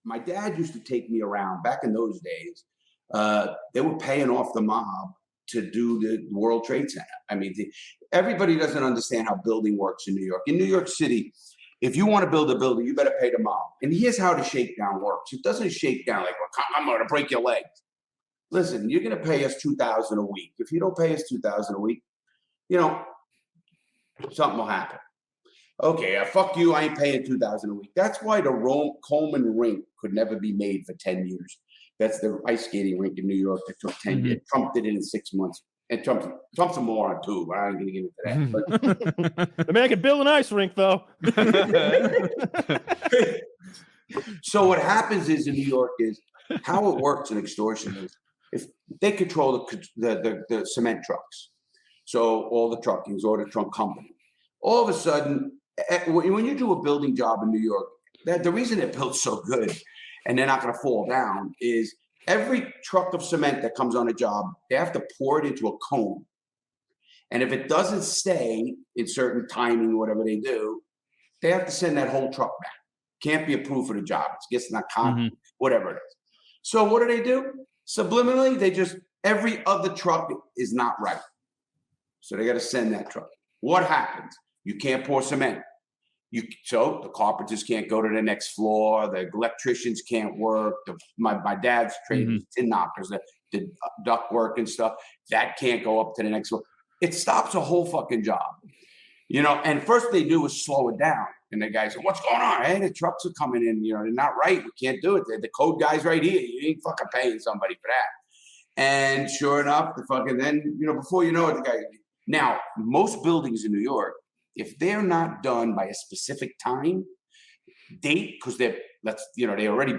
my dad used to take me around back in those days. They were paying off the mob to do the World Trade Center. I mean, everybody doesn't understand how building works in New York. In New York City, if you want to build a building, you better pay the mob. And here's how the shakedown works. It doesn't shake down like, well, I'm going to break your legs. Listen, you're going to pay us $2,000 a week. If you don't pay us $2,000 a week, something will happen. Okay, fuck you. I ain't paying $2,000 a week. That's why the Coleman rink could never be made for 10 years. That's the ice skating rink in New York that took 10 years. Trump did it in 6 months. And Trump's a moron too, but I ain't going to get into that. But, the man can build an ice rink, though. So what happens is in New York is how it works in extortion is if they control the cement trucks. So all the truckings or the trunk company. All of a sudden, when you do a building job in New York, the reason they're built so good and they're not going to fall down is every truck of cement that comes on a job, they have to pour it into a cone. And if it doesn't stay in certain timing, whatever they do, they have to send that whole truck back. Can't be approved for the job. It gets not whatever it is. So what do? Subliminally, every other truck is not right. So they got to send that truck. What happens? You can't pour cement. So the carpenters can't go to the next floor. The electricians can't work. My dad's trade tin knockers, the duct work and stuff, that can't go up to the next floor. It stops a whole fucking job, And first they do is slow it down. And the guy said, "What's going on? Hey, the trucks are coming in. They're not right. We can't do it. The code guy's right here. You ain't fucking paying somebody for that." And sure enough, then before you know it, the guy. Now most buildings in New York, if they're not done by a specific date, because they already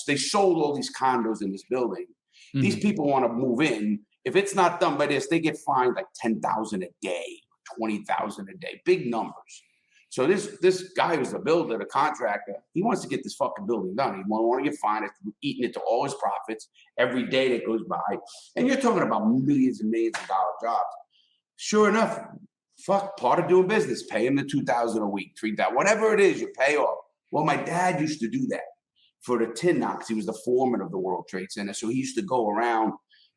they sold all these condos in this building. These people want to move in. If it's not done by this, they get fined like $10,000 a day, $20,000 a day, big numbers. So this guy who's the builder, the contractor, he wants to get this fucking building done. He won't want to get fined. It's eating into all his profits every day that goes by. And you're talking about millions and millions of dollar jobs. Sure enough, part of doing business, pay him the $2,000 a week, $3,000, whatever it is, you pay off. Well, my dad used to do that for the tin knocks. He was the foreman of the World Trade Center. So he used to go around,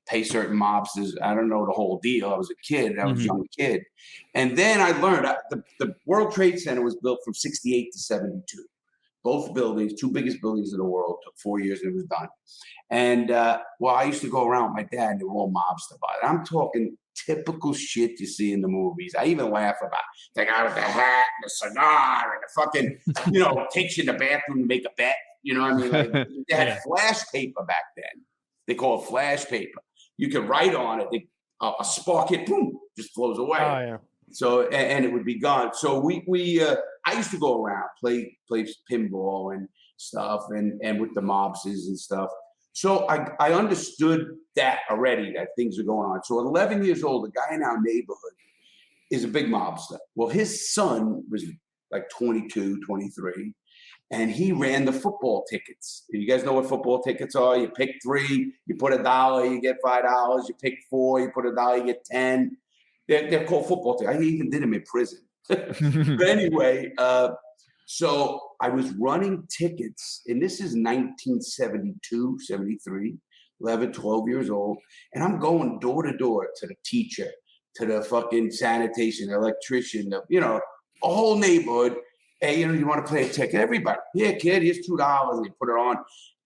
pay certain mobsters. I don't know the whole deal. I was a kid. I was a young kid. And then I learned the World Trade Center was built from 68 to 72. Both buildings, two biggest buildings in the world, took 4 years and it was done. And I used to go around with my dad and they were all mobster about it. I'm talking typical shit you see in the movies. I even laugh about the guy with the hat and the cigar and the fucking, takes you in the bathroom to make a bet. You know what I mean? Like, they had flash paper back then. They call it flash paper. You could write on it. A spark hit, boom, just flows away. Oh, yeah. So, and it would be gone. So I used to go around, play pinball and stuff and with the mobsters and stuff. So I understood that already, that things are going on. So at 11 years old, a guy in our neighborhood is a big mobster. Well, his son was like 22, 23, and he ran the football tickets. You guys know what football tickets are? You pick 3, you put $1, you get $5. You pick 4, you put $1, you get 10. They're called football tickets. I even did them in prison. But anyway, so I was running tickets, and this is 1972, 73, 11, 12 years old. And I'm going door to door to the teacher, to the fucking sanitation, the electrician, a whole neighborhood. Hey, you want to play a ticket? Everybody, yeah, kid, here's $2. And they put it on.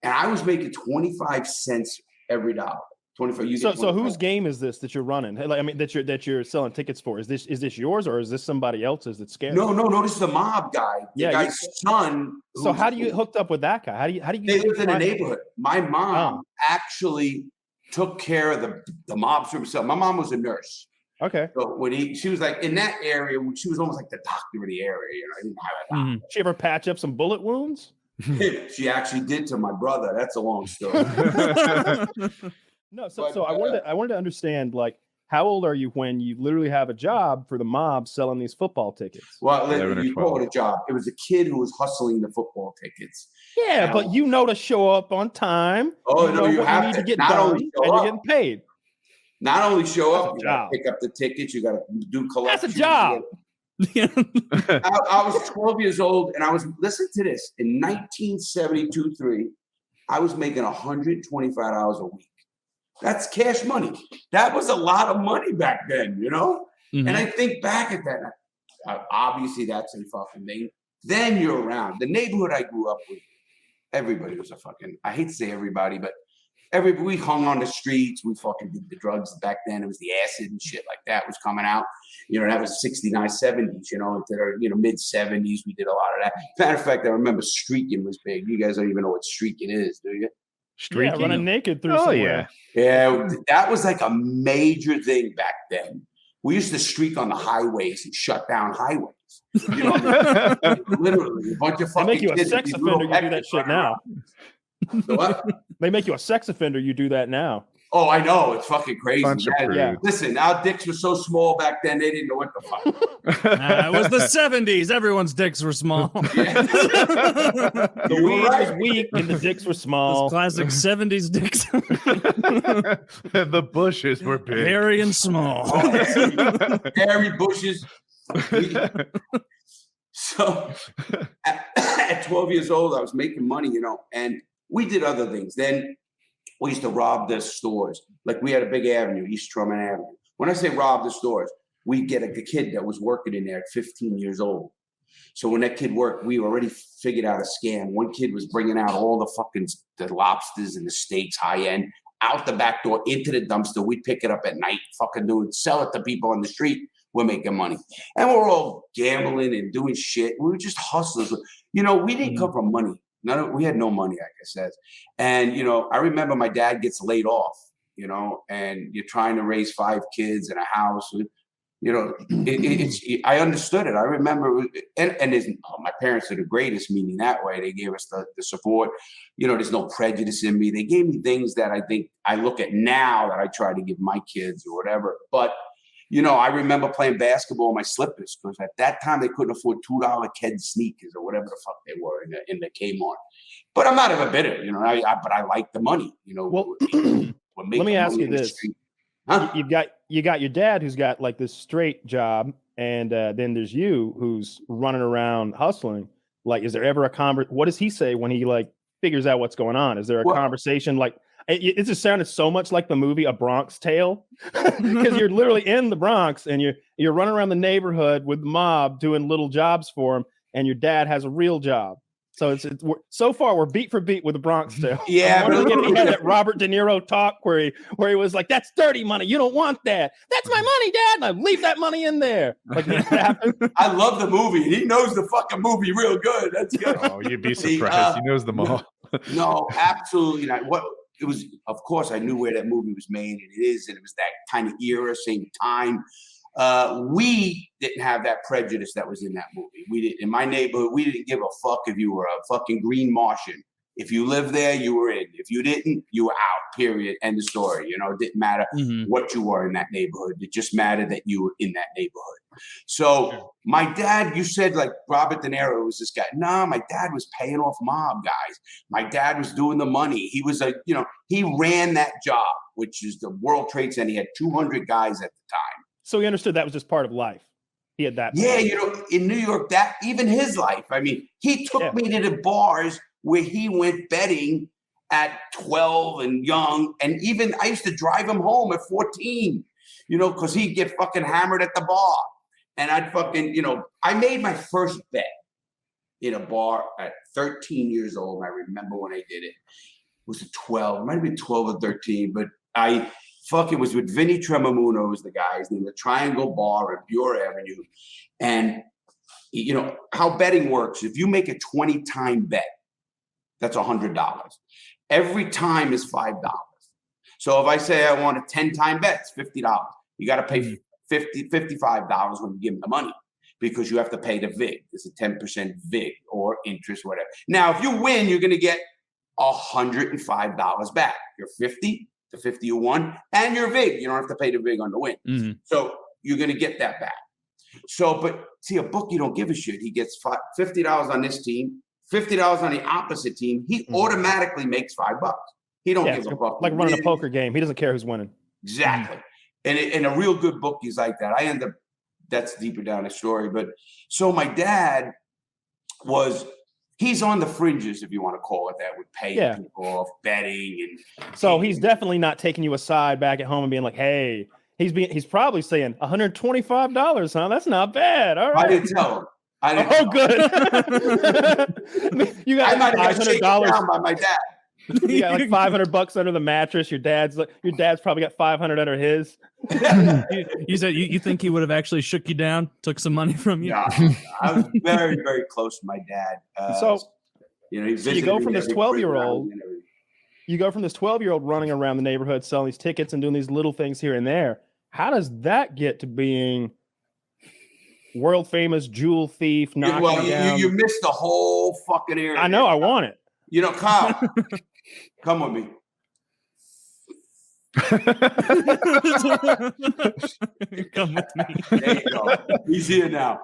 And I was making 25 cents every dollar. 25. So whose game is this that you're running? That you're selling tickets for? Is this yours or is this somebody else's that's scared? No. This is the mob guy. The guy's son. So how do you hooked up with that guy? How do you? They lived in a neighborhood. My mom actually took care of the mobs herself. My mom was a nurse. Okay. So she was like in that area, she was almost like the doctor of the area. I didn't have a doctor. She ever patch up some bullet wounds? She actually did to my brother. That's a long story. No, so I wanted to understand, like, how old are you when you literally have a job for the mob selling these football tickets? Well, you call it a job. It was a kid who was hustling the football tickets. Yeah, but to show up on time. Oh, no, you have to get done, and you're getting paid. Not only show up, you got to pick up the tickets. You got to do collections. That's a job. I was 12 years old, and I was, listen to this, in 1972-3, I was making $125 a week. That's cash money. That was a lot of money back then, you know? Mm-hmm. And I think back at that, obviously that's a fucking thing. Then you're around. The neighborhood I grew up with, everybody was a fucking, I hate to say everybody, but we hung on the streets. We fucking did the drugs back then. It was the acid and shit like that was coming out. You know, that was 69, 70s, you know, into the mid 70s. We did a lot of that. Matter of fact, I remember streaking was big. You guys don't even know what streaking is, do you? Streaking? Yeah, running naked through somewhere. Yeah, that was like a major thing back then. We used to streak on the highways and shut down highways. You know, literally a bunch of fucking They make you a kids sex offender. You do that shit now. So what? They make you a sex offender. You do that now. Oh, I know. It's fucking crazy. Yeah. Listen, our dicks were so small back then, they didn't know what the fuck. It was the 70s. Everyone's dicks were small. The weed was weak and the dicks were small. Those classic 70s dicks. The bushes were big. Hairy and small. Hairy bushes. So at 12 years old, I was making money, you know, and we did other things. Then we used to rob the stores. Like we had a big avenue, East Drummond Avenue. When I say rob the stores, we get a kid that was working in there at 15 years old. So when that kid worked, we already figured out a scam. One kid was bringing out all the lobsters and the steaks, high end, out the back door into the dumpster. We'd pick it up at night, fucking do it, sell it to people on the street. We're making money. And we're all gambling and doing shit. We were just hustlers. You know, we didn't come from money. We had no money, like I said. And, you know, I remember my dad gets laid off, you know, and you're trying to raise 5 kids in a house. You know, I understood it. I remember, and my parents are the greatest, meaning that way. They gave us the support. You know, there's no prejudice in me. They gave me things that I think I look at now that I try to give my kids or whatever. But, you know, I remember playing basketball in my slippers because at that time they couldn't afford $2 Ked sneakers or whatever the fuck they were in the Kmart. But I'm not ever bitter, you know. But I like the money, you know. Well, let me ask you this: you got your dad who's got like this straight job, and then there's you who's running around hustling. Like, is there ever a what does he say when he like figures out what's going on? Is there a conversation like? It just sounded so much like the movie A Bronx Tale, because you're literally in the Bronx and you're running around the neighborhood with the mob doing little jobs for him, and your dad has a real job. So so far we're beat for beat with The Bronx Tale. Yeah, I'm wondering if he had that Robert De Niro talk where he was like, "That's dirty money. You don't want that. That's my money, Dad. And I leave that money in there." Like, that happened. I love the movie. He knows the fucking movie real good. That's good. Oh, you'd be surprised. He knows them all. No, absolutely not. It was, of course, I knew where that movie was made, and it was that kind of era, same time. We didn't have that prejudice that was in that movie. We didn't, in my neighborhood, we didn't give a fuck if you were a fucking green Martian. If you lived there, you were in. If you didn't, you were out, period. End of story. You know, it didn't matter what you were in that neighborhood. It just mattered that you were in that neighborhood. So my dad, you said like Robert De Niro was this guy. No, my dad was paying off mob guys. My dad was doing the money. He was he ran that job, which is the World Trade Center. He had 200 guys at the time. So he understood that was just part of life. He had that. Yeah, you know, in New York, that even his life. I mean, he took me to the bars where he went betting at 12 and young. And even I used to drive him home at 14, you know, because he'd get fucking hammered at the bar. And I'd fucking, you know, I made my first bet in a bar at 13 years old. I remember when I did it. Was it 12? It might have been 12 or 13, but it was with Vinny Tremomuno was the guy. His name, the Triangle Bar at Buer Avenue. And, you know, how betting works. If you make a 20-time bet, that's $100. Every time is $5. So if I say I want a 10-time bet, it's $50. You got to pay $55 when you give them the money because you have to pay the VIG. It's a 10% VIG or interest, whatever. Now, if you win, you're going to get $105 back. You're 50, the 50 you won, and your VIG. You don't have to pay the VIG on the win. So you're going to get that back. So, but see, a bookie don't give a shit. He gets $50 on this team, $50 on the opposite team. He automatically makes $5. He don't give a fuck. Like running a poker game. He doesn't care who's winning. Exactly. And a real good bookie's like that. I end up that's deeper down the story. But so my dad he's on the fringes, if you want to call it that, with paying people off, betting, and so he's definitely not taking you aside back at home and being like, "Hey," he's probably saying $125, huh? That's not bad. All right. I didn't tell him. Good. You got I might have got shaken down by my dad. You got like $500 under the mattress. Your dad's probably got 500 under his. You said you think he would have actually shook you down, took some money from you? No, I was very, very close to my dad. You go from this 12-year-old. You go from this 12-year-old running around the neighborhood selling these tickets and doing these little things here and there. How does that get to being world famous jewel thief? You missed the whole fucking area. I know. I want it. Kyle, come with me. Come with me. There you go. He's here now.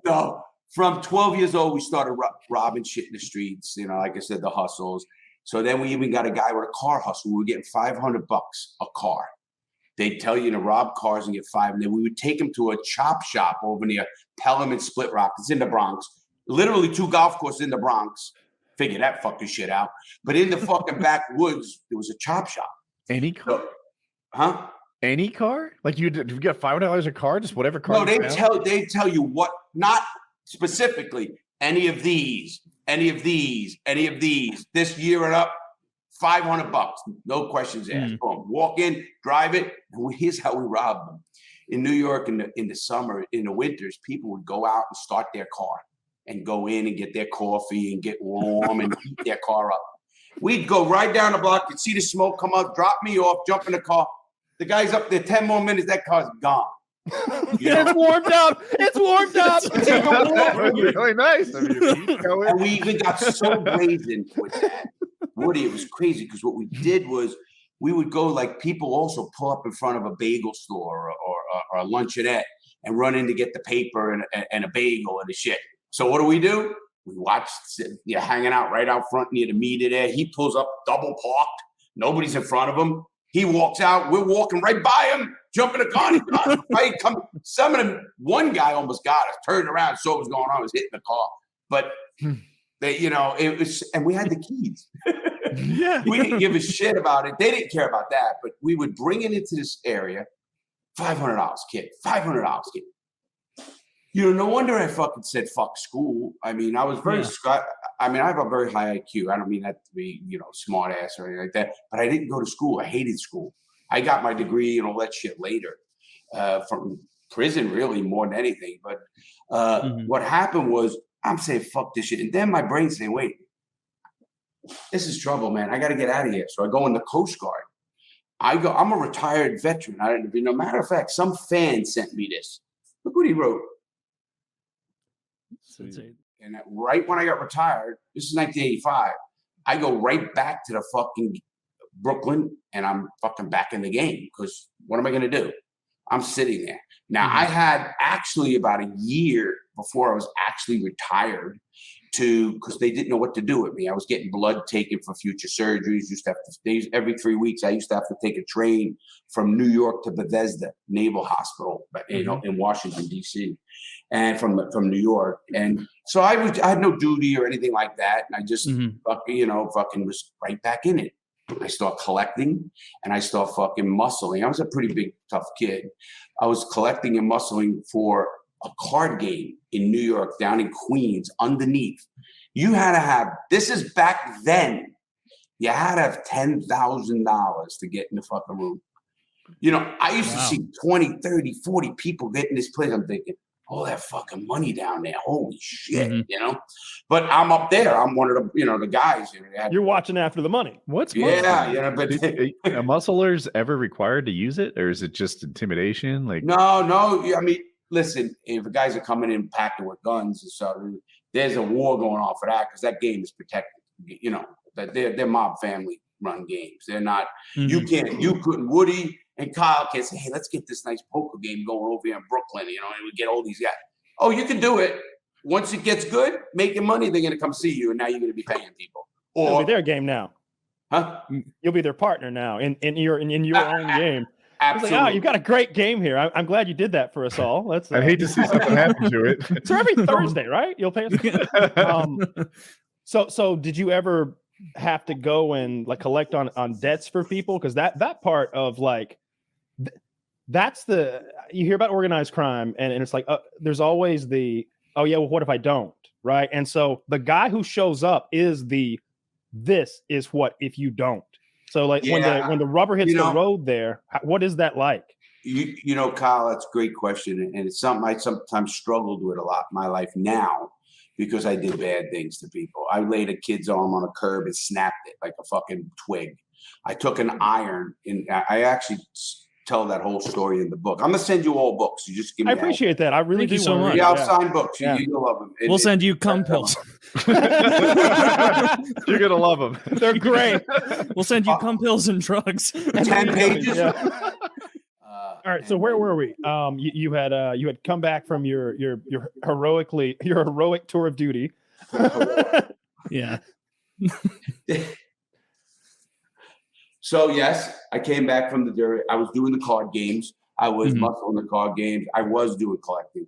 No, from 12 years old, we started robbing shit in the streets. Like I said, the hustles. So then we even got a guy with a car hustle. We were getting $500 a car. They'd tell you to rob cars and get $5, and then we would take him to a chop shop over near Pelham and Split Rock. It's in the Bronx. Literally 2 golf courses in the Bronx. Figure that fucking shit out. But in the fucking backwoods, there was a chop shop. Any car? Huh? Any car? Like you got $500 a car, just whatever car. No, they tell you what, not specifically any of these, this year and up, $500, no questions asked. Boom, walk in, drive it. And here's how we robbed them. In New York, in the summer, in the winters, people would go out and start their car and go in and get their coffee and get warm and heat their car up. We'd go right down the block, you'd see the smoke come up, drop me off, jump in the car. The guy's up there 10 more minutes, that car's gone. It's warmed up. It's warmed up. That's really nice. And we even got so brazen with that. Woody, it was crazy because what we did was we would go, like, people also pull up in front of a bagel store or a luncheonette and run in to get the paper and a bagel and the shit. So what do? We watch, hanging out right out front near the meter there. He pulls up, double parked. Nobody's in front of him. He walks out. We're walking right by him, jumping the car. Right, some of them, one guy almost got us, turned around, saw what was going on, was hitting the car. But they, it was, and we had the keys. We didn't give a shit about it. They didn't care about that. But we would bring it into this area. $500 kid. $500 kid. No wonder I fucking said fuck school. I mean, I was very, I have a very high IQ. I don't mean that to be, smart ass or anything like that, but I didn't go to school. I hated school. I got my degree and all that shit later from prison, really, more than anything. But what happened was I'm saying, fuck this shit. And then my brain's saying, wait, this is trouble, man. I got to get out of here. So I go in the Coast Guard. I'm a retired veteran. Matter of fact, some fan sent me this. Look what he wrote. And right when I got retired, this is 1985, I go right back to the fucking Brooklyn and I'm fucking back in the game because what am I going to do? I'm sitting there. Now, I had actually about a year before I was actually retired because they didn't know what to do with me. I was getting blood taken for future surgeries. Every 3 weeks, I used to have to take a train from New York to Bethesda Naval Hospital, in Washington, D.C., and from New York. And so I had no duty or anything like that. And I just fucking was right back in it. I start collecting and I start fucking muscling. I was a pretty big, tough kid. I was collecting and muscling for a card game in New York, down in Queens, underneath. You had to have, this is back then, you had to have $10,000 to get in the fucking room. I used to see 20, 30, 40 people get in this place. I'm thinking, all that fucking money down there. Holy shit, But I'm up there. I'm one of the, the guys. You're watching after the money. What's money? But are musclers ever required to use it, or is it just intimidation? Like no. I mean, listen, if guys are coming in packing with guns and stuff, there's a war going on for that because that game is protected. That they're mob family run games. They're not. You couldn't. Woody and Kyle can't say, hey, let's get this nice poker game going over here in Brooklyn, and we get all these guys. Oh, you can do it. Once it gets good, making money, they're going to come see you, and now you're going to be paying people. It'll be their game now. Huh? You'll be their partner now in your own game. Absolutely. You've got a great game here. I'm glad you did that for us all. Let's. I'd hate to see something happen to it. So every Thursday, right? You'll pay us. So did you ever have to go and like collect on debts for people? Because that part of like, that's you hear about organized crime and it's like there's always oh yeah, well what if I don't, right? And so the guy who shows up is this is what if you don't. So like when the rubber hits the road there, what is that like? You know, Kyle, that's a great question, and it's something I sometimes struggled with a lot in my life now because I did bad things to people. I laid a kid's arm on a curb and snapped it like a fucking twig. I took an iron, and I actually tell that whole story in the book. I'm gonna send you all books. You just give me. I appreciate that. I really do. So much. Yeah, I'll sign books. Yeah. You'll love them. We'll send you cum pills. You're gonna love them. They're great. We'll send you cum pills and drugs. 10 pages. Yeah. All right. So where were we? You had come back from your heroic tour of duty. Yeah. So yes, I came back from the jury. I was doing the card games. I was muscling the card games. I was doing collecting.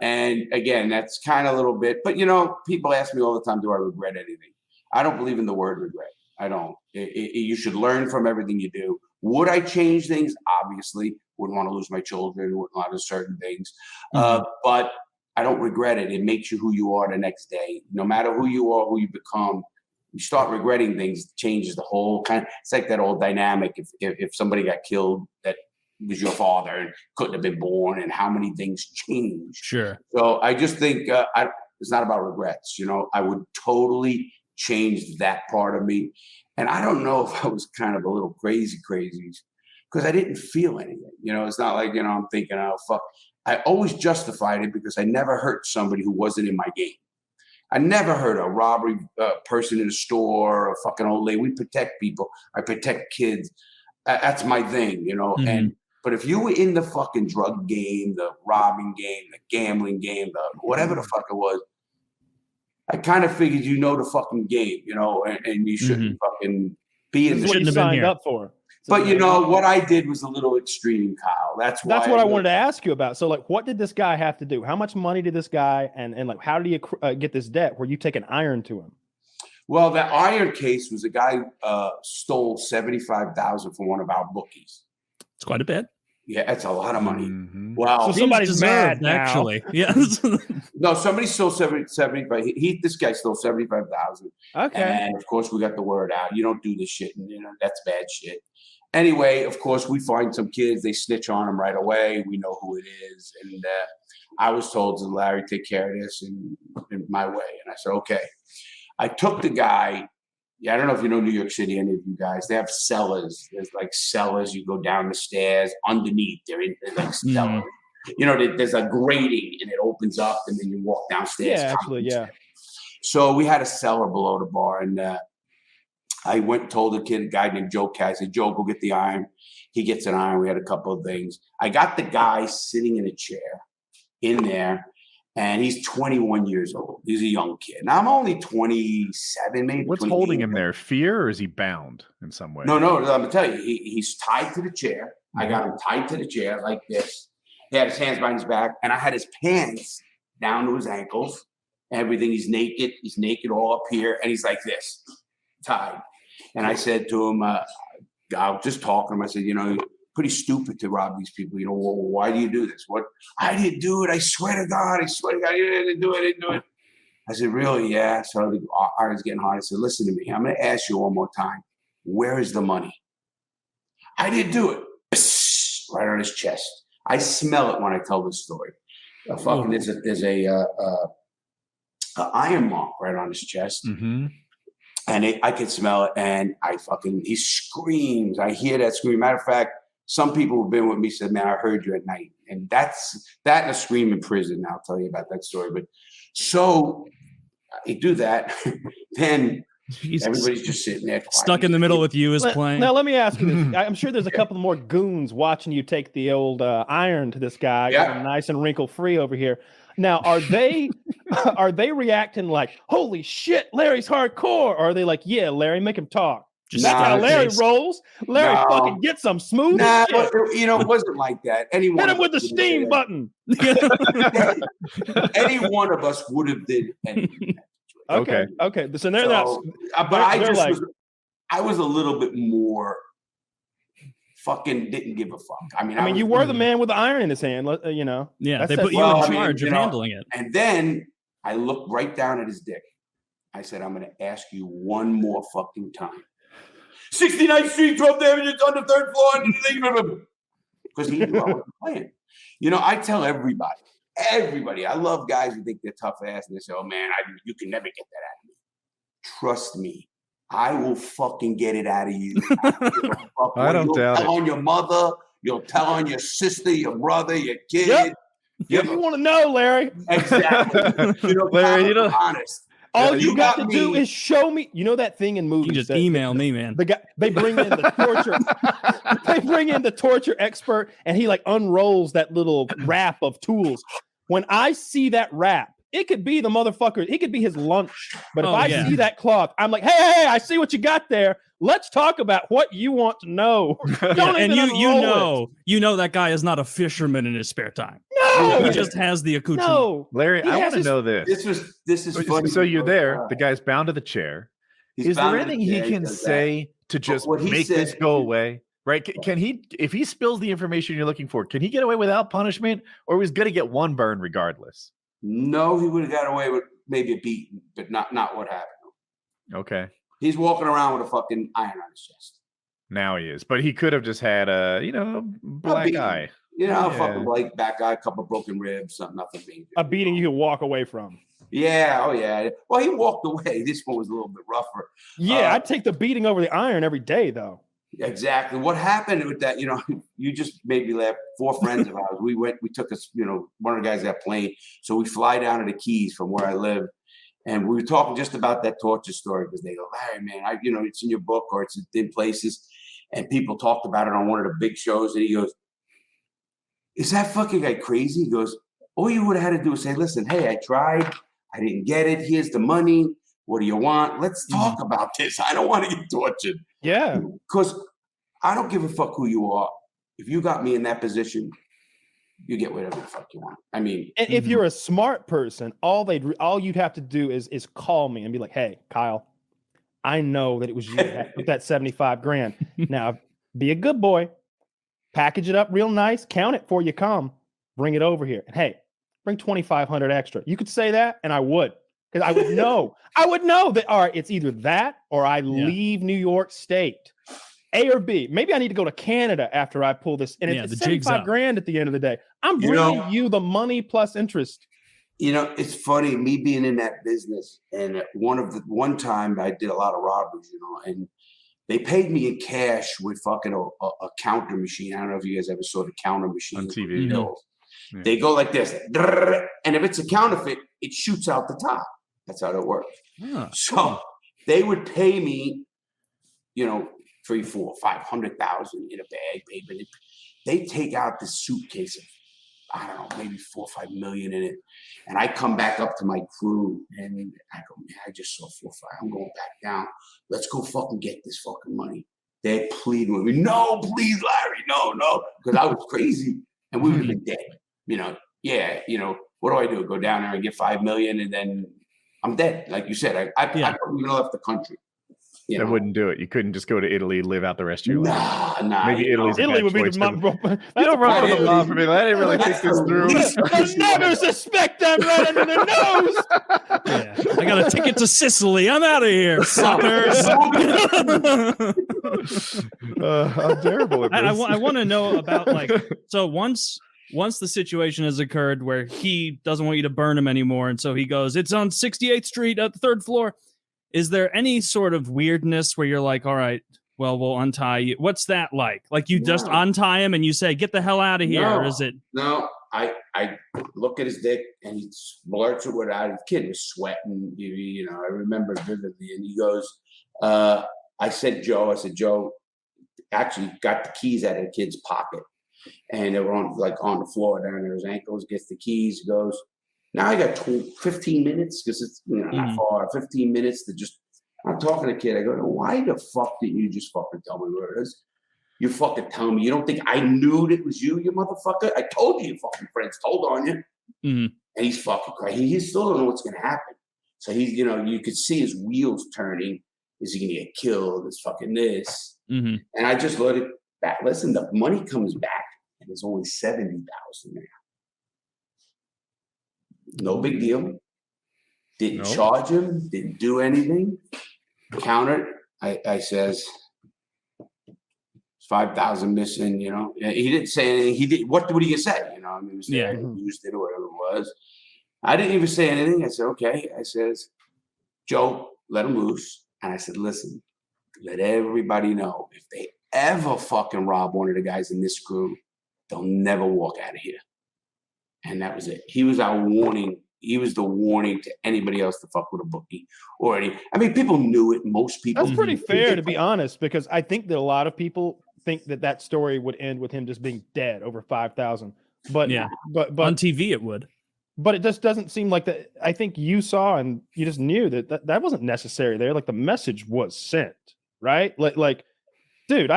And again, that's kind of a little bit, but you know, people ask me all the time, do I regret anything? I don't believe in the word regret. I don't. You should learn from everything you do. Would I change things? Obviously, wouldn't want to lose my children, wouldn't want to do certain things. But I don't regret it. It makes you who you are the next day. No matter who you are, who you become, you start regretting things, it changes the whole kind of, it's like that old dynamic. If somebody got killed that was your father and couldn't have been born, and how many things change. Sure. So I just think it's not about regrets. You know, I would totally change that part of me. And I don't know if I was kind of a little crazy because I didn't feel anything. You know, it's not like, you know, I'm thinking, oh, fuck. I always justified it because I never hurt somebody who wasn't in my game. I never hurt a robbery person in a store or a fucking old lady. We protect people. I protect kids. That's my thing, you know. But if you were in the fucking drug game, the robbing game, the gambling game, whatever the fuck it was, I kind of figured you know the fucking game, you know, and you shouldn't fucking be in this. What you signed up for. But you know what I did was a little extreme, Kyle. That's what I wanted to ask you about. So, like, what did this guy have to do? How much money did this guy and like how did he get this debt? Where you take an iron to him? Well, that iron case was a guy stole $75,000 from one of our bookies. It's quite a bit. Yeah, that's a lot of money. Wow. So somebody's mad now. Actually. Yes. No, somebody stole 75. This guy stole $75,000. Okay. And of course, we got the word out. You don't do this shit, and you know that's bad shit. Anyway, of course, we find some kids. They snitch on him right away. We know who it is, and I was told to Larry take care of this in my way, and I said okay. I took the guy. Yeah, I don't know if you know New York City, any of you guys. They have cellars. There's like cellars. You go down the stairs. Underneath, they're like cellars. You know, there's a grating, and it opens up, and then you walk downstairs. Yeah, actually, yeah. So we had a cellar below the bar, and I went and told a guy named Joe Cat. I said, Joe, go get the iron. He gets an iron. We had a couple of things. I got the guy sitting in a chair in there. And he's 21 years old. He's a young kid. Now I'm only 27, maybe. What's holding him there? Fear, or is he bound in some way? No. I'm gonna tell you, he's tied to the chair. I got him tied to the chair like this. He had his hands behind his back, and I had his pants down to his ankles. Everything. He's naked. He's naked all up here, and he's like this, tied. And I said to him, I was just talking to him. I said, you know, pretty stupid to rob these people. You know, why do you do this? What? I didn't do it. I swear to God. You didn't do it. I said, really? Yeah. So the iron's getting hard. I said, listen to me. I'm going to ask you one more time. Where is the money? I didn't do it. Psst, right on his chest. I smell it when I tell this story. There's a iron mark right on his chest. And I could smell it. And he screams. I hear that scream. Matter of fact, some people who've been with me said, man, I heard you at night. And that's that and a scream in prison. I'll tell you about that story. But so I do that. Then everybody's just sitting there quiet. Stuck in the middle with you is playing. Now, let me ask you this. I'm sure there's a couple more goons watching you take the old iron to this guy. Yeah. Nice and wrinkle free over here. Now, are they reacting like, holy shit, Larry's hardcore? Or are they like, yeah, Larry, make him talk? Just That's how Larry face. rolls. Larry No. fucking gets some smooth. Nah, as shit. but it wasn't like that. Any one Hit him of with the us would have steam did button. it. Any one of us would have did anything. Okay. So they're not. But I they're just like, I was a little bit more fucking didn't give a fuck. I mean, you were the man with the iron in his hand. You know. Yeah, That they says- put you Well, in I mean, charge of handling it. And then I looked right down at his dick. I said, I'm going to ask you one more fucking time. 69th Street, 12 damages on the third floor. Because he knew I wasn't playing. You know, I tell everybody, I love guys who think they're tough ass and they say, oh man, you can never get that out of me. Trust me, I will fucking get it out of you. I don't doubt it. You'll tell on your mother, you'll tell on your sister, your brother, your kid. Yep. You You want to know, Larry? Exactly. Larry, you know, honest. All You you got to got do me. is show me. You know that thing in You movies? can just that- email me, man. The guy, they bring in the torture. They bring in the torture expert, and he like unrolls that little wrap of tools. When I see that wrap, it could be the motherfucker. It could be his lunch. But if Oh, I yeah. see that cloth, I'm like, hey, I see what you got there. Let's talk about what you want to know. Don't And even unroll you know that guy is not a fisherman in his spare time. No, He just has the accoutrement. no. Larry, He I has want to his- know this. This is funny. So you're because, there. The guy's bound to the chair. he's Is bound there to anything the he chair, can does that. say to just what he make this said- go away? Right? Can he, if he spills the information you're looking for, can he get away without punishment, or he's going to get one burn regardless? No, he would have got away with maybe a beating, but not what happened. Okay, He's walking around with a fucking iron on his chest. now he is, but he could have just had a black beating. eye. You know, Yeah. fucking like back eye, a couple broken ribs, nothing being. A beating you can walk away from. Yeah, oh yeah. Well, he walked away. This one was a little bit rougher. Yeah, I'd take the beating over the iron every day, though. Exactly. What happened with that? You know, you just made me laugh. 4 friends of ours. We took us. You know, one of the guys got plane, so we fly down to the Keys from where I live, and we were talking just about that torture story because they go, Larry, man, it's in your book or it's in places, and people talked about it on one of the big shows, and he goes, "Is that fucking guy crazy?" He goes, "All you would have had to do is say, listen, hey, I tried, I didn't get it. Here's the money. What do you want? Let's talk about this. I don't want to get tortured." Yeah. Because I don't give a fuck who you are. If you got me in that position, you get whatever the fuck you want. I mean, And if you're a smart person, all you'd have to do is call me and be like, "Hey, Kyle, I know that it was you that put that 75 grand. Now, be a good boy, package it up real nice, count it before you come, bring it over here. And hey, bring 2,500 extra." You could say that, and I would, because I would know. I would know that. All right, it's either that or I leave New York State. A or B. Maybe I need to go to Canada after I pull this. And it's the jig's 75 up. grand at the end of the day. I'm bringing you the money plus interest. you know, it's funny, me being in that business, and one time I did a lot of robberies, and they paid me in cash with fucking a counter machine. I don't know if you guys ever saw the counter machine On TV. Yeah. They go like this, and if it's a counterfeit, it shoots out the top. That's how it works. Ah, So they would pay me, 3, 4, 500,000 in a bag, baby. They take out this suitcase of, I don't know, maybe 4 or 5 million in it. And I come back up to my crew and I go, man, I just saw 4 or 5. I'm going back down. Let's go fucking get this fucking money. They plead with me. No, please, Larry. No. Because I was crazy and we would have been dead. What do I do? Go down there and get 5 million and then I'm dead. Like you said, I probably even left the country. That wouldn't do it. You couldn't just go to Italy, live out the rest of your life. Nah. Maybe Italy's Italy would be the choice. mom. You don't run for the law for me. I didn't really think this through. They'll never suspect I'm right under their nose. yeah. I got a ticket to Sicily. I'm out of here, suckers. I'm terrible at this. I want to know about so once the situation has occurred where he doesn't want you to burn him anymore, and so he goes, it's on 68th Street at the 3rd floor. Is there any sort of weirdness where you're like, all right, well, we'll untie you? What's that like? Like you just untie him and you say, get the hell out of here? No. Or is it? No, I look at his dick and he blurts it without his kid was sweating. I remember vividly. And he goes, I said, Joe, actually got the keys out of the kid's pocket. And they were on the floor down there. His ankles, gets the keys, goes, now I got 15 minutes because it's not far. 15 minutes to just I'm talking to the kid. I go, why the fuck didn't you just fucking tell me where it is? You fucking tell me. You don't think I knew it was you, you motherfucker? I told you, fucking friends told on you. Mm-hmm. And he's fucking crazy. He still don't know what's going to happen. So he's, you could see his wheels turning. Is he going to get killed? Is fucking this? Mm-hmm. And I just let it back. Listen, the money comes back, and it's only $70,000 now. No big deal. Didn't charge him. Didn't do anything. Countered. I says, 5,000 missing. He didn't say anything. He did. What would he say? I mean, he was there, used it or whatever it was. I didn't even say anything. I said, okay. I says, Joe, let him loose. And I said, listen, let everybody know if they ever fucking rob one of the guys in this crew, they'll never walk out of here. And that was it. He was our warning. He was the warning to anybody else to fuck with a bookie or any. I mean, people knew it. Most people. That's pretty fair, to be honest, because I think that a lot of people think that story would end with him just being dead over 5,000. But but on TV it would. But it just doesn't seem like that. I think you saw and you just knew that wasn't necessary there. Like the message was sent, right? Like, dude,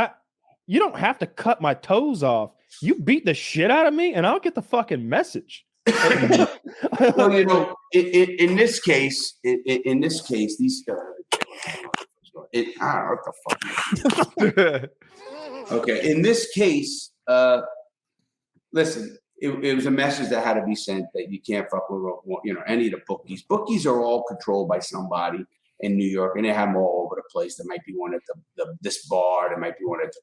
you don't have to cut my toes off. You beat the shit out of me, and I'll get the fucking message. Well, in this case, these I don't know what the fuck. Okay, in this case, listen. It was a message that had to be sent that you can't fuck with, any of the bookies. Bookies are all controlled by somebody in New York, and they have them all over the place. There might be one at this bar. There might be one at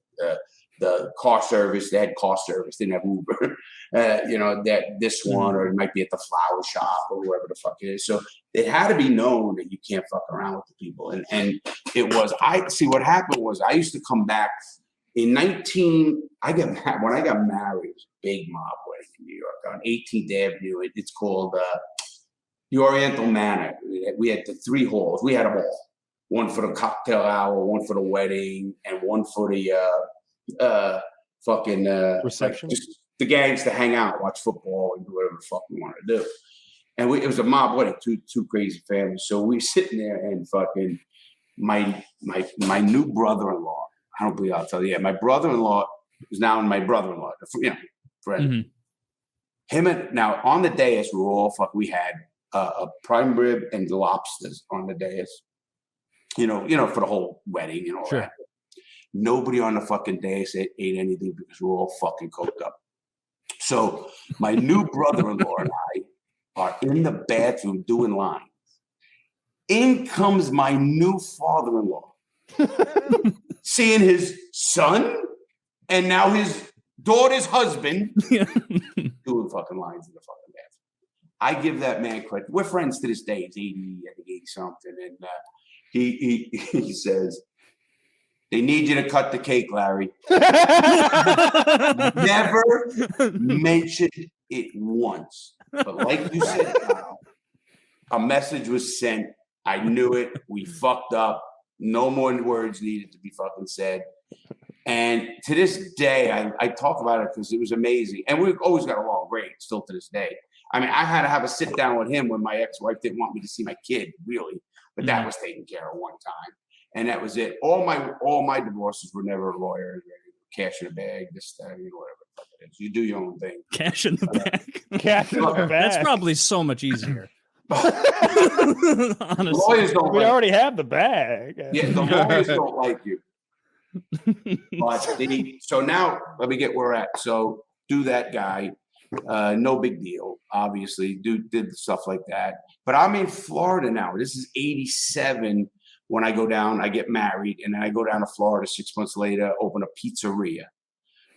the car service. They had car service. They didn't have Uber. That this one, or it might be at the flower shop or wherever the fuck it is. So it had to be known that you can't fuck around with the people. And it was. What happened was I used to come back. When I got married, it was a big mob wedding in New York on 18th Avenue. It's called the Oriental Manor. We had the 3 halls. We had them all. One for the cocktail hour, one for the wedding, and one for the reception. Just the gangs to hang out, watch football, and do whatever the fuck we wanted to do. And it was a mob wedding, two crazy families. So we sitting there, and fucking my new brother-in-law. I don't believe I'll tell you. Yeah, my brother-in-law is now my brother-in-law, friend. Mm-hmm. Now on the dais, we were all we had a prime rib and lobsters on the dais. For the whole wedding and all that. Nobody on the fucking dais ate anything because we were all fucking coked up. So my new brother-in-law and I are in the bathroom doing lines. In comes my new father-in-law. Seeing his son and now his daughter's husband doing fucking lines in the fucking bathroom. I give that man credit. We're friends to this day. He's 80, I think 80 something. And he says, they need you to cut the cake, Larry. Never mentioned it once. But like you said, a message was sent. I knew it. We fucked up. No more words needed to be fucking said. And to this day, I talk about it because it was amazing. And we've always got along great, still to this day. I mean, I had to have a sit down with him when my ex-wife didn't want me to see my kid, really. But that was taken care of one time. And that was it. All my divorces were never lawyers, cash in the bag, this, that, whatever the fuck it is. You do your own thing. Cash in the bag. Cash in the bag. That's probably so much easier. Honestly, lawyers don't. We already have the bag. Yeah, the lawyers don't like you. But so now let me get where we're at. So do that guy. No big deal. Obviously, did stuff like that. But I'm in Florida now. This is 87. When I go down, I get married, and then I go down to Florida 6 months later, open a pizzeria,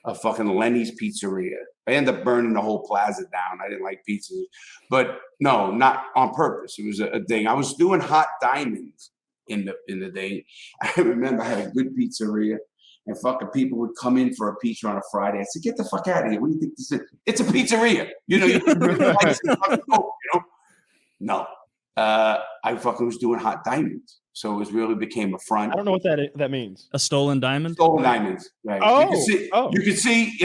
a fucking Lenny's Pizzeria. I ended up burning the whole plaza down. I didn't like pizzas, but no, not on purpose. It was a thing. I was doing hot diamonds in the day. I remember I had a good pizzeria, and fucking people would come in for a pizza on a Friday. I said, "Get the fuck out of here! What do you think this is? It's a pizzeria, No, I fucking was doing hot diamonds. So it really became a front. I don't know what that means. A stolen diamond? Stolen diamonds, right. Oh, you can see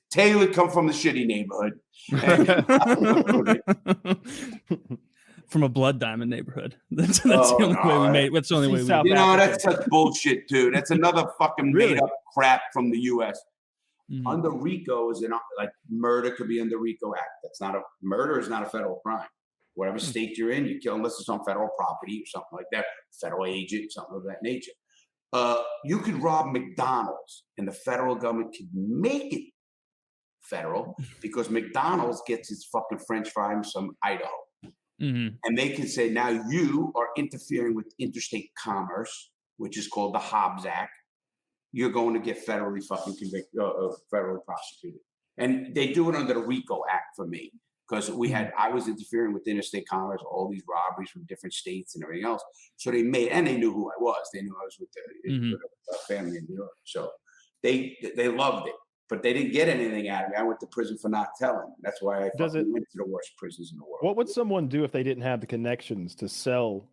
Taylor come from the shitty neighborhood. from a blood diamond neighborhood. That's the only way we made. That's the only way we. South You know, Africa. that's such bullshit, too. That's another fucking Really? made up crap from the U.S. Mhm. Under RICO is like murder could be under RICO Act. That's not murder is not a federal crime. Whatever state you're in, you kill unless it's on federal property or something like that. Federal agent, something of that nature. You could rob McDonald's, and the federal government could make it federal because McDonald's gets its fucking French fries from Idaho. Mhm. And they can say, now you are interfering with interstate commerce, which is called the Hobbs Act. You're going to get federally fucking convicted, federally prosecuted. And they do it under the RICO Act for me because I was interfering with interstate commerce, all these robberies from different states and everything else. So they knew who I was. They knew I was with a family in New York. So they loved it. But they didn't get anything out of me. I went to prison for not telling. That's why I went to the worst prisons in the world. What would someone do if they didn't have the connections to sell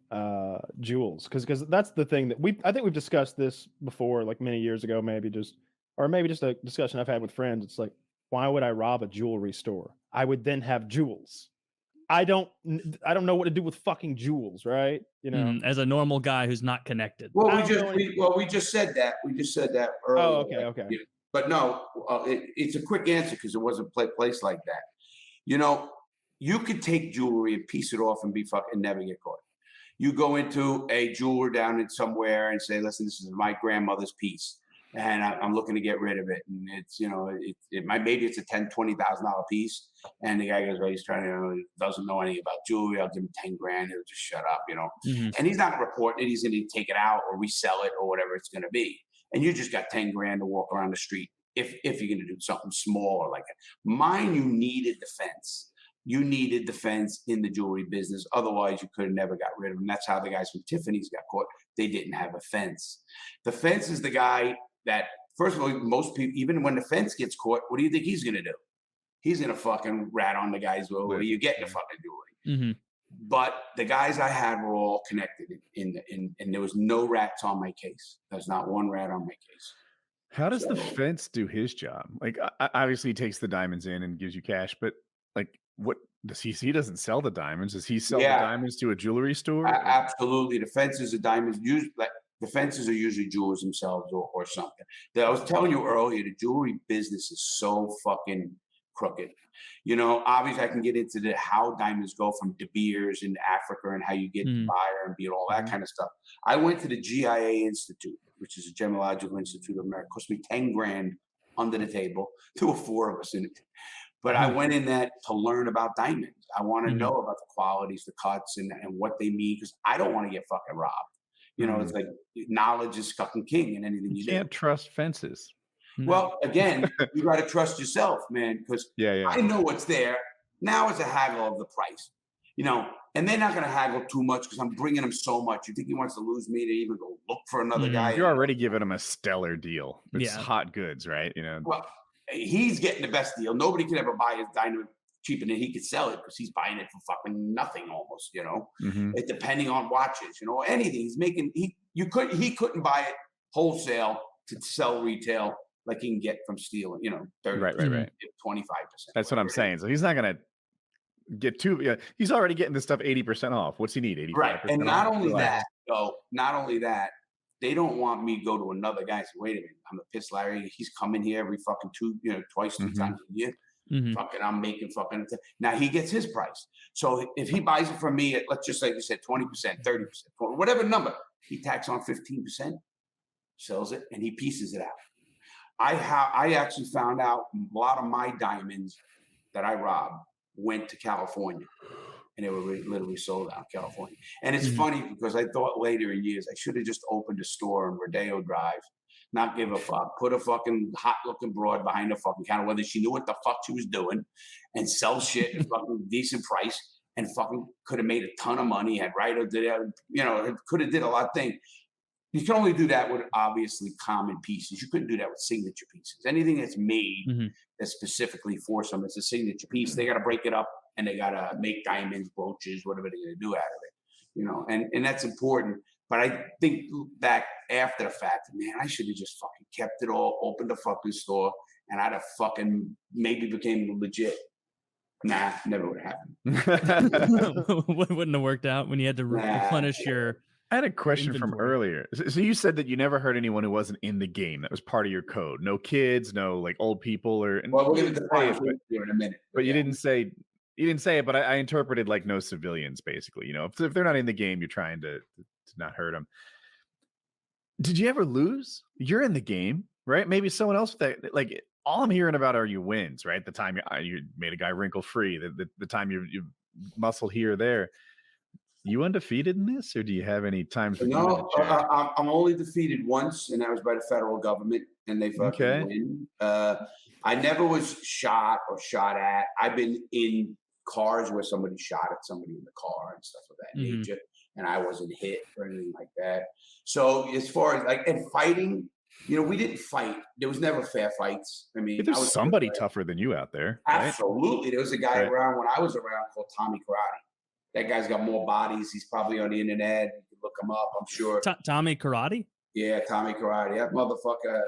jewels? Because that's the thing that I think we've discussed this before, like many years ago, maybe just a discussion I've had with friends. It's like, why would I rob a jewelry store? I would then have jewels. I don't know what to do with fucking jewels, right? You know, as a normal guy who's not connected. Well, we just said that. We just said that earlier. Oh, okay. You know, but no, it's a quick answer because it wasn't a place like that. You know, you could take jewelry and piece it off and be fucking never get caught. You go into a jeweler down in somewhere and say, listen, this is my grandmother's piece and I'm looking to get rid of it. And it's, you know, maybe it's a $10,000, $20,000 piece. And the guy goes, well, he's trying to, doesn't know anything about jewelry. I'll give him 10 grand. He'll just shut up, you know. And he's not going to report it. He's going to take it out or resell it or whatever it's going to be. And you just got 10 grand to walk around the street if you're going to do something small like that. Mine, you needed defense. You needed defense in the jewelry business. Otherwise, you could have never got rid of them. That's how the guys from Tiffany's got caught. They didn't have a fence. The fence is the guy that, first of all, most people, even when the fence gets caught, what do you think he's going to do? He's going to fucking rat on the guys, well, where you getting the fucking jewelry? But the guys I had were all connected and there was no rats on my case. There's not one rat on my case. How does the fence do his job? Like, obviously he takes the diamonds in and gives you cash, but like, what does he doesn't sell the diamonds? Does he sell the diamonds to a jewelry store? Absolutely. The fences are diamonds. The fences are usually jewelers themselves or something. I was telling you earlier, the jewelry business is so fucking crooked. You know, obviously I can get into how diamonds go from De Beers in Africa and how you get to buyer and beat all that kind of stuff. I went to the GIA Institute, which is a Gemological Institute of America. It cost me 10 grand under the table. There were 4 of us in it. But I went in that to learn about diamonds. I want to know about the qualities, the cuts, and what they mean, because I don't want to get fucking robbed. You know, it's like knowledge is fucking king in anything you do. Can't trust fences. Well, again, you got to trust yourself, man, because I know what's there. Now it's a haggle of the price, you know, and they're not going to haggle too much because I'm bringing them so much. You think he wants to lose me to even go look for another guy? You're already giving him a stellar deal. It's hot goods, right? You know, well, he's getting the best deal. Nobody can ever buy his diamond cheaper than he could sell it because he's buying it for fucking nothing almost, you know, it, depending on watches, you know, anything he's making. He couldn't buy it wholesale to sell retail like he can get from stealing, you know, 30, right. 25%. That's what I'm saying. So he's not going to get too, he's already getting this stuff 80% off. What's he need? 85%. Right. And not only that, they don't want me to go to another guy and say, wait a minute, I'm a piss Larry. He's coming here every fucking twice, 2 times a year. Fucking, I'm making fucking. Now he gets his price. So if he buys it from me at, let's just say you said 20%, 30%, whatever number, he tacks on 15%, sells it, and he pieces it out. I actually found out a lot of my diamonds that I robbed went to California, and they were literally sold out in California. And it's funny because I thought later in years I should have just opened a store in Rodeo Drive, not give a fuck, put a fucking hot looking broad behind the fucking counter, whether she knew what the fuck she was doing, and sell shit at fucking decent price, and fucking could have made a ton of money, had could have did a lot of things. You can only do that with obviously common pieces. You couldn't do that with signature pieces. Anything that's made that's specifically for someone, it's a signature piece. They got to break it up and they got to make diamonds, brooches, whatever they're going to do out of it. You know, and that's important. But I think back after the fact, man, I should have just fucking kept it all, opened the fucking store, and I'd have fucking maybe became legit. Nah, never would have happened. Wouldn't have worked out when you had to replenish your. I had a question from inventory. earlier. So you said that you never heard anyone who wasn't in the game. That was part of your code. No kids, no like old people or. Well, we're going to define it here in a minute. But you didn't say. You didn't say it, but I interpreted like no civilians, basically. You know, if they're not in the game, you're trying to not hurt them. Did you ever lose? You're in the game, right? Maybe someone else that like all I'm hearing about are your wins, right? The time you made a guy wrinkle free, the time you muscled here or there. You undefeated in this, or do you have any times? No, I'm only defeated once, and that was by the federal government, and they fucking win. I never was shot or shot at. I've been in cars where somebody shot at somebody in the car and stuff of that nature, and I wasn't hit or anything like that. So as far as like and fighting, you know, we didn't fight. There was never fair fights. I mean, there's somebody tougher than you out there. Right? Absolutely, there was a guy around when I was around called Tommy Karate. That guy's got more bodies. He's probably on the internet. You can look him up, I'm sure. Tommy Karate? Yeah, Tommy Karate. That motherfucker.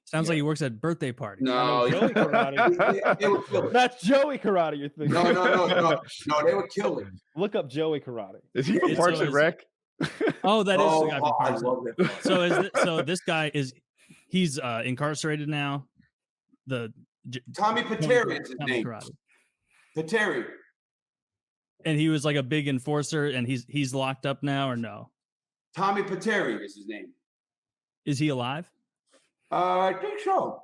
Sounds like he works at birthday parties. No, Joey Karate. They were killing. That's Joey Karate you're thinking. No, they were killing. Look up Joey Karate. Is he from Parks and Rec? Oh, that is the guy from I Parks. love that. So this guy he's incarcerated now. Tommy Pateri is his Tommy name. Karate. Pateri. And he was like a big enforcer, and he's locked up now, or no? Tommy Pateri is his name. Is he alive? I think so.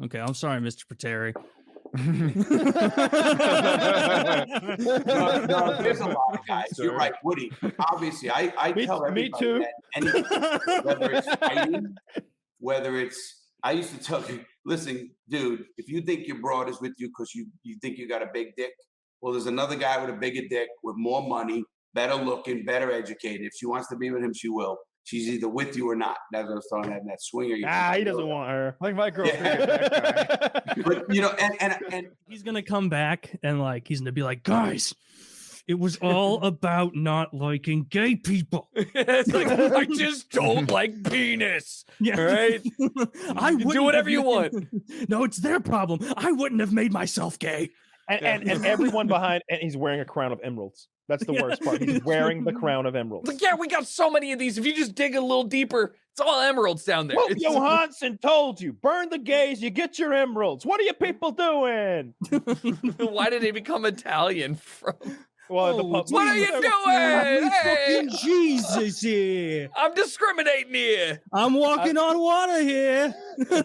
Okay, I'm sorry, Mr. Pateri. No, there's a lot of guys. You're right, Woody. Obviously, I tell everybody that anything, whether it's fighting, whether it's, I used to tell you, listen, dude, if you think your broad is with you because you think you got a big dick, well, there's another guy with a bigger dick, with more money, better looking, better educated. If she wants to be with him, she will. She's either with you or not. That's what I was telling that swinger. He doesn't want her. Like my girl. But you know, and he's gonna come back and like he's gonna be like, guys, it was all about not liking gay people. It's like I just don't like penis. Yeah, right. I do whatever you want. No, it's their problem. I wouldn't have made myself gay. And everyone behind, and he's wearing a crown of emeralds. That's the worst part. He's wearing the crown of emeralds. Like, yeah, we got so many of these. If you just dig a little deeper, it's all emeralds down there. Well, Johansson told you, burn the gays, you get your emeralds. What are you people doing? Why did they become Italian from? Well, what are you doing? Hey, Jesus here. I'm discriminating here. I'm walking on water here. I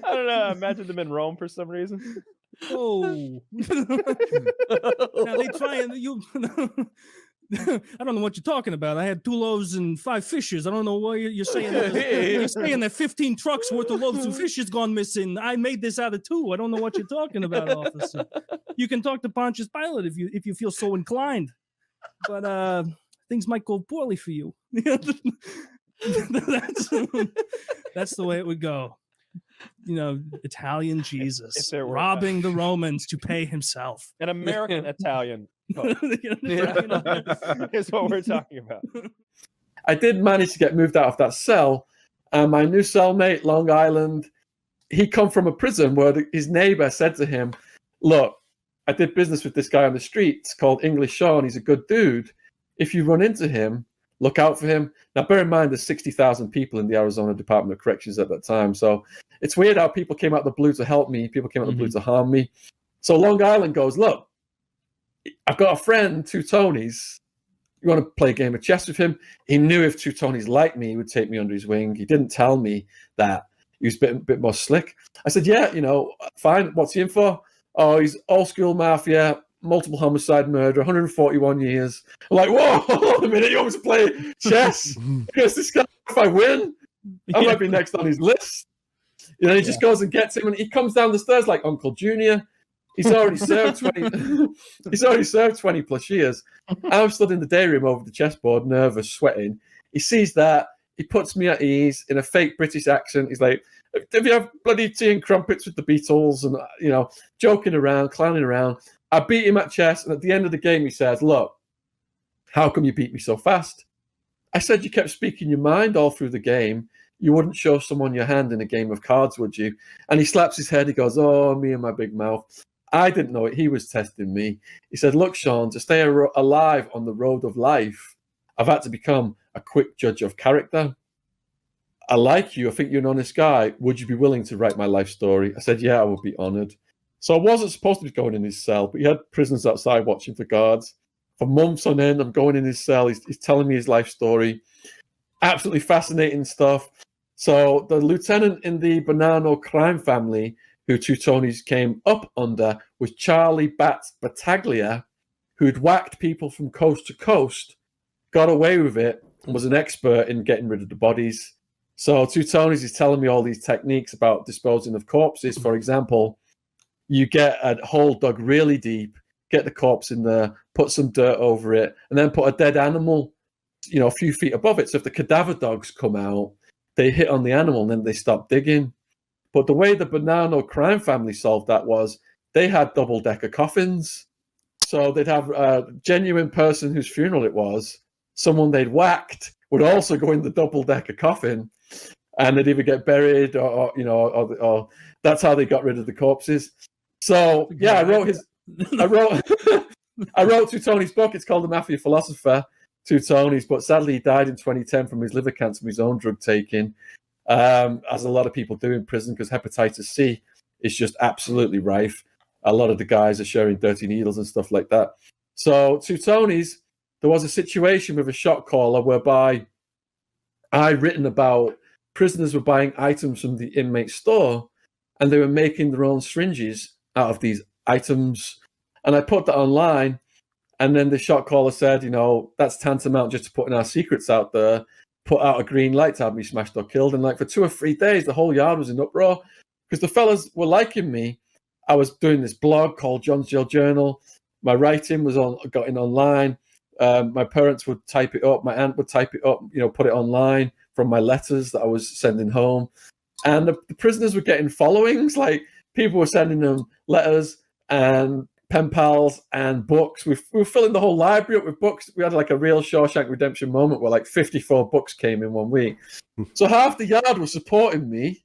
don't know. I imagine them in Rome for some reason. Oh. Now they try and you. I don't know what you're talking about. I had 2 loaves and 5 fishes. I don't know why you're saying that. You're saying that 15 trucks worth of loaves and fishes gone missing. I made this out of 2. I don't know what you're talking about, officer. You can talk to Pontius Pilate if you feel so inclined. But things might go poorly for you. That's the way it would go. You know, Italian Jesus robbing the Romans to pay himself. An American Italian is what we're talking about. I did manage to get moved out of that cell. My new cellmate, Long Island, he come from a prison where his neighbor said to him, look, I did business with this guy on the streets called English Shaun. He's a good dude. If you run into him, look out for him. Now, bear in mind, there's 60,000 people in the Arizona Department of Corrections at that time. So it's weird how people came out of the blue to help me. People came out of the blue to harm me. So Long Island goes, look, I've got a friend, 2 Tonys. You want to play a game of chess with him? He knew if 2 Tonys liked me, he would take me under his wing. He didn't tell me that. He was a bit more slick. I said, yeah, you know, fine. What's he in for? Oh, he's old school mafia, multiple homicide murder, 141 years. I'm like, whoa, hold on a minute, you want me to play chess? Because this guy, if I win, I might be next on his list. You know, he just goes and gets him, and he comes down the stairs like Uncle Junior. He's already served 20. He's already served 20 plus years. I'm stood in the day room over the chessboard, nervous, sweating. He sees that. He puts me at ease in a fake British accent. He's like, "Have you have bloody tea and crumpets with the Beatles?" And you know, joking around, clowning around. I beat him at chess, and at the end of the game, he says, "Look, how come you beat me so fast?" I said, "You kept speaking your mind all through the game. You wouldn't show someone your hand in a game of cards, would you? And he slaps his head. He goes, oh, me and my big mouth. I didn't know it. He was testing me. He said, look, Shaun, to stay alive on the road of life, I've had to become a quick judge of character. I like you. I think you're an honest guy. Would you be willing to write my life story? I said, yeah, I would be honored. So I wasn't supposed to be going in his cell, but he had prisoners outside watching for guards. For months on end, I'm going in his cell. He's telling me his life story. Absolutely fascinating stuff. So the lieutenant in the Bonanno crime family, who Two Tonys came up under, was Charlie Bats Battaglia, who'd whacked people from coast to coast, got away with it, and was an expert in getting rid of the bodies. So Two Tonys is telling me all these techniques about disposing of corpses. For example, you get a hole dug really deep, get the corpse in there, put some dirt over it, and then put a dead animal, a few feet above it. So if the cadaver dogs come out, they hit on the animal and then they stop digging. But the way the Bonanno crime family solved that was they had double-decker coffins. So they'd have a genuine person whose funeral it was, someone they'd whacked would also go in the double-decker coffin, and they'd either get buried or that's how they got rid of the corpses. So yeah, I wrote Two Tonys' book. It's called The Mafia Philosopher, Two Tonys, but sadly he died in 2010 from his liver cancer from his own drug taking, as a lot of people do in prison, because hepatitis C is just absolutely rife. A lot of the guys are sharing dirty needles and stuff like that. So Two Tonys, there was a situation with a shot caller whereby I'd written about prisoners were buying items from the inmate store and they were making their own syringes out of these items. And I put that online. And then the shot caller said, that's tantamount just to putting our secrets out there, put out a green light to have me smashed or killed. And for 2 or 3 days, the whole yard was in uproar because the fellas were liking me. I was doing this blog called John's Jail Journal. My writing was got in online. My parents would type it up. My aunt would type it up, put it online from my letters that I was sending home. And the prisoners were getting followings. People were sending them letters and pen pals and books. We were filling the whole library up with books. We had a real Shawshank Redemption moment where 54 books came in 1 week. So half the yard was supporting me,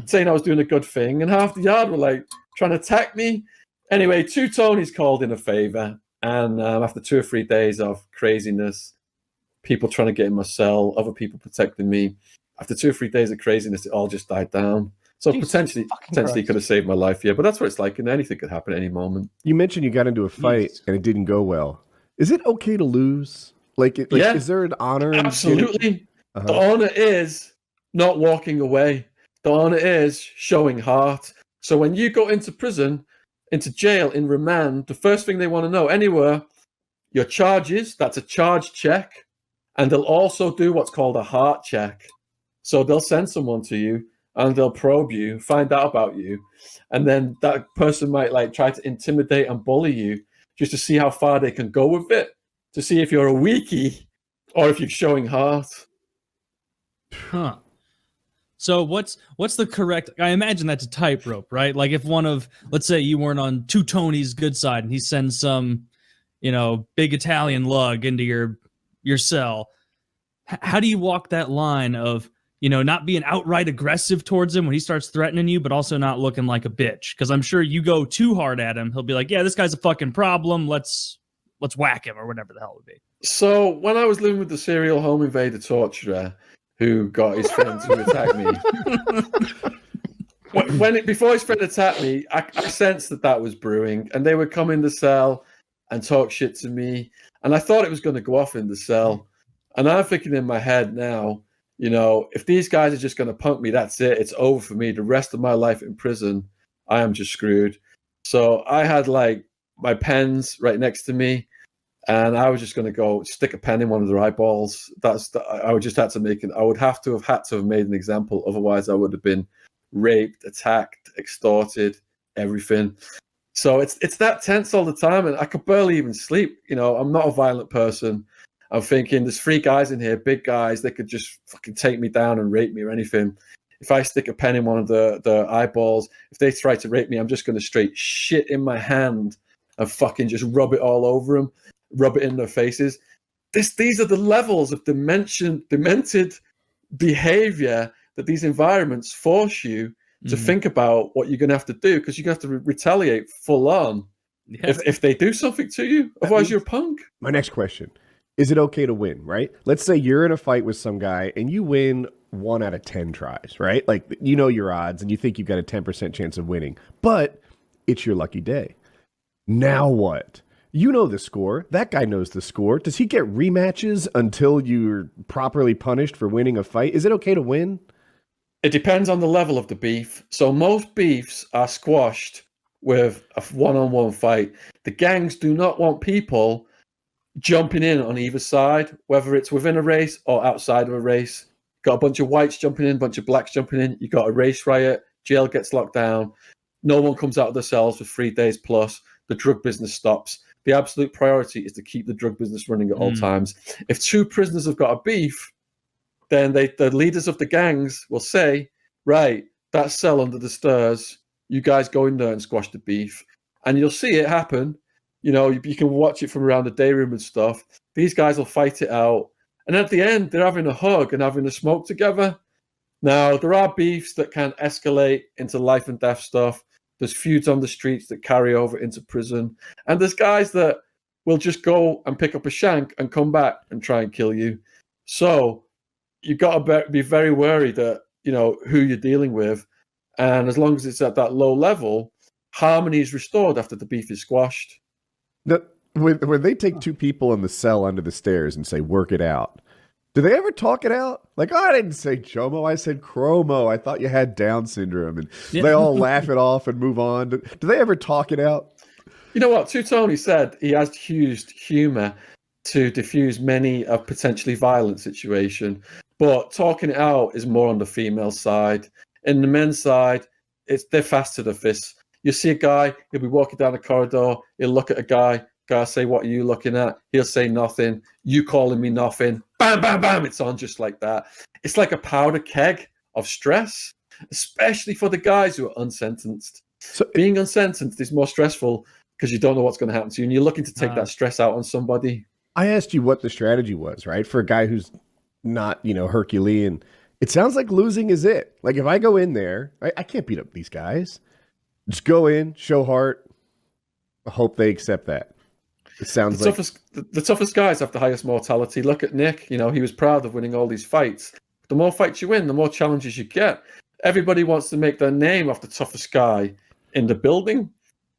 saying I was doing a good thing, and half the yard were trying to attack me. Anyway, Two Tonys called in a favor, and after 2 or 3 days of craziness, people trying to get in my cell, other people protecting me, after 2 or 3 days of craziness, it all just died down. So potentially could have saved my life, yeah. But that's what it's like, and anything could happen at any moment. You mentioned you got into a fight and it didn't go well. Is it okay to lose? Yeah, is there an honor? Absolutely. The honor is not walking away. The honor is showing heart. So when you go into prison, into jail, in remand, the first thing they want to know anywhere, your charges, that's a charge check. And they'll also do what's called a heart check. So they'll send someone to you and they'll probe you, find out about you. And then that person might try to intimidate and bully you just to see how far they can go with it, to see if you're a weakie or if you're showing heart. Huh. So what's the correct, I imagine that's a tightrope, right? If let's say you weren't on Two Tonys' good side and he sends some, big Italian lug into your cell. How do you walk that line of, not being outright aggressive towards him when he starts threatening you, but also not looking like a bitch? Because I'm sure you go too hard at him, he'll be like, yeah, this guy's a fucking problem. Let's whack him, or whatever the hell it would be. So when I was living with the serial home invader torturer who got his friend to attack me, before his friend attacked me, I sensed that was brewing, and they would come in the cell and talk shit to me, and I thought it was going to go off in the cell. And I'm thinking in my head now, if these guys are just going to punk me, that's it. It's over for me. The rest of my life in prison, I am just screwed. So I had my pens right next to me, and I was just going to go stick a pen in one of their eyeballs. I would just have to make it. I would have to have made an example. Otherwise, I would have been raped, attacked, extorted, everything. So it's that tense all the time, and I could barely even sleep. I'm not a violent person. I'm thinking there's 3 guys in here, big guys. They could just fucking take me down and rape me or anything. If I stick a pen in one of the eyeballs, if they try to rape me, I'm just going to straight shit in my hand and fucking just rub it all over them, rub it in their faces. These are the levels of demented behavior that these environments force you to think about what you're going to have to do, because you're going to have to retaliate full on if they do something to you. Otherwise, you're a punk. My next question. Is it okay to win, right? Let's say you're in a fight with some guy and you win 1 out of 10 tries, right? Like, you know your odds and you think you've got a 10% chance of winning, but it's your lucky day. Now what? You know the score. That guy knows the score. Does he get rematches until you're properly punished for winning a fight? Is it okay to win? It depends on the level of the beef. So most beefs are squashed with a one-on-one fight. The gangs do not want people jumping in on either side, whether it's within a race or outside of a race. Got a bunch of whites jumping in, a bunch of blacks jumping in. You got a race riot. Jail gets locked down. No one comes out of their cells for 3 days plus. The drug business stops. The absolute priority is to keep the drug business running at all times. If 2 prisoners have got a beef, then the leaders of the gangs will say, right, that cell under the stairs, you guys go in there and squash the beef. And you'll see it happen. You know, you can watch it from around the day room and stuff. These guys will fight it out. And at the end, they're having a hug and having a smoke together. Now, there are beefs that can escalate into life and death stuff. There's feuds on the streets that carry over into prison. And there's guys that will just go and pick up a shank and come back and try and kill you. So you've got to be very wary that, you know, who you're dealing with. And as long as it's at that low level, harmony is restored after the beef is squashed. When they take 2 people in the cell under the stairs and say, work it out, do they ever talk it out? Like, oh, I didn't say Chomo, I said Chromo. I thought you had Down syndrome. And they all laugh it off and move on. Do they ever talk it out? You know what? Tony said he has used humor to diffuse many a potentially violent situation. But talking it out is more on the female side. In the men's side, they're fast to the fists. You see a guy, he'll be walking down the corridor, he'll look at a guy say, what are you looking at? He'll say nothing. You calling me nothing. Bam, bam, bam. It's on just like that. It's like a powder keg of stress, especially for the guys who are unsentenced. So being unsentenced is more stressful because you don't know what's going to happen to you, and you're looking to take that stress out on somebody. I asked you what the strategy was, right? For a guy who's not, you know, Herculean. It sounds like losing is it. Like, if I go in there, I can't beat up these guys. Just go in, show heart. I hope they accept that. It sounds the toughest guys have the highest mortality. Look at Nick. You know, he was proud of winning all these fights. The more fights you win, the more challenges you get. Everybody wants to make their name off the toughest guy in the building.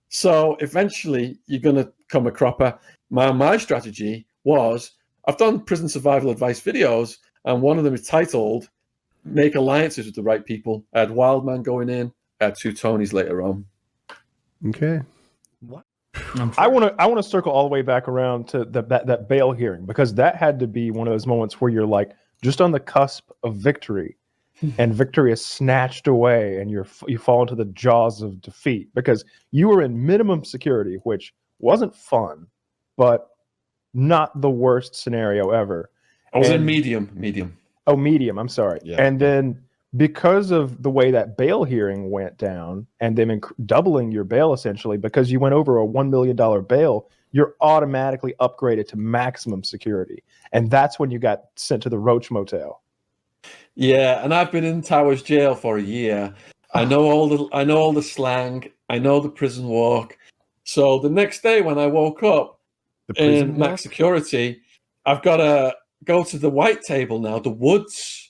So eventually you're going to come a cropper. My strategy was, I've done prison survival advice videos, and one of them is titled Make Alliances with the Right People. I had Wildman going in. I had 2 Tonys later on. Okay. What? I want to circle all the way back around to that bail hearing, because that had to be one of those moments where you're like just on the cusp of victory, and victory is snatched away, and you fall into the jaws of defeat because you were in minimum security, which wasn't fun, but not the worst scenario ever. I was in medium. Oh, medium. I'm sorry. Yeah. And then because of the way that bail hearing went down and them doubling your bail essentially, because you went over a $1 million bail, you're automatically upgraded to maximum security. And that's when you got sent to the Roach Motel. Yeah, and I've been in Towers Jail for a year. I know all the slang. I know the prison walk. So the next day when I woke up in max security, I've got to go to the white table now, the Woods.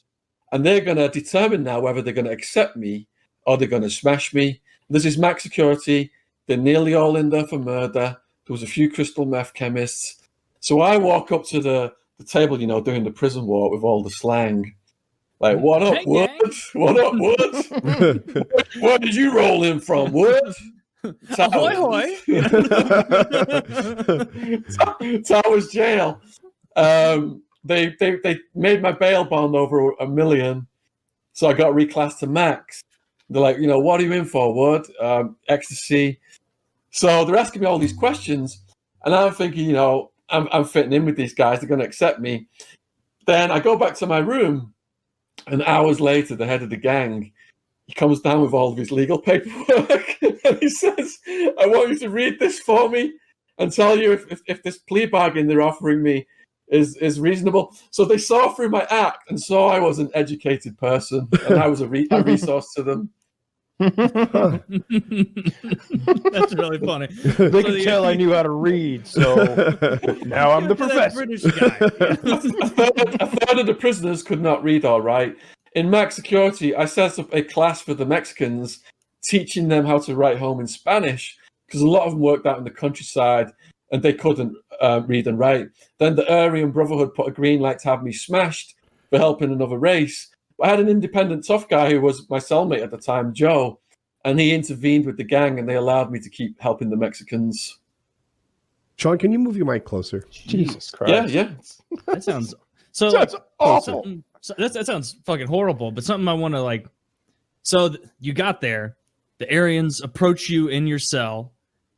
And they're going to determine now whether they're going to accept me or they're going to smash me. This is max security. They're nearly all in there for murder. There was a few crystal meth chemists. So I walk up to the table, you know, doing the prison walk with all the slang. Like, what up, Wood? What up, Wood? Where did you roll in from, Wood? Ahoy, hoy. Towers Jail. They made my bail bond over $1 million, so I got reclassed to max. They're like, you know, what are you in for, Wood? Ecstasy. So they're asking me all these questions, and I'm thinking, you know, I'm fitting in with these guys. They're going to accept me. Then I go back to my room, and hours later, the head of the gang, he comes down with all of his legal paperwork, and he says, I want you to read this for me and tell you if this plea bargain they're offering me is reasonable. So they saw through my act and saw I was an educated person, and I was a resource to them. That's really funny. They could tell I knew how to read, so now I'm the professor. British guy. A third of the prisoners could not read or write. In max security, I set up a class for the Mexicans, teaching them how to write home in Spanish, because a lot of them worked out in the countryside and they couldn't read and write. Then the Aryan Brotherhood put a green light to have me smashed for helping another race. I had an independent tough guy who was my cellmate at the time, Joe, and he intervened with the gang and they allowed me to keep helping the Mexicans. Sean, can you move your mic closer? Jesus Christ. Yeah. That sounds so. That's awful. That sounds fucking horrible. But something I want to like. So you got there, the Aryans approach you in your cell,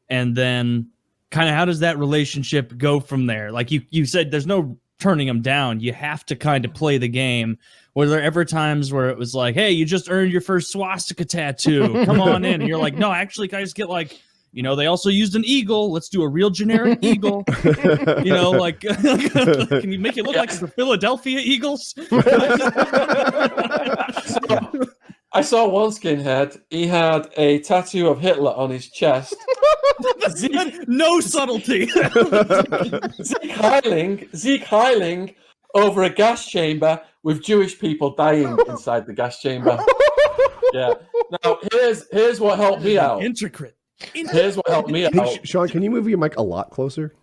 and then kind of how does that relationship go from there? Like you said, there's no turning them down. You have to kind of play the game. Were there ever times where it was like, hey, you just earned your first swastika tattoo. Come on in. And you're like, no, actually, can I just get like, they also used an eagle. Let's do a real generic eagle. Can you make it look like the Philadelphia Eagles? I saw one skinhead. He had a tattoo of Hitler on his chest. No subtlety. Zeke Heiling over a gas chamber with Jewish people dying inside the gas chamber. Yeah. Now here's what helped me out. Intricate. Here's what helped me out. Hey, Sean, can you move your mic a lot closer?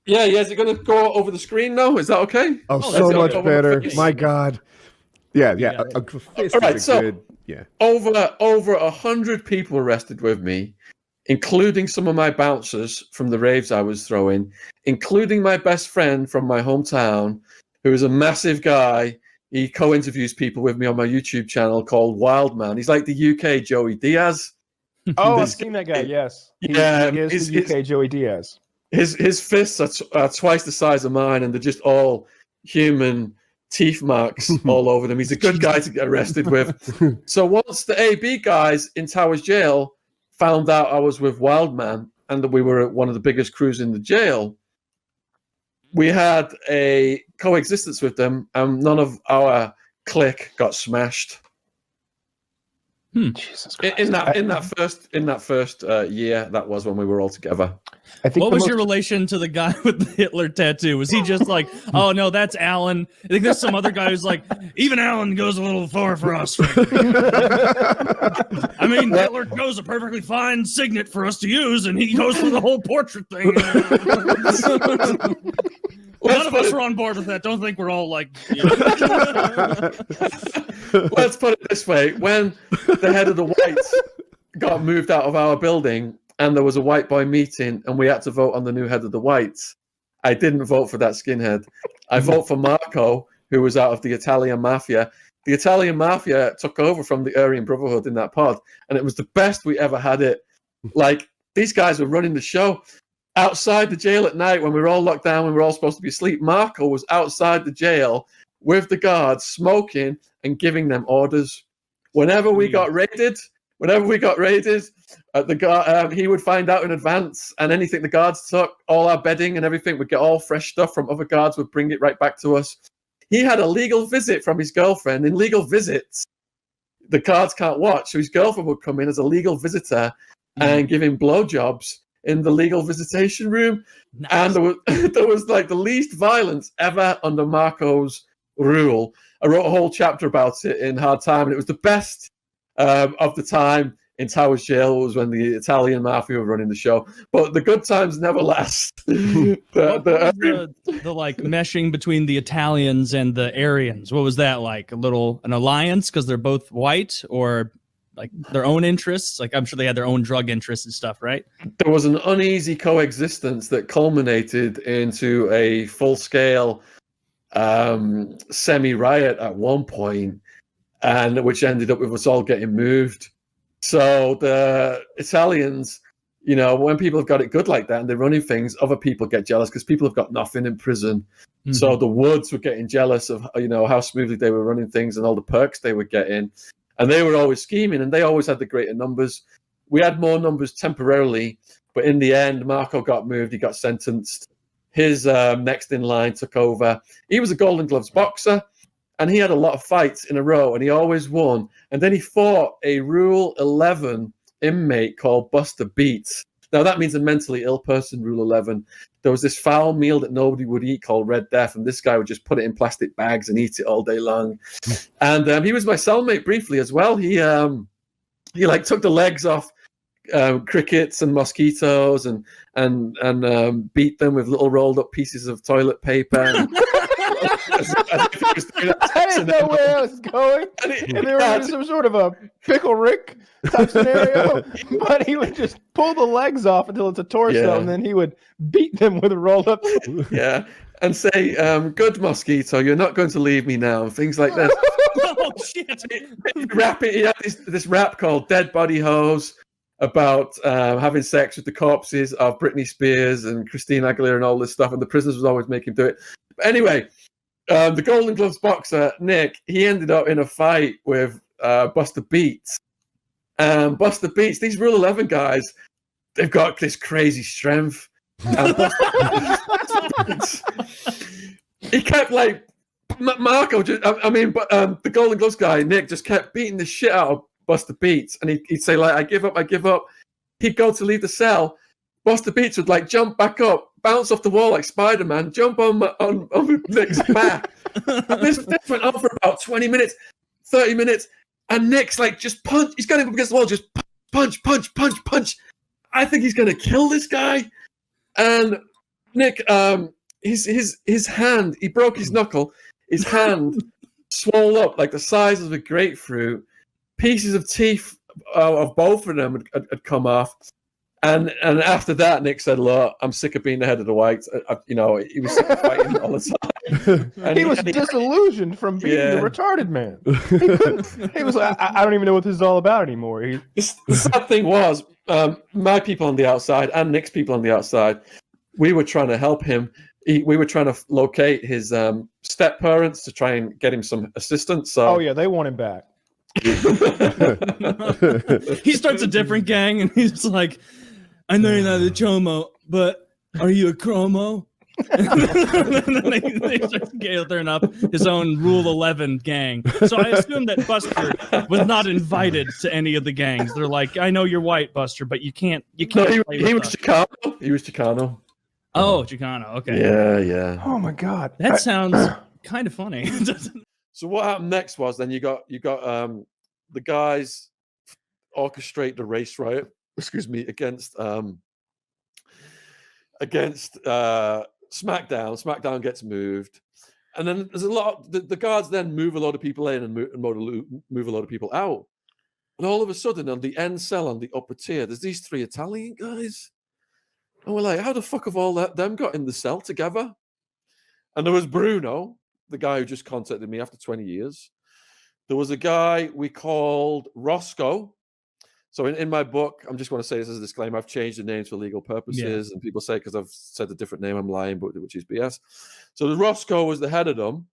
Yeah. Is it going to go over the screen now? Is that okay? Oh, so much better. My God. Yeah. Yeah. All right, so over 100 people arrested with me, including some of my bouncers from the raves I was throwing, including my best friend from my hometown, who is a massive guy. He co-interviews people with me on my YouTube channel called Wildman. He's like the UK Joey Diaz. Oh, I've seen that guy. Yes. He is the UK Joey Diaz. His fists are twice the size of mine, and they're just all human teeth marks all over them. He's a good guy to get arrested with. So once the AB guys in Towers Jail found out I was with Wildman and that we were one of the biggest crews in the jail, we had a coexistence with them, and none of our clique got smashed. Jesus Christ. In that first year, that was when we were all together. I think what was your relation to the guy with the Hitler tattoo? Was he just like, oh no, that's Alan? I think there's some other guy who's like, even Alan goes a little far for us. I mean, Hitler chose a perfectly fine signet for us to use, and he goes for the whole portrait thing. None of us are on board with that. Don't think we're all like. Let's put it this way: when the head of the whites got moved out of our building, and there was a white boy meeting, and we had to vote on the new head of the whites, I didn't vote for that skinhead. I vote for Marco, who was out of the Italian Mafia. The Italian Mafia took over from the Aryan Brotherhood in that pod, and it was the best we ever had it. Like, these guys were running the show. Outside the jail at night, when we were all locked down, when we were all supposed to be asleep, Marco was outside the jail with the guards, smoking and giving them orders. Whenever we got raided, the guard, he would find out in advance, and anything the guards took, all our bedding and everything, would get all fresh stuff from other guards, would bring it right back to us. He had a legal visit from his girlfriend. In legal visits, the guards can't watch, so his girlfriend would come in as a legal visitor and give him blowjobs in the legal visitation room. Nice. And there was like the least violence ever under Marco's rule. I wrote a whole chapter about it in Hard Time, and it was the best of the time in Towers Jail was when the Italian Mafia were running the show. But the good times never last. the like meshing between the Italians and the Aryans, what was that like? An alliance because they're both white, or like their own interests? Like, I'm sure they had their own drug interests and stuff, right? There was an uneasy coexistence that culminated into a full-scale semi-riot at one point, and which ended up with us all getting moved. So the Italians, when people have got it good like that and they're running things, other people get jealous because people have got nothing in prison. Mm-hmm. So the Woods were getting jealous of how smoothly they were running things and all the perks they were getting. And they were always scheming, and they always had the greater numbers. We had more numbers temporarily, but in the end, Marco got moved. He got sentenced his next in line took over. He was a Golden Gloves boxer, and he had a lot of fights in a row, and he always won. And then he fought a Rule 11 inmate called Buster Beats. Now, that means a mentally ill person, Rule 11. There was this foul meal that nobody would eat called Red Death, and this guy would just put it in plastic bags and eat it all day long. And he was my cellmate briefly as well. He like took the legs off crickets and mosquitoes and beat them with little rolled up pieces of toilet paper. I didn't know where I was going. And there was some sort of a Pickle Rick type scenario, but he would just pull the legs off until it's a torso, and then he would beat them with a rolled up. Yeah, and say, "Good mosquito, you're not going to leave me now," and things like this. Oh shit! He had this rap called "Dead Body Hose" about having sex with the corpses of Britney Spears and Christina Aguilera and all this stuff, and the prisoners would always make him do it. But anyway, the Golden Gloves boxer Nick, he ended up in a fight with Buster Beats. Buster Beats, these Rule 11 guys, they've got this crazy strength. He kept like Marco. The Golden Gloves guy Nick just kept beating the shit out of Buster Beats, and he'd say like, "I give up, I give up." He'd go to leave the cell. Buster Beats would like jump back up, bounce off the wall like Spider-Man, jump on Nick's back. And this went on for about 20 minutes, 30 minutes, and Nick's like just punch. He's going up against the wall, just punch. I think he's going to kill this guy. And Nick, his hand, he broke his knuckle. His hand swelled up like the size of a grapefruit. Pieces of teeth of both of them had come off. And after that, Nick said, "Look, I'm sick of being the head of the whites." He was sick of fighting all the time. And he was disillusioned from being the retarded man. He was like, I don't even know what this is all about anymore. The sad thing was, my people on the outside and Nick's people on the outside, we were trying to help him. We were trying to locate his step parents to try and get him some assistance. So, they want him back. He starts a different gang, and he's like, "I know you're not a chomo, but are you a chromo?" And then they start gathering up his own Rule 11 gang. So I assume that Buster was not invited to any of the gangs. They're like, "I know you're white, Buster, but you can't." No, he was Chicano. He was Chicano. Oh, Chicano. Okay. Yeah. Oh my God, that sounds kind of funny. So what happened next was then you got the guys orchestrate the race riot. Against SmackDown. SmackDown gets moved, and then there's a lot. The guards then move a lot of people in and move a lot of people out. And all of a sudden, on the end cell on the upper tier, there's these 3 Italian guys, and we're like, "How the fuck have all them got in the cell together?" And there was Bruno, the guy who just contacted me after 20 years. There was a guy we called Roscoe. So in my book, I'm just going to say this as a disclaimer, I've changed the names for legal purposes. And people say because I've said a different name, I'm lying, but which is BS. So the Roscoe was the head of them.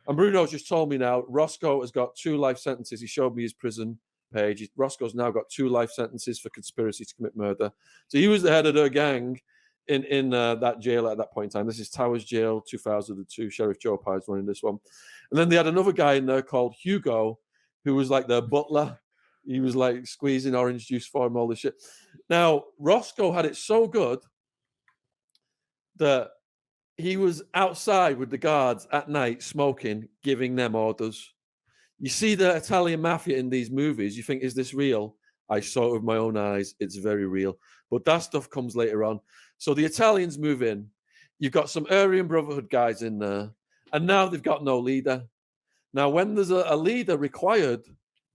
And Bruno's just told me now, Roscoe has got 2 life sentences. He showed me his prison page. Roscoe's now got 2 life sentences for conspiracy to commit murder. So he was the head of their gang in that jail at that point in time. This is Towers Jail, 2002. Sheriff Joe Pide's running this one. And then they had another guy in there called Hugo, who was like their butler. He was like squeezing orange juice for him, all this shit. Now, Roscoe had it so good that he was outside with the guards at night smoking, giving them orders. You see the Italian mafia in these movies, you think, is this real? I saw it with my own eyes. It's very real. But that stuff comes later on. So the Italians move in. You've got some Aryan Brotherhood guys in there. And now they've got no leader. Now, when there's a leader required,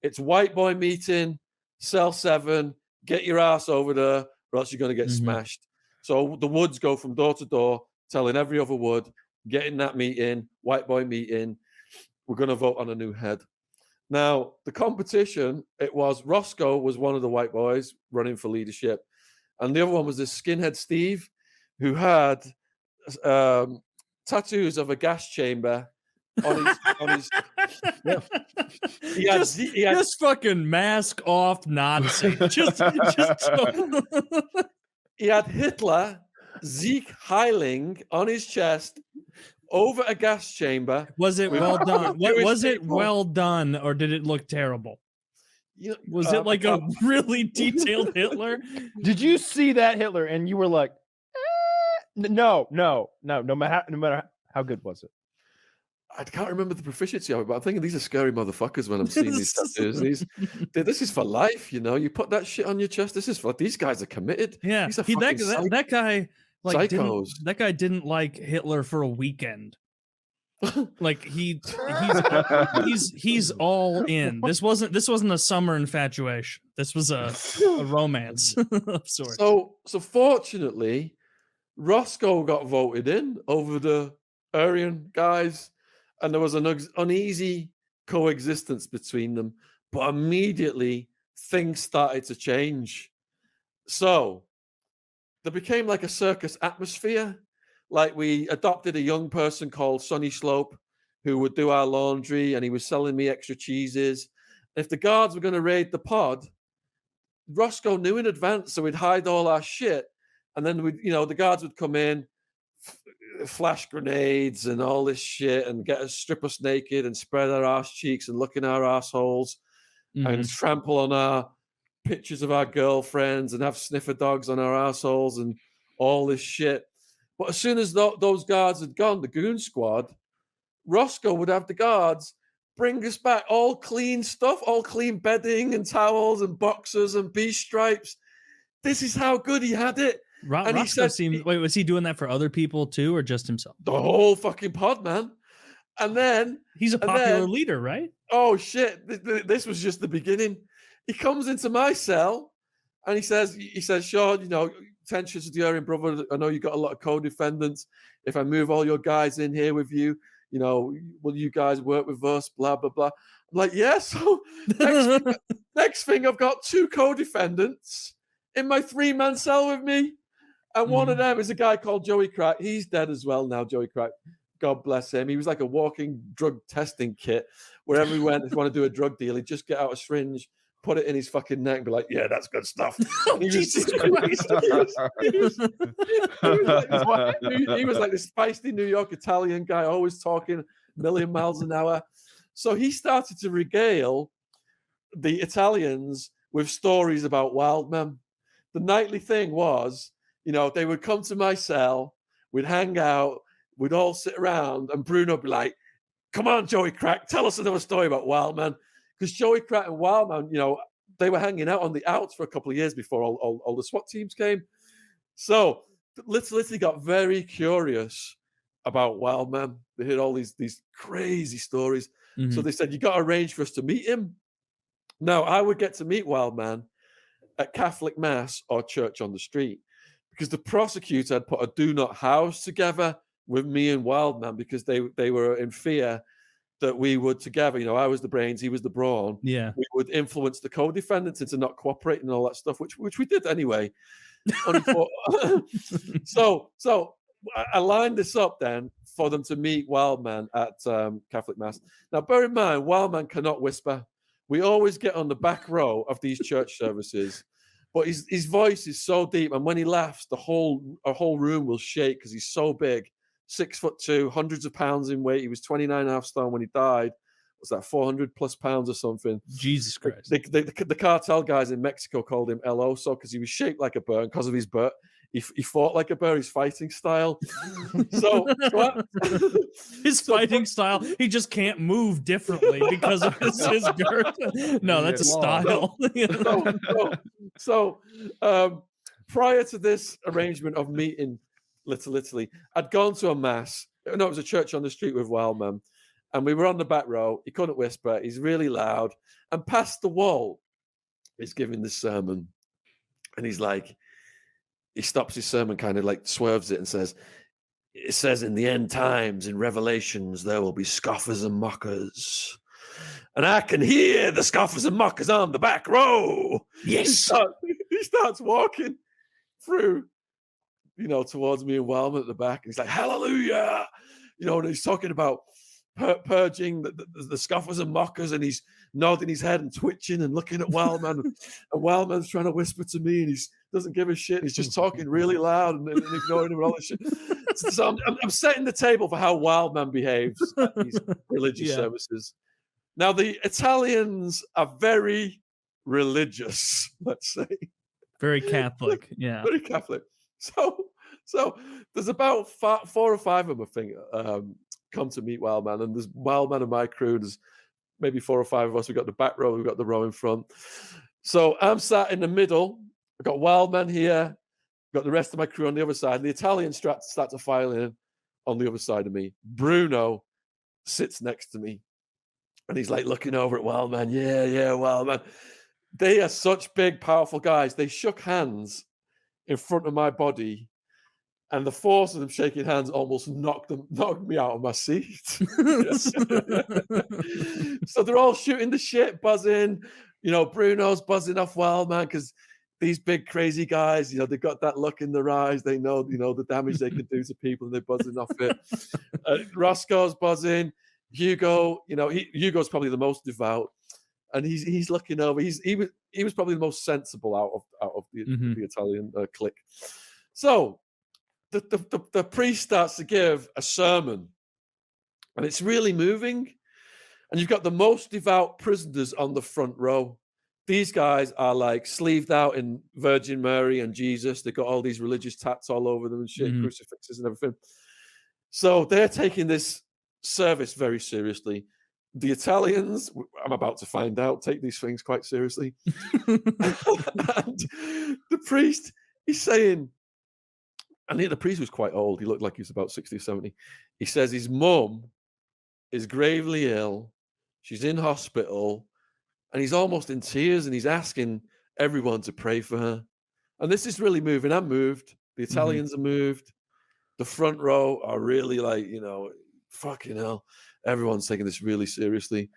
it's white boy meeting, cell 7, get your ass over there, or else you're going to get smashed. So the Woods go from door to door, telling every other Wood, get in that meeting, white boy meeting, we're going to vote on a new head. Now, the competition, it was Roscoe was one of the white boys running for leadership. And the other one was this skinhead Steve, who had tattoos of a gas chamber on his just fucking mask off Nazi. just He had Hitler Zeke Heiling on his chest over a gas chamber. Was it with well done? What Jewish was it people. well done, or did it look terrible? You know, Was it like a really detailed Hitler? Did you see that Hitler and you were like, no matter how good was it? I can't remember the proficiency of it, but I'm thinking these are scary motherfuckers when I'm seeing these tattoos. This is for life, you know. You put that shit on your chest. This is for these guys are committed. Yeah, These are that guy like psychos. that guy didn't like Hitler for a weekend. Like he's all in. This wasn't a summer infatuation. This was a romance of sorts. So fortunately, Roscoe got voted in over the Aryan guys, and there was an uneasy coexistence between them. But immediately things started to change. So there became like a circus atmosphere. Like we adopted a young person called Sonny Slope who would do our laundry, and he was selling me extra cheeses. If the guards were going to raid the pod, Roscoe knew in advance, so we'd hide all our shit. And then the guards would come in, flash grenades and all this shit, and strip us naked and spread our ass cheeks and look in our assholes and trample on our pictures of our girlfriends and have sniffer dogs on our assholes and all this shit. But as soon as those guards had gone, the goon squad, Roscoe would have the guards bring us back all clean stuff, all clean bedding and towels and boxers and B stripes. This is how good he had it. And Roscoe wait, was he doing that for other people too, or just himself? The whole fucking pod, man. And then he's a popular leader, right? Oh shit! This was just the beginning. He comes into my cell and he says, Shaun, tensions with the Aryan brother. I know you got a lot of co-defendants. If I move all your guys in here with you, will you guys work with us? Blah blah blah. I'm like, yeah. So next thing, I've got 2 co-defendants in my 3-man cell with me. And one of them is a guy called Joey Crack. He's dead as well now, Joey Crack. God bless him. He was like a walking drug testing kit. Wherever he went, if you want to do a drug deal, he'd just get out a syringe, put it in his fucking neck and be like, yeah, that's good stuff. Jesus Christ. He was like this feisty New York Italian guy, always talking a million miles an hour. So he started to regale the Italians with stories about wild men. The nightly thing was, they would come to my cell, we'd hang out, we'd all sit around, and Bruno would be like, come on, Joey Crack, tell us another story about Wildman. Because Joey Crack and Wildman, they were hanging out on the outs for a couple of years before all the SWAT teams came. So literally got very curious about Wildman. They heard all these crazy stories. So they said, you got to arrange for us to meet him. Now, I would get to meet Wildman at Catholic Mass or church on the street, because the prosecutor had put a do not house together with me and Wildman because they were in fear that we would together, I was the brains, he was the brawn. Yeah. We would influence the co-defendants into not cooperating and all that stuff, which we did anyway. So I lined this up then for them to meet Wildman at Catholic Mass. Now, bear in mind, Wildman cannot whisper. We always get on the back row of these church services. But his voice is so deep, and when he laughs, a whole room will shake because he's so big, 6'2", hundreds of pounds in weight. He was 29.5 stone when he died. Was that 400 plus pounds or something? Jesus Christ! The cartel guys in Mexico called him El Oso because he was shaped like a bird. Because of his bird, he fought like a bird. His fighting style. His fighting style. He just can't move differently because of his girth. No, that's a style. So prior to this arrangement of meeting Little Italy, I'd gone to a mass. No, it was a church on the street with Wildman. And we were on the back row. He couldn't whisper. He's really loud. And past the wall, he's giving the sermon. And he's like, he stops his sermon, kind of like swerves it and says, it says in the end times, in Revelations, there will be scoffers and mockers. And I can hear the scoffers and mockers on the back row. Yes. He starts walking through, towards me and Wildman at the back. And he's like, hallelujah. And he's talking about purging the scoffers and mockers, and he's nodding his head and twitching and looking at Wildman. And Wildman's trying to whisper to me, and he's doesn't give a shit. He's just talking really loud and ignoring him and all this shit. So I'm setting the table for how Wildman behaves at these religious services. Now, the Italians are very religious, let's say. Very Catholic, yeah. Very Catholic. So there's about 4 or 5 of them, I think, come to meet Wildman. And there's Wildman and my crew. There's maybe 4 or 5 of us. We've got the back row. We've got the row in front. So I'm sat in the middle. I've got Wildman here. Got the rest of my crew on the other side. The Italians start to file in on the other side of me. Bruno sits next to me. And he's like looking over at Wildman. Yeah, Wildman. They are such big, powerful guys. They shook hands in front of my body, and the force of them shaking hands almost knocked me out of my seat. So they're all shooting the shit, buzzing. You know, Bruno's buzzing off Wildman because these big crazy guys, you know, they've got that look in their eyes. They know, you know, the damage they can do to people, and they're buzzing off it. Roscoe's buzzing. Hugo, you know, Hugo's probably the most devout, and he's looking over. He was probably the most sensible out of the Italian clique. So the priest starts to give a sermon, and it's really moving. And you've got the most devout prisoners on the front row. These guys are like sleeved out in Virgin Mary and Jesus. They've got all these religious tats all over them and shit, crucifixes and everything. So they're taking this service very seriously. The Italians, I'm about to find out, take these things quite seriously. And the priest, he's saying, and the priest was quite old. He looked like he was about 60 or 70. He says his mum is gravely ill. She's in hospital. And he's almost in tears, and he's asking everyone to pray for her. And this is really moving. I'm moved. The Italians are moved. The front row are really like, you know, fucking hell. Everyone's taking this really seriously.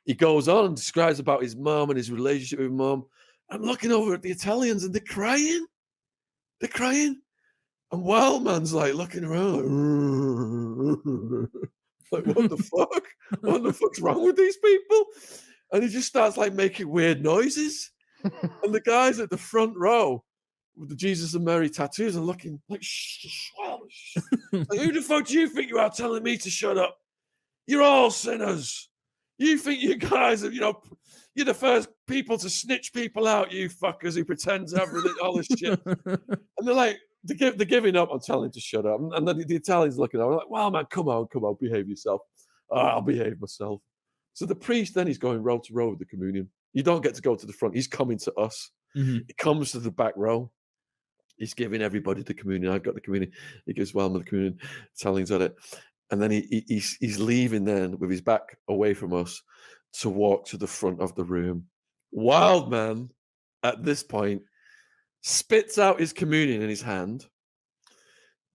He goes on and describes about his mom and his relationship with mom. I'm looking over at the Italians, and they're crying. They're crying. And Wildman's like looking around, like, what the fuck? What the fuck's wrong with these people? And he just starts like making weird noises. And the guys at the front row with the Jesus and Mary tattoos are looking like, shh. Like, who the fuck do you think you are telling me to shut up? You're all sinners. You think you guys are, you know, you're the first people to snitch people out, you fuckers who pretend to have all this shit. And they're like, they're giving up on telling him to shut up. And then the Italians looking at him like, well, man, come on, behave yourself. I'll behave myself. So the priest then he's going row to row with the communion. You don't get to go to the front. He's coming to us. He comes to the back row. He's giving everybody the communion. I've got the communion. He gives Wildman the communion. Italians at it. And then he's leaving then with his back away from us to walk to the front of the room. Wildman, at this point, spits out his communion in his hand,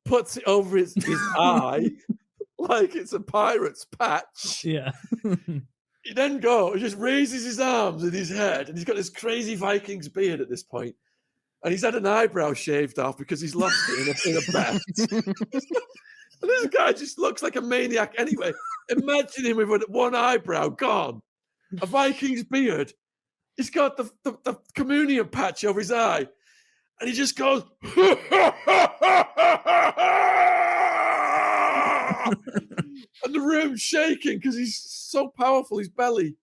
puts it over his eye like it's a pirate's patch. Yeah. He then just raises his arms in his head, and he's got this crazy Vikings beard at this point. And he's had an eyebrow shaved off because he's lost it in a bet. And this guy just looks like a maniac anyway. Imagine him with one eyebrow gone, a Viking's beard. He's got the communion patch over his eye. And he just goes, and the room's shaking because he's so powerful, his belly.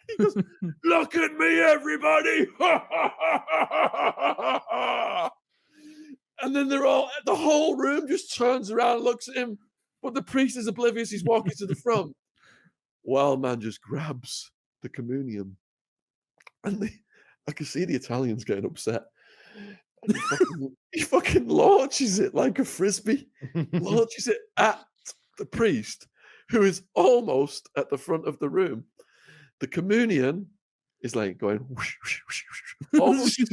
He goes, look at me, everybody. And then the whole room just turns around and looks at him. But the priest is oblivious. He's walking to the front. Wildman just grabs the communion. And I can see the Italians getting upset. And he fucking launches it like a frisbee. Launches it at the priest, who is almost at the front of the room. The communion is like going whoosh, whoosh, whoosh, whoosh,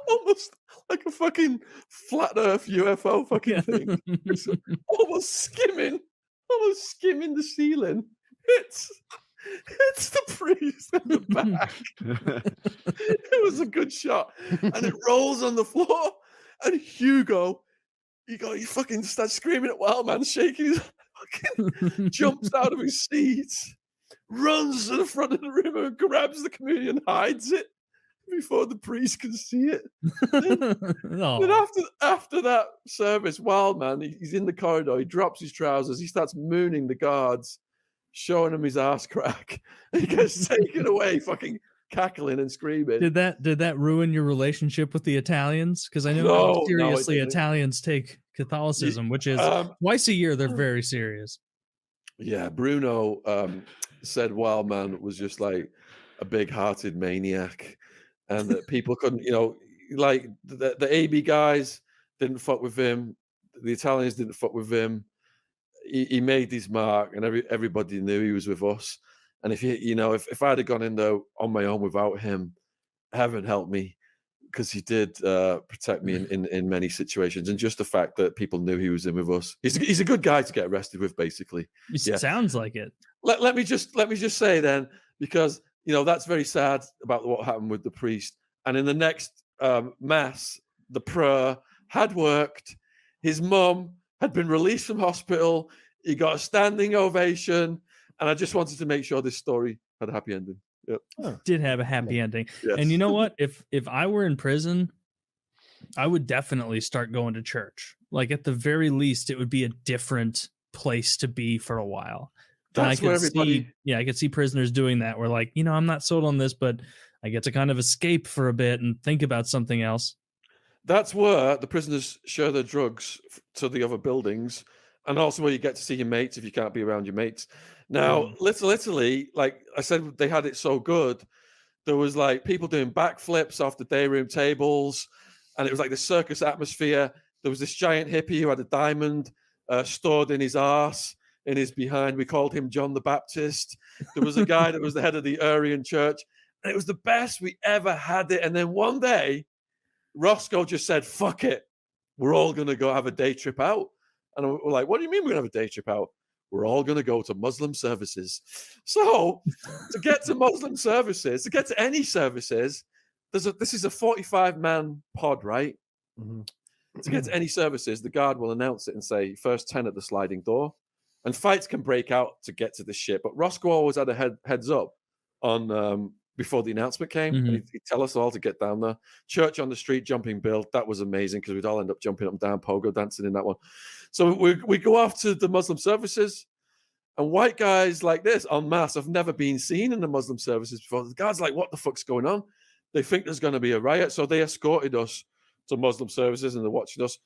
almost like a fucking flat Earth UFO fucking thing. It's almost skimming the ceiling. It's the priest in the back. It was a good shot, and it rolls on the floor. And Hugo, he fucking starts screaming at Wildman, shaking his fucking jumps out of his seat, runs to the front of the room and grabs the communion, hides it, before the priest can see it. No. Then after that service, wild man, he's in the corridor. He drops his trousers. He starts mooning the guards, showing them his ass crack. He gets taken away, fucking cackling and screaming. Did that ruin your relationship with the Italians? Because I know how seriously Italians take Catholicism, which is twice a year. They're very serious. Yeah, Bruno said Wild Man was just like a big-hearted maniac, and that people couldn't, like the AB guys didn't fuck with him, the Italians didn't fuck with him. He made his mark, and everybody knew he was with us. And if I'd have gone in there on my own without him, heaven help me, because he did protect me in many situations. And just the fact that people knew he was in with us, he's a good guy to get arrested with, basically. It sounds like it. Let me just say then, because that's very sad about what happened with the priest. And in the next mass, the prayer had worked. His mum had been released from hospital. He got a standing ovation. And I just wanted to make sure this story had a happy ending. Yep. Did have a happy ending. Yes. And you know what? If I were in prison, I would definitely start going to church. Like at the very least, it would be a different place to be for a while. That's where everybody. I could see prisoners doing that. Where like, I'm not sold on this, but I get to kind of escape for a bit and think about something else. That's where the prisoners share their drugs to the other buildings, and also where you get to see your mates if you can't be around your mates. Now, Little Italy, like I said, they had it so good. There was like people doing backflips off the day room tables, and it was like the circus atmosphere. There was this giant hippie who had a diamond stored in his arse, in his behind. We called him John the Baptist. There was a guy that was the head of the Aryan church, and it was the best we ever had it. And then one day, Roscoe just said, "Fuck it, we're all gonna go have a day trip out." And we're like, "What do you mean we're gonna have a day trip out?" "We're all going to go to Muslim services." So to get to Muslim services, to get to any services, this is a 45-man pod, right? Mm-hmm. To get to any services, the guard will announce it and say, first 10 at the sliding door. And fights can break out to get to the shit. But Roscoe always had a heads up on before the announcement came. Mm-hmm. And he'd tell us all to get down there. Church on the street, jumping bill. That was amazing because we'd all end up jumping up and down, pogo dancing in that one. So we go off to the Muslim services, and white guys like this en masse have never been seen in the Muslim services before. The guards like, what the fuck's going on? They think there's going to be a riot. So they escorted us to Muslim services and they're watching us.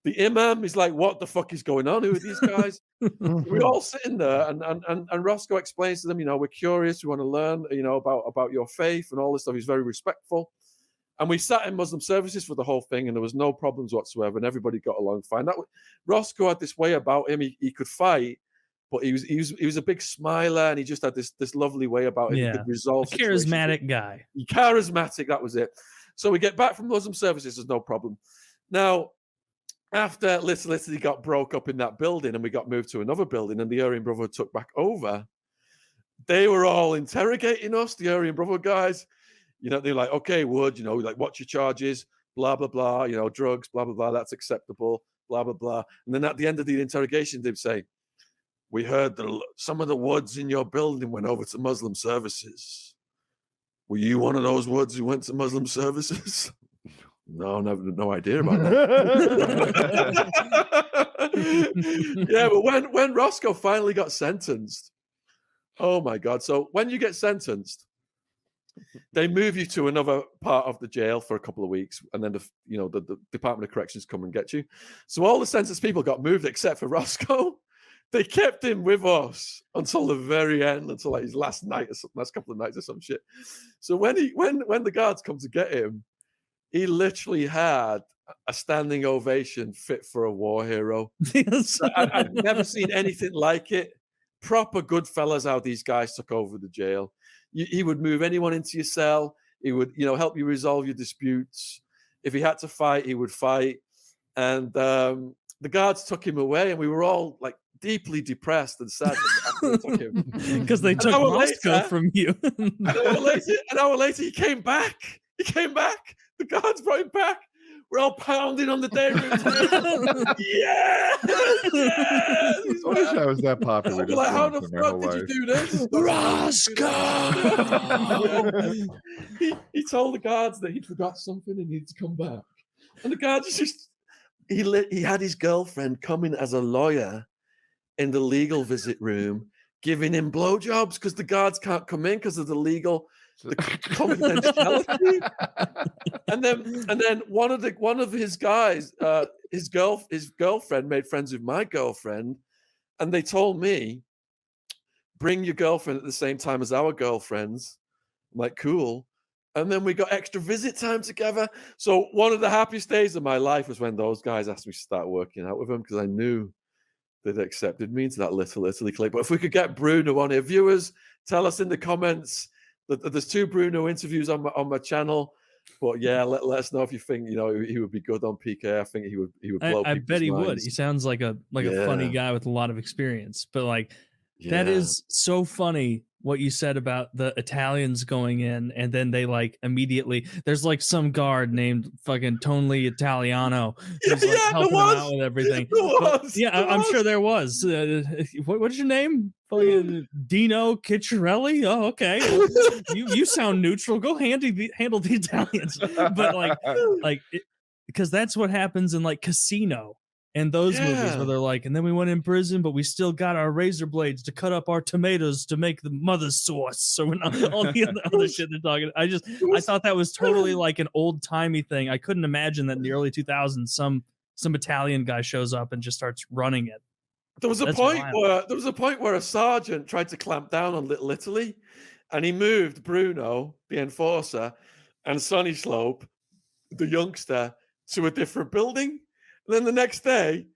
The imam is like, what the fuck is going on? Who are these guys? We're all sitting there, and Roscoe explains to them, we're curious, we want to learn, about your faith and all this stuff. He's very respectful. And we sat in Muslim services for the whole thing, and there was no problems whatsoever, and everybody got along fine. Roscoe had this way about him. He could fight, but he was a big smiler, and he just had this lovely way about him. Yeah. He could resolve charismatic guy. Charismatic, that was it. So we get back from Muslim services, there's no problem. Now, after Little Italy got broke up in that building and we got moved to another building and the Aryan Brotherhood took back over, they were all interrogating us, the Aryan Brotherhood guys. They're like, okay, Wood, like, what's your charges? Blah, blah, blah, drugs, blah, blah, blah, that's acceptable, blah, blah, blah. And then at the end of the interrogation, they'd say, we heard that some of the Woods in your building went over to Muslim services. Were you one of those Woods who went to Muslim services? No, no idea about that. Yeah, but when Roscoe finally got sentenced, oh my God. So when you get sentenced, they move you to another part of the jail for a couple of weeks, and then the Department of Corrections come and get you. So all the sentenced people got moved except for Roscoe. They kept him with us until the very end, until like his last couple of nights or some shit. So when the guards come to get him, he literally had a standing ovation fit for a war hero. I've never seen anything like it. Proper good fellas how these guys took over the jail. He would move anyone into your cell. He would, help you resolve your disputes. If he had to fight, he would fight. And the guards took him away, and we were all like deeply depressed and sad after they took him. Because they took Roscoe from you. An hour later, he came back. The guards brought him back We're all pounding on the day room table. Yes! It's funny how was that popular. We're like, how the fuck did you do this? Roscoe! He told the guards that he'd forgot something and he needed to come back. And the guards just he had his girlfriend come in as a lawyer in the legal visit room, giving him blowjobs because the guards can't come in because of the legal confidentiality. and then one of his guys, his girlfriend made friends with my girlfriend, and they told me, bring your girlfriend at the same time as our girlfriends. I'm like, cool. And then we got extra visit time together. So one of the happiest days of my life was when those guys asked me to start working out with them, because I knew they'd accepted me into that Little Italy clique. But if we could get Bruno on here, viewers, tell us in the comments that there's 2 Bruno interviews on my channel. But yeah, let us know if you think he would be good on PKA. I think he would blow. I bet he minds. would. He sounds like a funny guy with a lot of experience. But that is so funny what you said about the Italians going in, and then they immediately there's some guard named fucking Tonely Italiano who's helping him out with everything. I'm sure there was. What's your name? Dino Ciccarelli. Oh, okay. Well, you sound neutral. Go handle the Italians. But because that's what happens in Casino. And those movies where they're and then we went in prison, but we still got our razor blades to cut up our tomatoes to make the mother's sauce. So all the other shit they're talking. I thought that was totally an old timey thing. I couldn't imagine that in the early 2000s, some Italian guy shows up and just starts running it. There was a point where a sergeant tried to clamp down on Little Italy, and he moved Bruno, the enforcer, and Sonny Slope, the youngster, to a different building. And then the next day,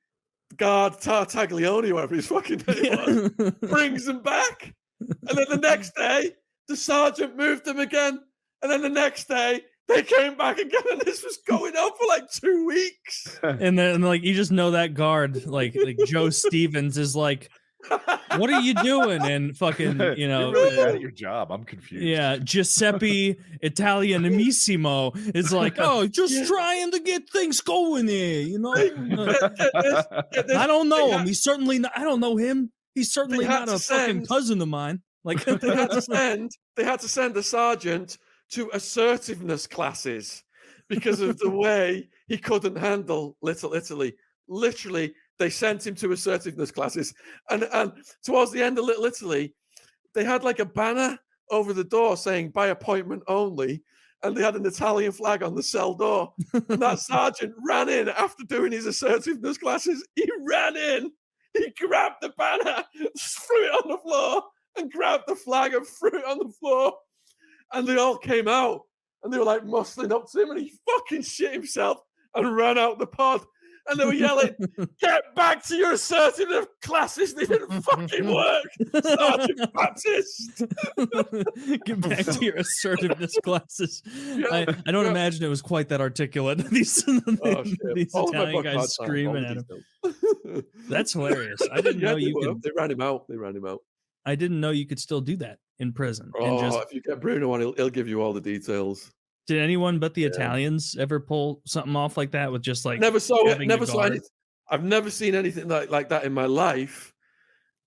guard Tartaglione, whatever his fucking name was, brings them back. And then the next day, the sergeant moved them again. And then the next day, they came back again, and this was going on for 2 weeks. And then you just know that guard, like Joe Stevens is what are you doing? And fucking, You're really bad at your job. I'm confused. Yeah, Giuseppe Italianissimo is just trying to get things going here, I don't know him. He's certainly not. I don't know him. He's certainly not a fucking cousin of mine. They had to send the sergeant to assertiveness classes because of the way he couldn't handle Little Italy. Literally, they sent him to assertiveness classes. And towards the end of Little Italy, they had a banner over the door saying by appointment only. And they had an Italian flag on the cell door. And that sergeant ran in after doing his assertiveness classes. He ran in, he grabbed the banner, threw it on the floor, and grabbed the flag and threw it on the floor. And they all came out and they were muscling up to him, and he fucking shit himself and ran out the pod. And they were yelling, "Get back to your assertive classes! They didn't fucking work, Sergeant Baptist." Get back to your assertiveness classes. I don't imagine it was quite that articulate. These Italian guys screaming at him. That's hilarious. I didn't know you could. They ran him out. I didn't know you could still do that in prison. If you get Bruno on, he'll give you all the details. Did anyone but the Italians ever pull something off like that with just never saw it? Never saw anything. I've never seen anything like that in my life,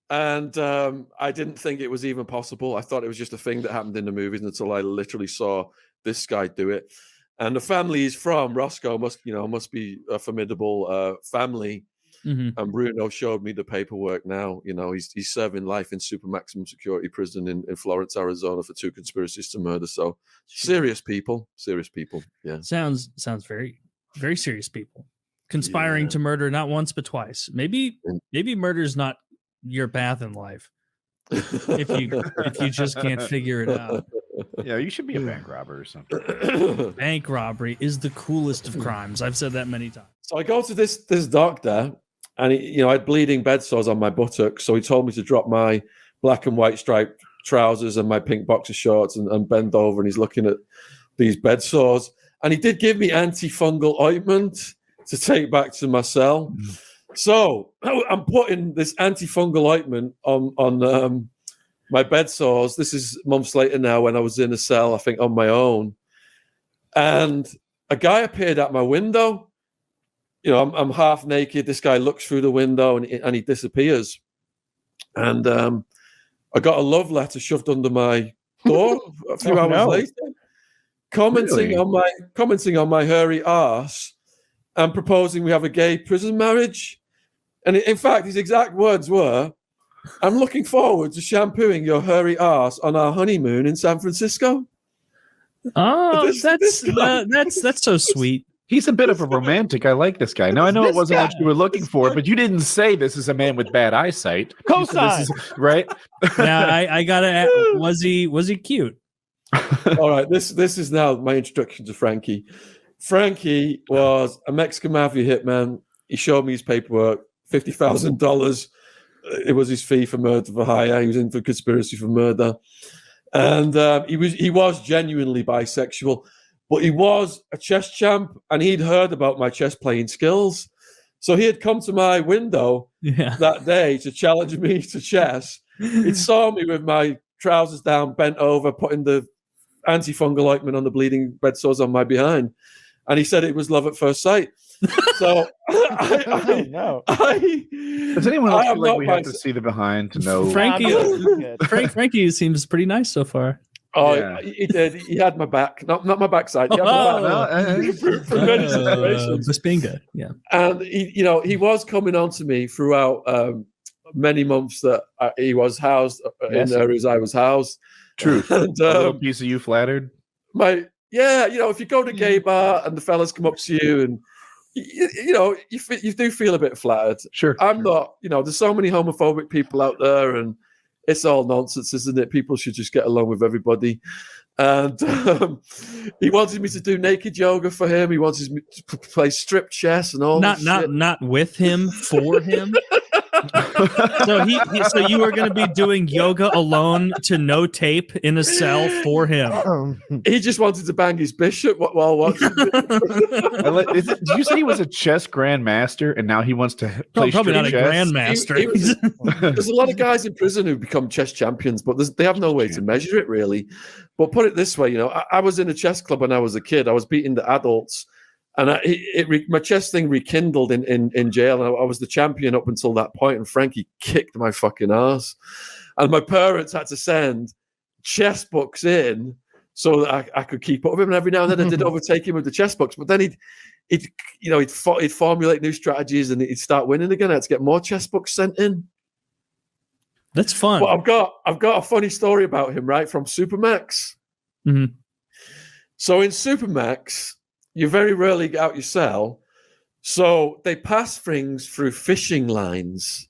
and I didn't think it was even possible. I thought it was just a thing that happened in the movies until I literally saw this guy do it. And the family he's from, Roscoe, must be a formidable family. Mm-hmm. And Bruno showed me the paperwork now. He's serving life in super maximum security prison in Florence, Arizona for 2 conspiracies to murder. So serious people. Yeah. Sounds very, very serious people. Conspiring to murder not once but twice. Maybe murder's not your path in life. if you just can't figure it out. Yeah, you should be a bank robber or something. Bank robbery is the coolest of crimes. I've said that many times. So I go to this doctor, and I had bleeding bed sores on my buttocks. So he told me to drop my black and white striped trousers and my pink boxer shorts and bend over. And he's looking at these bed sores. And he did give me antifungal ointment to take back to my cell. So I'm putting this antifungal ointment on my bed sores. This is months later now when I was in a cell, I think on my own. And a guy appeared at my window. You know, I'm half naked. This guy looks through the window and he disappears. And I got a love letter shoved under my door a few hours later, commenting on my hairy arse and proposing we have a gay prison marriage. And in fact, his exact words were, "I'm looking forward to shampooing your hairy arse on our honeymoon in San Francisco." Oh, that's so sweet. He's a bit of a romantic. I like this guy. Now, I know it wasn't what you were looking for, but you didn't say this is a man with bad eyesight. Cosign. Right? Now, I gotta ask, was he cute? All right, this is now my introduction to Frankie. Frankie was a Mexican Mafia hitman. He showed me his paperwork, $50,000. It was his fee for murder for hire. He was in for conspiracy for murder. And he was genuinely bisexual. But he was a chess champ, and he'd heard about my chess playing skills. So he had come to my window that day to challenge me to chess. He saw me with my trousers down, bent over, putting the antifungal ointment on the bleeding red sores on my behind. And he said it was love at first sight. So does anyone else feel like we have to see the behind to know? Frankie seems pretty nice so far. Oh, yeah. He did. He had my back, not my backside. He had my back for many situations. Just being good, yeah. And he was coming on to me throughout many months that he was housed in areas I was housed. True. And, a little piece of you flattered. If you go to a gay bar and the fellas come up to you and you do feel a bit flattered. Sure. I'm not. There's so many homophobic people out there and. It's all nonsense, isn't it? People should just get along with everybody. And he wanted me to do naked yoga for him. He wanted me to play strip chess and all. Not with him, for him. So you were going to be doing yoga alone to no tape in a cell for him. He just wanted to bang his bishop while watching. Did you say he was a chess grandmaster and now he wants to play probably not chess? A grandmaster. There's a lot of guys in prison who become chess champions, but they have no way to measure it really. But put it this way, I was in a chess club when I was a kid. I was beating the adults. And my chess thing rekindled in jail, and I was the champion up until that point. And Frankie kicked my fucking ass, and my parents had to send chess books in so that I could keep up with him. And every now and then I did overtake him with the chess books, but then he'd formulate new strategies and he'd start winning again. I had to get more chess books sent in. That's fun. But I've got a funny story about him, right, from Supermax. Mm-hmm. So in Supermax, you very rarely get out your cell. So they pass things through fishing lines.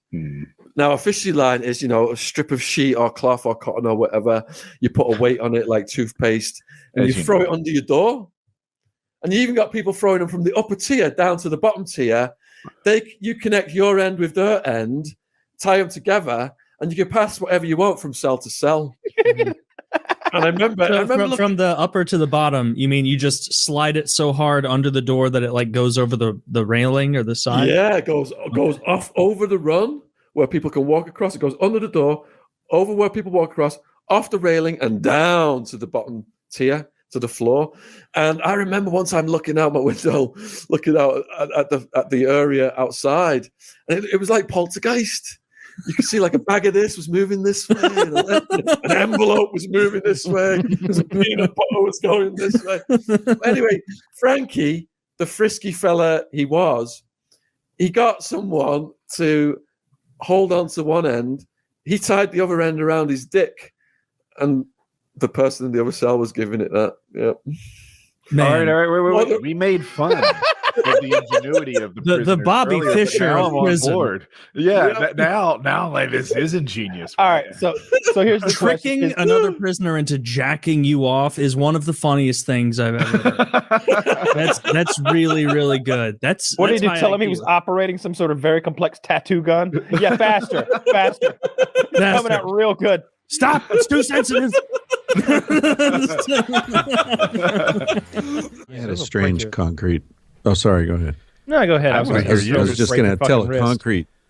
Now, a fishing line is, a strip of sheet or cloth or cotton or whatever. You put a weight on it like toothpaste and you throw it under your door. And you even got people throwing them from the upper tier down to the bottom tier. You connect your end with their end, tie them together, and you can pass whatever you want from cell to cell. And I remember from the upper to the bottom, you mean you just slide it so hard under the door that it goes over the railing or the side? Yeah, it goes off over the run where people can walk across. It goes under the door, over where people walk across, off the railing and down to the bottom tier, to the floor. And I remember one time looking out my window, looking out at the area outside, and it was like Poltergeist. You could see like a bag of this was moving this way, and an envelope was moving this way, there's a peanut butter was going this way. Anyway, Frankie, the frisky fella he got someone to hold on to one end. He tied the other end around his dick, and the person in the other cell was giving it that. Yep. Man. All right. Wait. We made fun of the ingenuity of the Bobby earlier, Fischer now I'm on prison. board. Yeah, now this is ingenious. All right, so here's the tricking another prisoner into jacking you off is one of the funniest things I've ever heard. That's really, really good. What did you tell him? He was operating some sort of very complex tattoo gun? Yeah, faster. Coming out real good. Stop! It's too sensitive. I had a strange concrete. Oh, sorry. Go ahead. No, go ahead. I was just going to tell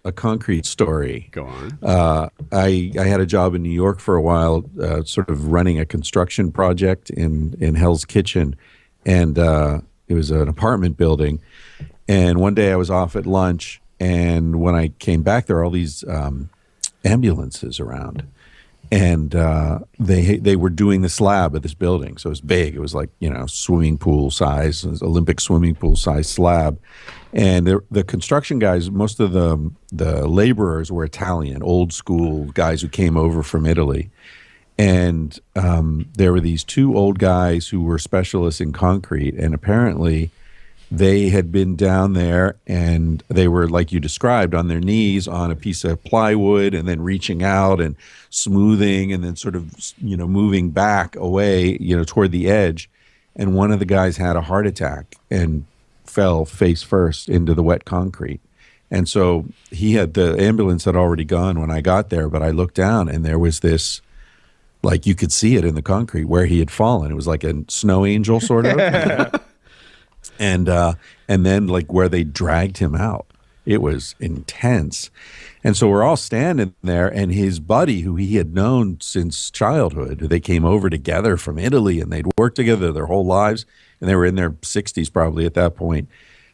a concrete story. Go on. I had a job in New York for a while, sort of running a construction project in Hell's Kitchen, and an apartment building. And one day I was off at lunch, and when I came back, there were all these ambulances around, and they were doing the slab of this building. So it was big. It was like, swimming pool size, Olympic swimming pool size slab. And the construction guys, most of the laborers were Italian, old school guys who came over from Italy. And there were these two old guys who were specialists in concrete, and apparently they had been down there, and they were, like you described, on their knees on a piece of plywood, and then reaching out and smoothing, and then sort of, moving back away, toward the edge. And one of the guys had a heart attack and fell face first into the wet concrete. And so the ambulance had already gone when I got there, but I looked down, and there was this, like, you could see it in the concrete where he had fallen. It was like a snow angel, sort of. And then, like, where they dragged him out, it was intense. And so we're all standing there, and his buddy, who he had known since childhood, they came over together from Italy, and they'd worked together their whole lives, and they were in their 60s probably at that point.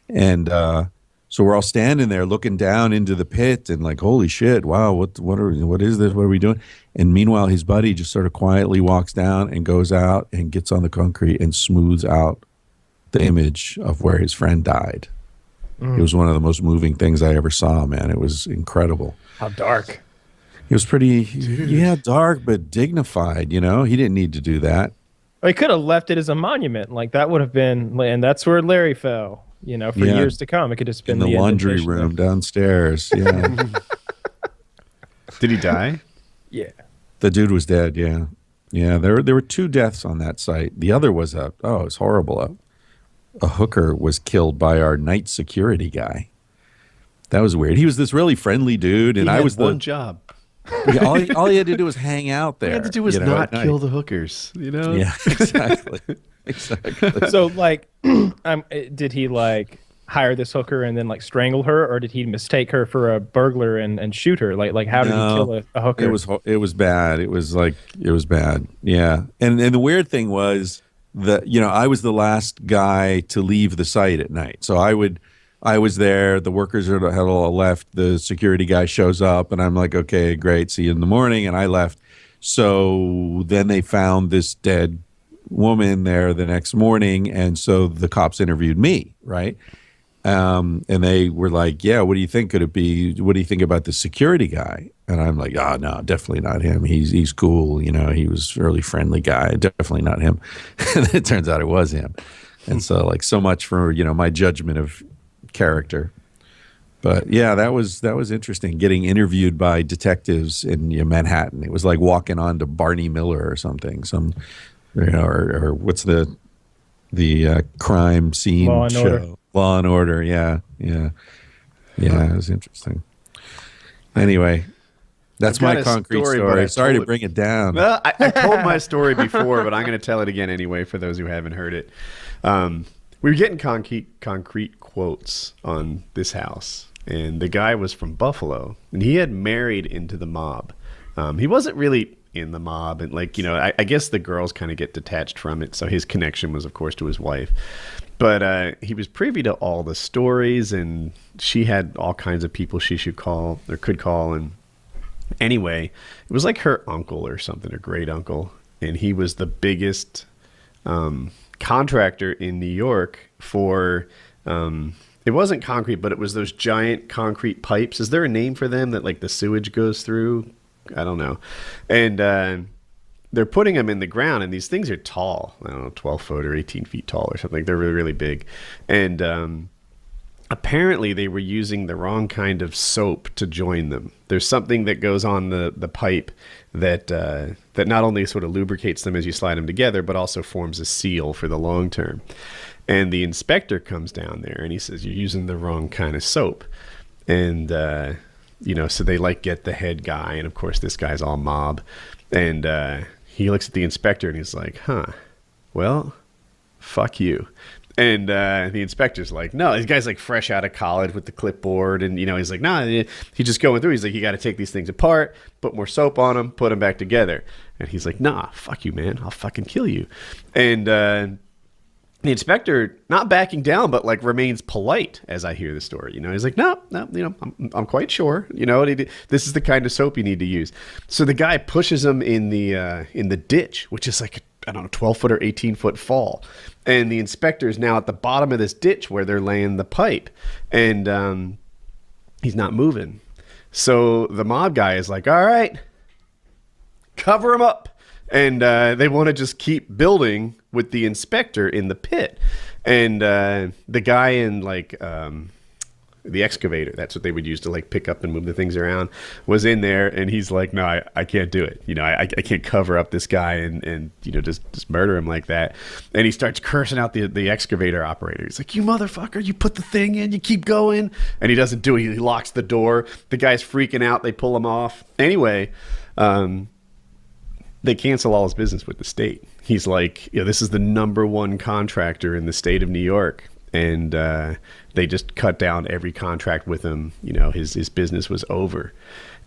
And so we're all standing there looking down into the pit, and like, holy shit, wow, what is this? What are we doing? And meanwhile, his buddy just sort of quietly walks down and goes out and gets on the concrete and smooths out the image of where his friend died. It was one of the most moving things I ever saw, man. It was incredible. How dark. It was pretty, dark, but dignified, He didn't need to do that. Well, he could have left it as a monument. Like, that would have been, and that's where Larry fell, for years to come. It could have just been in the laundry room downstairs. Yeah. Did he die? Yeah. The dude was dead, yeah. Yeah, there were 2 deaths on that site. The other was it was horrible. A hooker was killed by our night security guy. That was weird. He was this really friendly dude, and he I had was one job. Yeah, all he had to do was hang out there. All he had to do was not kill the hookers, Yeah, exactly. Exactly. So, like, did he, like, hire this hooker and then, like, strangle her, or did he mistake her for a burglar and shoot her? Like how did he kill a hooker? It was bad. It was bad. Yeah. And the weird thing was that, I was the last guy to leave the site at night. So I was there, the workers had all left, the security guy shows up, and I'm like, okay, great, see you in the morning, and I left. So then they found this dead woman there the next morning, and so the cops interviewed me, right? And they were like, yeah, what do you think? Could it be, what do you think about the security guy? And I'm like, oh, no, definitely not him. He's cool. He was a really friendly guy. Definitely not him. And it turns out it was him. And so, like, so much for, my judgment of character. But yeah, that was interesting, getting interviewed by detectives in Manhattan. It was like walking on to Barney Miller or something, or what's the crime scene Law and show? Order. Law and Order. Yeah. It was interesting. Anyway, that's my concrete story. Sorry to bring it down. Well, I told my story before, but I'm going to tell it again anyway for those who haven't heard it. We were getting concrete quotes on this house, and the guy was from Buffalo, and he had married into the mob. He wasn't really in the mob, and I guess the girls kind of get detached from it, so his connection was, of course, to his wife. But he was privy to all the stories, and she had all kinds of people she should call or could call. And anyway, it was like her uncle or something, her great uncle, and he was the biggest contractor in New York for it wasn't concrete, but it was those giant concrete pipes. Is there a name for them that, like, the sewage goes through? I don't know. And they're putting them in the ground, and these things are tall. I don't know, 12 foot or 18 feet tall or something. They're really, really big. And apparently they were using the wrong kind of soap to join them. There's something that goes on the pipe that not only sort of lubricates them as you slide them together, but also forms a seal for the long term. And the inspector comes down there, and he says, you're using the wrong kind of soap. And, so they, like, get the head guy, and of course this guy's all mob. And he looks at the inspector, and he's like, well, fuck you. And the inspector's like, no, this guy's like fresh out of college with the clipboard. And, he's like, nah, he's just going through. He's like, you got to take these things apart, put more soap on them, put them back together. And he's like, nah, fuck you, man. I'll fucking kill you. And the inspector not backing down, but like remains polite as I hear the story. He's like, no, I'm quite sure. This is the kind of soap you need to use. So the guy pushes him in the ditch, which is like, I don't know, 12-foot or 18-foot fall. And the inspector is now at the bottom of this ditch where they're laying the pipe. And he's not moving. So the mob guy is like, all right, cover him up. And they want to just keep building with the inspector in the pit. And the guy in like the excavator, that's what they would use to like pick up and move the things around, was in there. And he's like, no, I can't do it. I can't cover up this guy and just murder him like that. And he starts cursing out the excavator operator. He's like, you motherfucker, you put the thing in, you keep going. And he doesn't do it. He locks the door. The guy's freaking out. They pull him off. Anyway, they cancel all his business with the state. He's like, this is the #1 contractor in the state of New York. And they just cut down every contract with him. His business was over.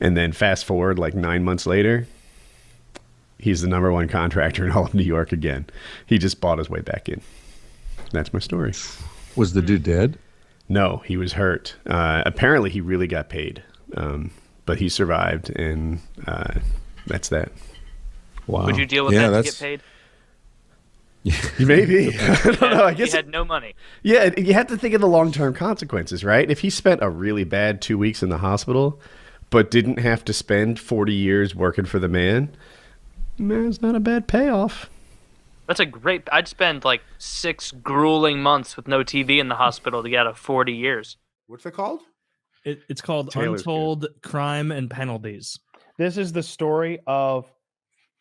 And then fast forward like 9 months later, he's the #1 contractor in all of New York again. He just bought his way back in. That's my story. Was the dude dead? No, he was hurt. Apparently he really got paid. But he survived, and that's that. Wow. Would you deal with that to get paid? Maybe. I don't know. I guess he had no money. Yeah, you have to think of the long-term consequences, right? If he spent a really bad 2 weeks in the hospital, but didn't have to spend 40 years working for the man, it's not a bad payoff. That's a great... I'd spend like 6 grueling months with no TV in the hospital to get out of 40 years. What's it called? It's called Taylor's Untold Crime and Penalties. This is the story of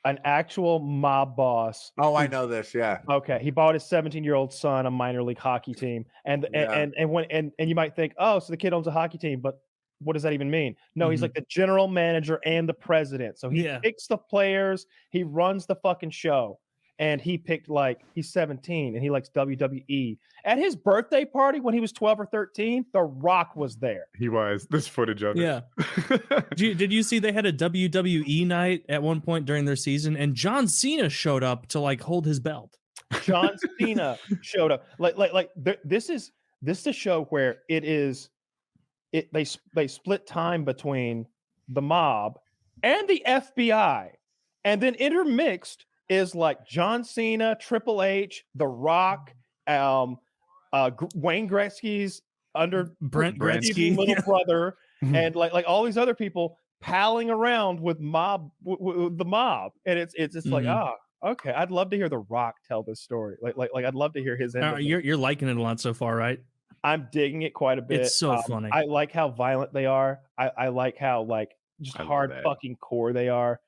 an actual mob boss. Oh, I know this. Yeah. Okay, he bought his 17-year-old son a minor league hockey team, and you might think, oh, so the kid owns a hockey team, but what does that even mean? No, he's like the general manager and the president. So he picks the players, he runs the fucking show. And he picked he's 17 and he likes WWE. At his birthday party when he was 12 or 13, The Rock was there. He was. There's footage of it. Yeah. Did you see they had a WWE night at one point during their season, and John Cena showed up to hold his belt. John Cena showed up. This is a show where they split time between the mob and the FBI, and then intermixed is like John Cena, Triple H, The Rock, Wayne Gretzky's Brent Gretzky little brother, and like all these other people palling around with the mob, and it's like, okay, I'd love to hear The Rock tell this story. Like I'd love to hear his end. You're liking it a lot so far, right? I'm digging it quite a bit. It's so funny. I like how violent they are. I like how just hard fucking core they are.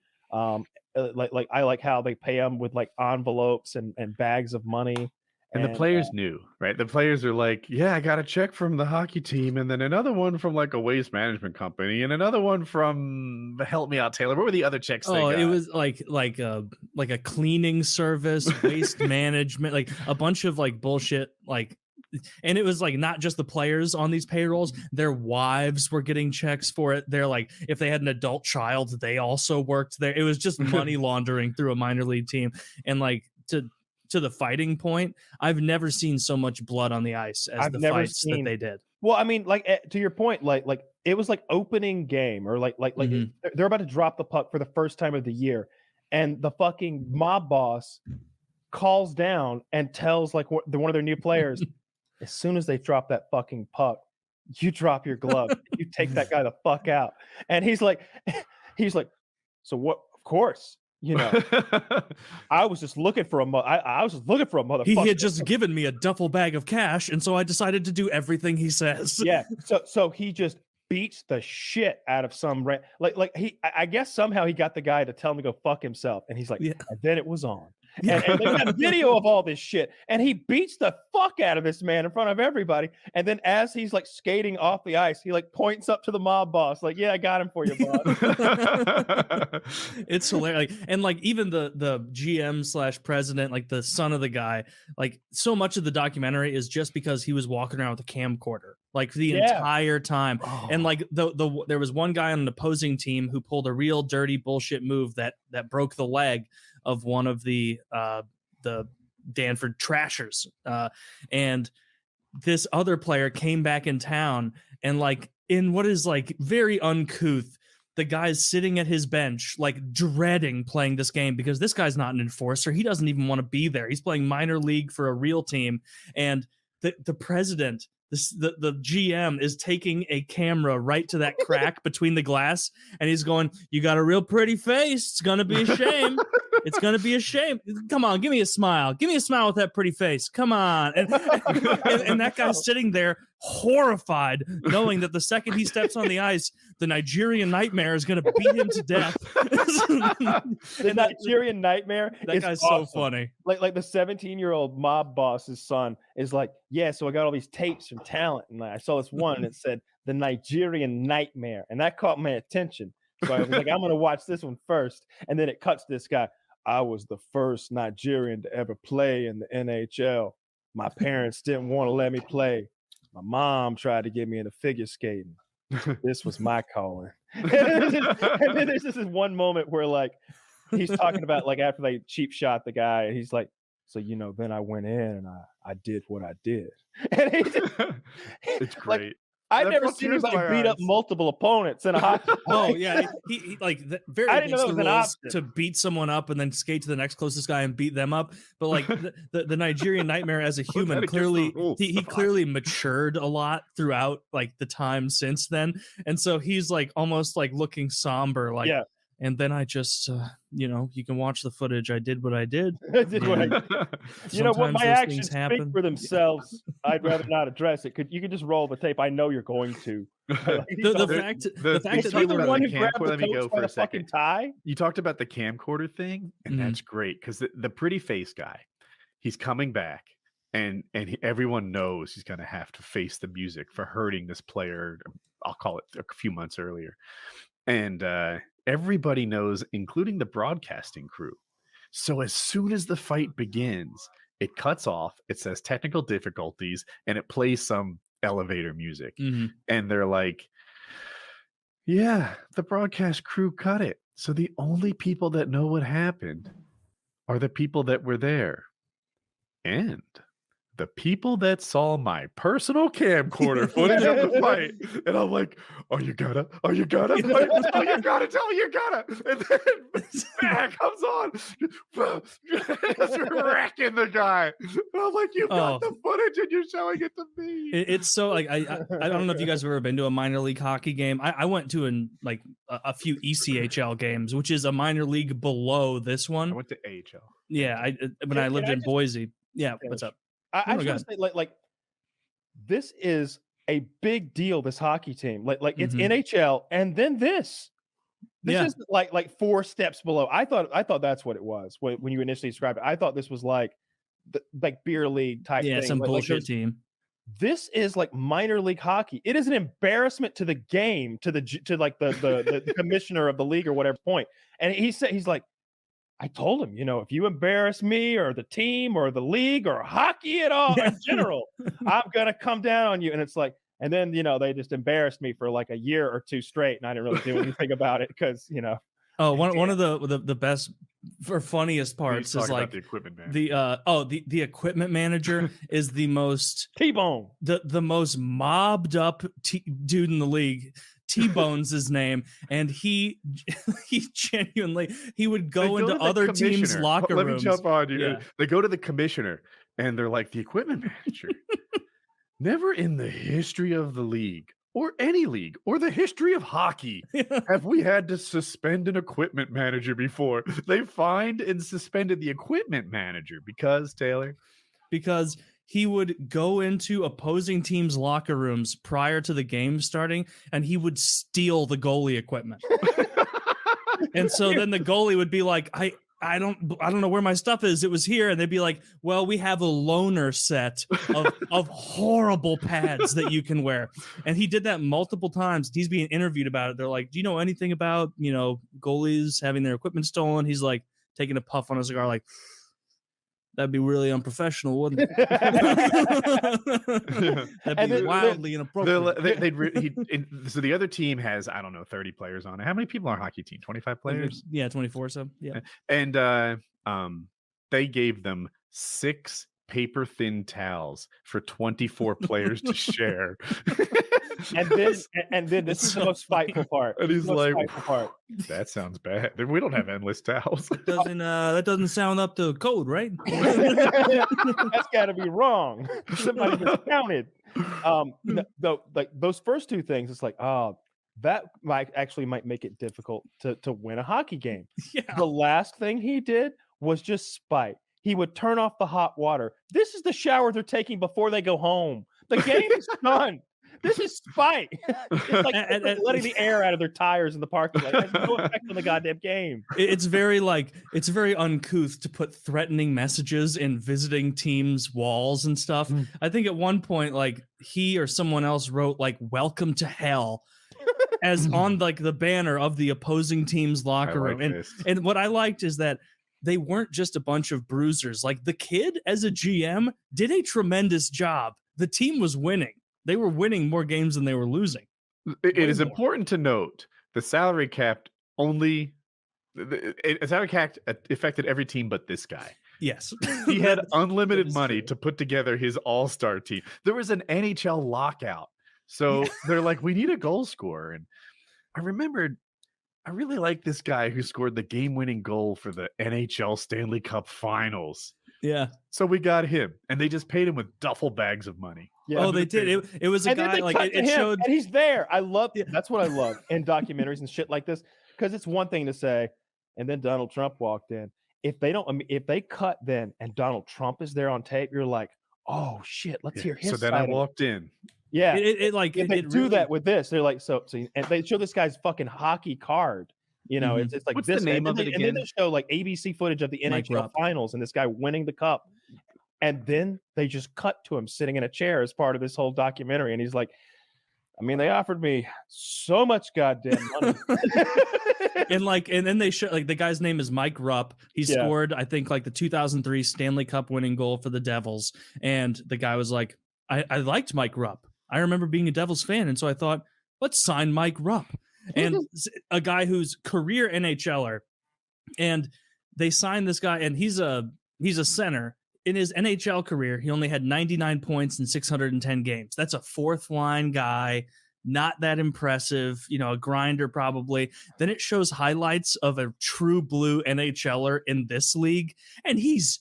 I like how they pay them with envelopes and bags of money. And the players knew, right? The players are like, yeah, I got a check from the hockey team, and then another one from a waste management company, and another one from Help Me Out, Taylor. What were the other checks? It was like a cleaning service, waste management, a bunch of bullshit, and it was not just the players on these payrolls, their wives were getting checks for it. They're if they had an adult child, they also worked there. It was just money laundering through a minor league team. And to the fighting point, I've never seen so much blood on the ice as the fights that they did. Well, I mean, to your point, it was opening game, or they're about to drop the puck for the first time of the year, and the fucking mob boss calls down and tells one of their new players, as soon as they drop that fucking puck, you drop your glove, you take that guy the fuck out. And he's like, so what? Of course, I was just looking for I was just looking for a motherfucker. He had just given me a duffel bag of cash, and so I decided to do everything he says. Yeah. So he just beats the shit out of some I guess somehow he got the guy to tell him to go fuck himself, and he's like, and then it was on. And they got a video of all this shit, and he beats the fuck out of this man in front of everybody. And then as he's skating off the ice, he points up to the mob boss, yeah, I got him for you, boss. It's hilarious. And even the GM / president, the son of the guy, so much of the documentary is just because he was walking around with a camcorder the entire time. And there was one guy on an opposing team who pulled a real dirty bullshit move that broke the leg of one of the Danford Trashers. And this other player came back in town, and like in what is like very uncouth, the guy's sitting at his bench, like dreading playing this game because this guy's not an enforcer. He doesn't even want to be there. He's playing minor league for a real team. And the president, the GM is taking a camera right to that crack between the glass. And he's going, "You got a real pretty face. It's going to be a shame. It's going to be a shame. Come on, give me a smile. Give me a smile with that pretty face. Come on." And that guy's sitting there horrified, knowing that the second he steps on the ice, the Nigerian Nightmare is going to beat him to death. The Nigerian Nightmare. That guy's awesome. so funny. Like the 17-year-old mob boss's son is like, "Yeah, so I got all these tapes from talent, and I saw this one, and it said the Nigerian Nightmare, and that caught my attention. So I was like, I'm going to watch this one first." And then it cuts to this guy. "I was the first Nigerian to ever play in the NHL. My parents didn't want to let me play. My mom tried to get me into figure skating. This was my calling." And then there's this one moment where like he's talking about like after they cheap shot the guy, and he's like, "So then I went in and I did what I did." And it's great. Like, I've never seen anybody beat up multiple opponents in a hockey. Oh yeah, he like very I didn't know that was an option. to beat someone up and then skate to the next closest guy and beat them up. But like the Nigerian Nightmare as a human, clearly he clearly matured a lot throughout like the time since then, and so he's like almost like looking somber, like. Yeah. And then I just, you can watch the footage. I did what I did. I did what I did. You know what? My actions speak for themselves. I'd rather not address it. You could just roll the tape. I know you're going to. The fact that they were the one who grabbed the coach by the fucking tie. You talked about the camcorder thing, and that's great because the pretty face guy, he's coming back, and everyone knows he's going to have to face the music for hurting this player. I'll call it a few months earlier, and everybody knows, including the broadcasting crew. So as soon as the fight begins, it cuts off, it says technical difficulties, and it plays some elevator music. And they're like, "Yeah, the broadcast crew cut it. So the only people that know what happened are the people that were there. And the people that saw my personal camcorder footage of the fight." And I'm like, "Oh, you gotta. Oh, you gotta. And then bang comes on. Just wrecking the guy. And I'm like, "You got the footage and you're showing it to me." It's so like, I don't know if you guys have ever been to a minor league hockey game. I went to a few ECHL games, which is a minor league below this one. I went to AHL. Yeah, when I lived in Boise. Yeah, what's up? I just want to say, like, this is a big deal. This hockey team, like it's NHL, and then this is like 4 steps below. I thought that's what it was when you initially described it. I thought this was like beer league type. Yeah, thing. some bullshit team. This is like minor league hockey. It is an embarrassment to the game, to the commissioner of the league or whatever point. And he's like, "I told him, if you embarrass me or the team or the league or hockey at all in general, I'm going to come down on you." And it's like, and then, they just embarrassed me for like a year or 2 straight. And I didn't really do anything about it because, Oh, one of the best or funniest parts is like the equipment manager. The equipment manager is the most T-Bone, the most mobbed up dude in the league. T-Bone's his name, and he genuinely would go into other teams' locker rooms. Let me jump on you. Yeah. They go to the commissioner, and they're like, "The equipment manager. Never in the history of the league, or any league, or the history of hockey, have we had to suspend an equipment manager before." They fined and suspended the equipment manager because, Taylor? Because he would go into opposing teams' locker rooms prior to the game starting, and he would steal the goalie equipment. And so then the goalie would be like, I don't know where my stuff is. It was here. And they'd be like, "Well, we have a loaner set of horrible pads that you can wear." And he did that multiple times. He's being interviewed about it. They're like, "Do you know anything about, goalies having their equipment stolen?" He's like taking a puff on a cigar, like, "That'd be really unprofessional, wouldn't it?" That'd be wildly inappropriate. So the other team has, I don't know, 30 players on it. How many people are on a hockey team? 25 players? Yeah, 24. So yeah. And they gave them 6 paper thin towels for 24 players to share. and then this is the most spiteful part. And he's like, part. that sounds bad. We don't have endless towels. That doesn't sound up to code, right? That's got to be wrong. Somebody miscounted. Like those first two things, it's like, oh, that might make it difficult to win a hockey game. Yeah. The last thing he did was just spite. He would turn off the hot water. This is the shower they're taking before they go home. The game is done. This is spite. It's like letting the air out of their tires in the parking lot. It has no effect on the goddamn game. It's very uncouth to put threatening messages in visiting teams' walls and stuff. I think at one point, like he or someone else wrote like "Welcome to Hell" as on like the banner of the opposing team's locker room. And what I liked is that they weren't just a bunch of bruisers. Like the kid, as a GM, did a tremendous job. The team was winning. They were winning more games than they were losing. It is important to note the salary cap affected every team but this guy. Yes. He had unlimited money to put together his all-star team. There was an NHL lockout. So they're like, we need a goal scorer. And I remembered, I really like this guy who scored the game-winning goal for the NHL Stanley Cup Finals. Yeah. So we got him, and they just paid him with duffel bags of money. Yeah, they did. It was a guy like it showed, and he's there. I love it. That's what I love in documentaries and shit like this, because it's one thing to say, and then Donald Trump walked in. If they cut then, and Donald Trump is there on tape, you're like, oh shit, let's hear his. So then I walked in. Yeah, they do that with this. They're like, so, and they show this guy's fucking hockey card. You know, it's like what's this. the name of it again? And then they show like ABC footage of the NHL finals and this guy winning the cup. And then they just cut to him sitting in a chair as part of this whole documentary. And he's like, I mean, they offered me so much goddamn money. and then they show like the guy's name is Mike Rupp. He scored, I think, like the 2003 Stanley Cup winning goal for the Devils. And the guy was like, I liked Mike Rupp. I remember being a Devils fan. And so I thought, let's sign Mike Rupp. And a guy who's career NHLer. And they signed this guy, and he's a center. In his NHL career, he only had 99 points in 610 games. That's a fourth line guy, not that impressive, a grinder probably. Then it shows highlights of a true blue NHLer in this league, and he's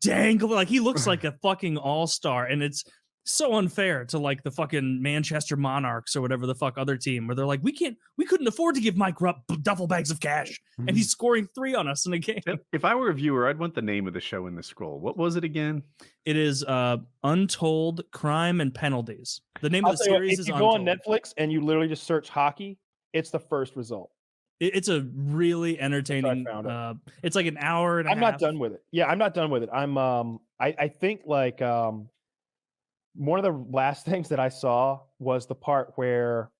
dangling. Like he looks like a fucking all-star, and it's so unfair to like the fucking Manchester Monarchs or whatever the fuck other team where they're like, we couldn't afford to give Mike Rupp duffel bags of cash, and he's scoring 3 on us in a game. If I were a viewer, I'd want the name of the show in the scroll. What was it again? It is Untold Crime and Penalties. The name of the series is Untold. If you go on Netflix and you literally just search hockey, it's the first result. It's a really entertaining. It's like an hour and a half. I'm not done with it. Yeah, I'm not done with it. I'm I think like one of the last things that I saw was the part where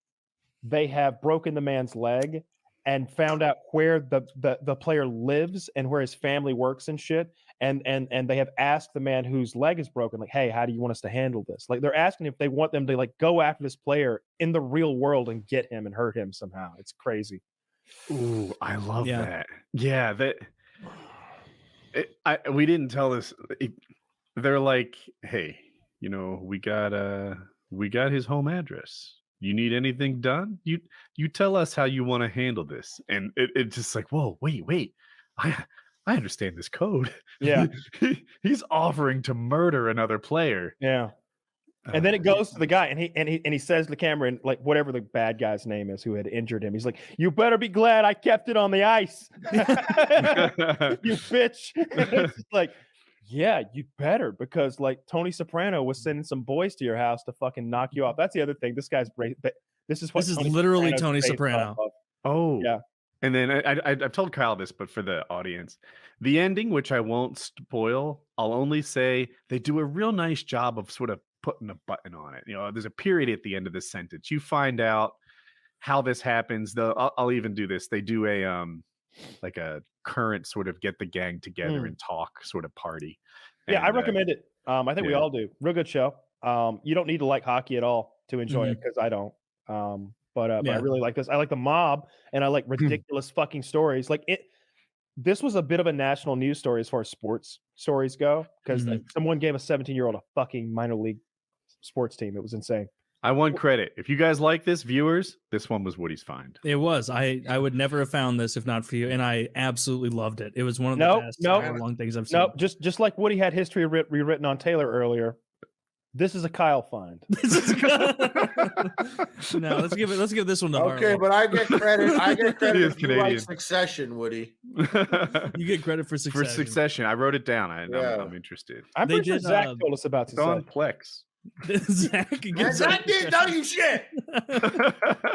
they have broken the man's leg and found out where the player lives and where his family works and shit. And they have asked the man whose leg is broken, like, hey, how do you want us to handle this? Like they're asking if they want them to like go after this player in the real world and get him and hurt him somehow. It's crazy. Ooh, I love that. Yeah, we didn't tell this. They're like, hey, we got his home address. You need anything done? You tell us how you want to handle this. And it's just like, whoa, wait. I understand this code. Yeah. He's offering to murder another player. Yeah. And then it goes to the guy, and he says to the camera, and like whatever the bad guy's name is who had injured him, he's like, "You better be glad I kept it on the ice, you bitch." It's just like, yeah, you better, because like Tony Soprano was sending some boys to your house to fucking knock you off. That's the other thing. This guy's this is literally Tony Soprano. Oh yeah. And then I've told Kyle this, but for the audience, the ending, which I won't spoil, I'll only say they do a real nice job of sort of putting a button on it. There's a period at the end of the sentence. You find out how this happens. I'll even do this. They do a like a current sort of get the gang together and talk sort of party. Yeah, I recommend it. I think we all do. Real good show. You don't need to like hockey at all to enjoy it, because I don't. But I really like this. I like The Mob, and I like ridiculous fucking stories. Like this was a bit of a national news story as far as sports stories go, because someone gave a 17-year-old a fucking minor league sports team. It was insane. I want credit. If you guys like this, viewers, this one was Woody's find. It was. I would never have found this if not for you, and I absolutely loved it. It was one of the best long things I've seen. No, just like Woody had history rewritten on Taylor earlier. This is a Kyle find. No, let's give this one to Harlow. Okay, but I get credit. I get credit if you Canadian. like Succession, Woody. You get credit for Succession. For Succession, I wrote it down. I'm interested. I'm pretty sure Zach told us about it's on Plex. Zach didn't tell you shit.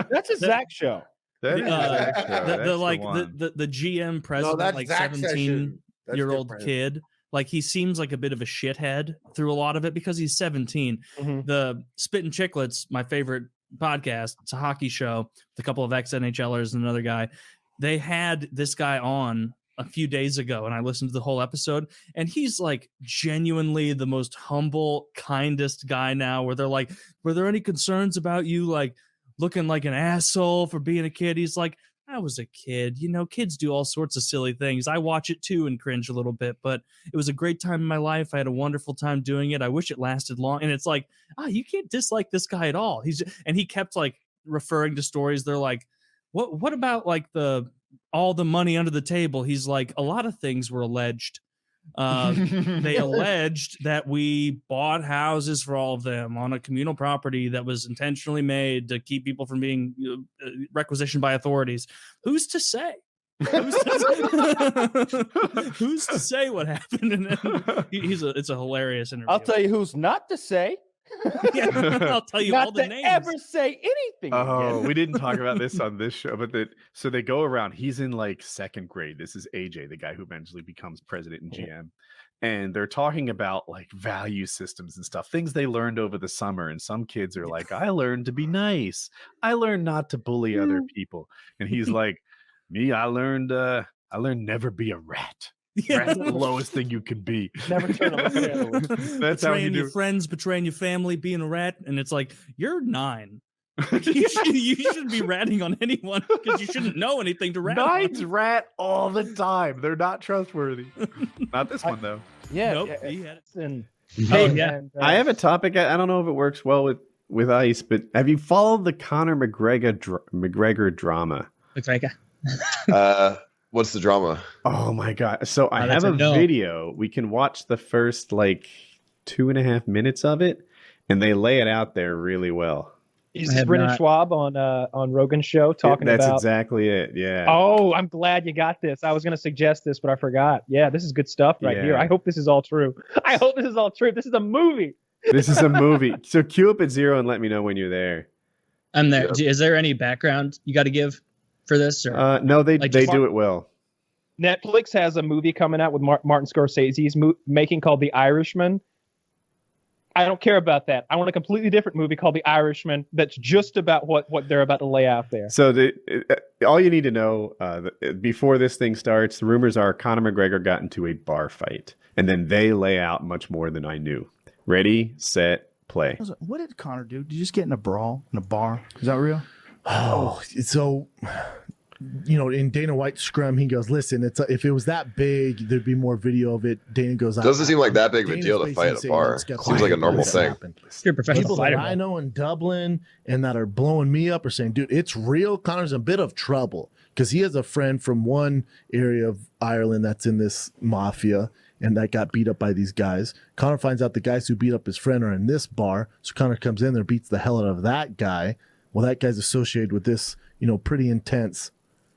That's a Zach show. That is Zach show. The GM president, that's like Zach 17-year-old different. kid. Like he seems like a bit of a shithead through a lot of it because he's 17. The Spittin' Chicklets, my favorite podcast, it's a hockey show with a couple of ex-NHLers and another guy. They had this guy on a few days ago and I listened to the whole episode and he's like genuinely the most humble, kindest guy now, where they're like, were there any concerns about you like looking like an asshole for being a kid? He's like, I was a kid, kids do all sorts of silly things. I watch it too and cringe a little bit, but it was a great time in my life. I had a wonderful time doing it. I wish it lasted long. And it's like, you can't dislike this guy at all. He kept like referring to stories. They're like, what about like all the money under the table? He's like, a lot of things were alleged. They alleged that we bought houses for all of them on a communal property that was intentionally made to keep people from being requisitioned by authorities. Who's to say? Who's to say what happened? And then it's a hilarious interview. I'll tell you who's not to say. I'll tell you not all the to names. ever say anything. Oh, again. we didn't talk about this on this show, but so they go around. He's in like second grade. This is AJ, the guy who eventually becomes president and GM. And they're talking about like value systems and stuff, things they learned over the summer. And some kids are like, I learned to be nice. I learned not to bully other people. And he's like, me, I learned never be a rat. Rat's the lowest thing you can be. Never turn on the That's betraying how you do. your friends, betraying your family, being a rat, and it's like you're 9. you shouldn't be ratting on anyone because you shouldn't know anything to rat. Nines rat all the time. They're not trustworthy. Not this one though. Yeah. Nope, he had it. And, I have a topic. I don't know if it works well with Ice, but have you followed the Conor McGregor drama? What's the drama? Oh my god! So I have a video. We can watch the first like 2.5 minutes of it, and they lay it out there really well. Is this Brendan Schwab on Rogan's show talking about? That's exactly it. Yeah. Oh, I'm glad you got this. I was going to suggest this, but I forgot. Yeah, this is good stuff right here. I hope this is all true. I hope this is all true. This is a movie. This is a movie. So queue up at 0 and let me know when you're there. I'm there. Yeah. Is there any background you got to give for this? Or no, they do it well. Netflix has a movie coming out with Martin Scorsese's making called The Irishmen. I don't care about that. I want a completely different movie called The Irishman that's just about what they're about to lay out there. So all you need to know before this thing starts, the rumors are Conor McGregor got into a bar fight, and then they lay out much more than I knew. Ready, set, play. What did Conor do? Did you just get in a brawl in a bar? Is that real? Oh, so... in Dana White's scrum, he goes, listen, if it was that big, there'd be more video of it. Dana goes, doesn't seem like that big of a deal to fight at a bar. Seems like a normal thing. You're a professional People fighter. that I know in Dublin and that are blowing me up are saying, dude, it's real. Conor's in a bit of trouble because he has a friend from one area of Ireland that's in this mafia and that got beat up by these guys. Conor finds out the guys who beat up his friend are in this bar. So Conor comes in there, beats the hell out of that guy. Well, that guy's associated with this, pretty intense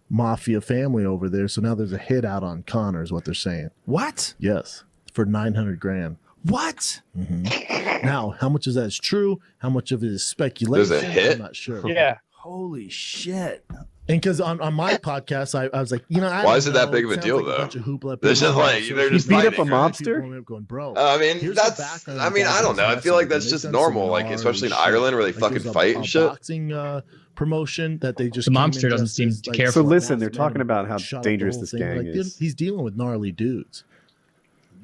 mafia family over there, so now there's a hit out on Conor is what they're saying. What? Yes, for $900,000. What? Mm-hmm. Now, how much of that is true? How much of it is speculation? There's a hit? I'm not sure. Yeah. Holy shit. And because on my podcast, I was like, why is it that big of a deal though? This is like they're just beat up a fighting. mobster. Going, bro. I mean, I don't know. I feel like that's just normal, like especially in Ireland where they fucking fight and shit. Boxing promotion that they just the mobster doesn't seem to care. So listen, they're talking about how dangerous this gang is. He's dealing with gnarly dudes.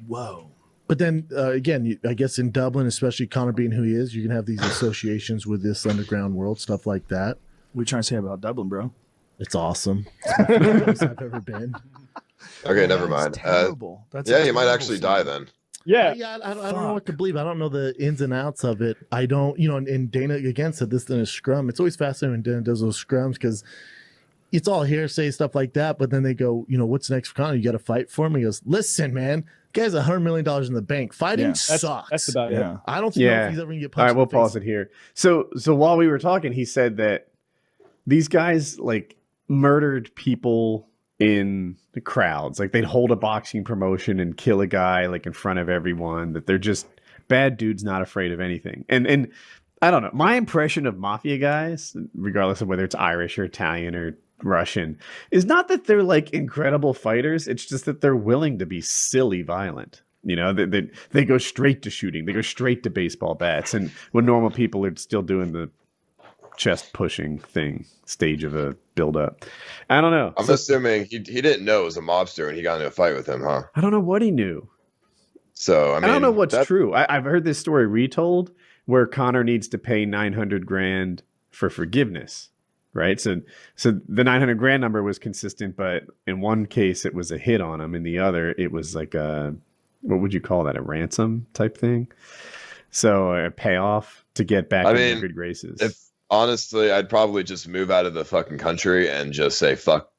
Whoa. But then again, I guess in Dublin, especially Conor being who he is, you can have these associations with this underground world, stuff like that. What are you trying to say about Dublin, bro? It's awesome. It's the best I've ever been. Okay, never mind. Terrible. That's yeah, a he might terrible actually scene. die then. Yeah. I don't know what to believe. I don't know the ins and outs of it. I don't, and Dana again said this in a scrum. It's always fascinating when Dana does those scrums because it's all hearsay, stuff like that. But then they go, what's next for Conor? You got to fight for him. He goes, listen, man, guy's $100 million in the bank. Fighting sucks. That's about it. I don't know if he's ever going to get punched. All right, we'll in the pause face. it here. So while we were talking, he said that these guys like murdered people in the crowds. Like they'd hold a boxing promotion and kill a guy like in front of everyone. That they're just bad dudes, not afraid of anything. And I don't know. My impression of mafia guys, regardless of whether it's Irish or Italian or Russian, is not that they're like incredible fighters. It's just that they're willing to be silly violent. They go straight to shooting. They go straight to baseball bats. And when normal people are still doing the chest pushing stage of a build up. I don't know. I'm assuming he didn't know it was a mobster and he got into a fight with him, huh? I don't know what he knew. So I mean, I don't know what's true. I've heard this story retold where Conor needs to pay $900,000 for forgiveness, right? So the $900,000 number was consistent, but in one case it was a hit on him, in the other it was like a, what would you call that, a ransom type thing? So a payoff to get back in good graces. Honestly, I'd probably just move out of the fucking country and just say fuck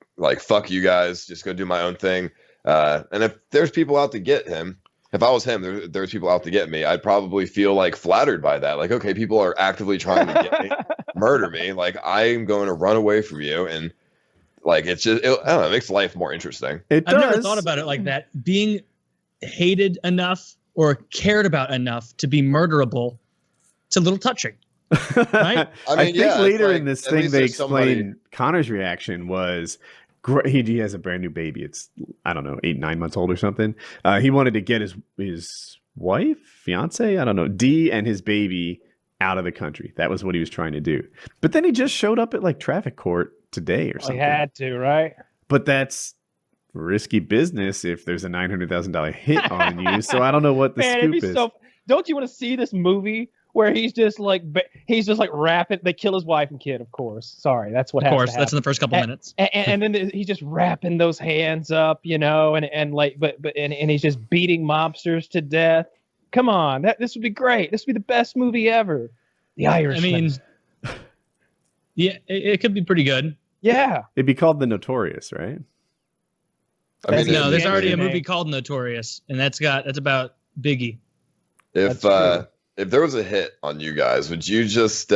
you guys, just go do my own thing. And if there's people out to get him, if I was him, there's people out to get me, I'd probably feel like flattered by that. Like, okay, people are actively trying to get me, murder me. Like, I'm going to run away from you. And like, it's just, I don't know, it makes life more interesting. I've never thought about it like that. Being hated enough or cared about enough to be murderable, it's a little touching. Right? I think later in this thing they explain Conor's reaction was he has a brand new baby. It's, I don't know, 8-9 months old or something. He wanted to get his wife, fiance, I don't know, D, and his baby out of the country. That was what he was trying to do. But then he just showed up at like traffic court today or something. He had to, right? But that's risky business if there's a $900,000 hit on you. So I don't know what the scoop is. Don't you want to see this movie where he's just like rapping? They kill his wife and kid, of course. Sorry, that's what happens. Of course, that's in the first couple minutes. And then he's just wrapping those hands up, and he's just beating mobsters to death. Come on, this would be great. This would be the best movie ever. The Irishman. I mean, yeah, it could be pretty good. Yeah, it'd be called The Notorious, right? I mean, there's already a movie called Notorious, and that's about Biggie. If there was a hit on you guys, would you just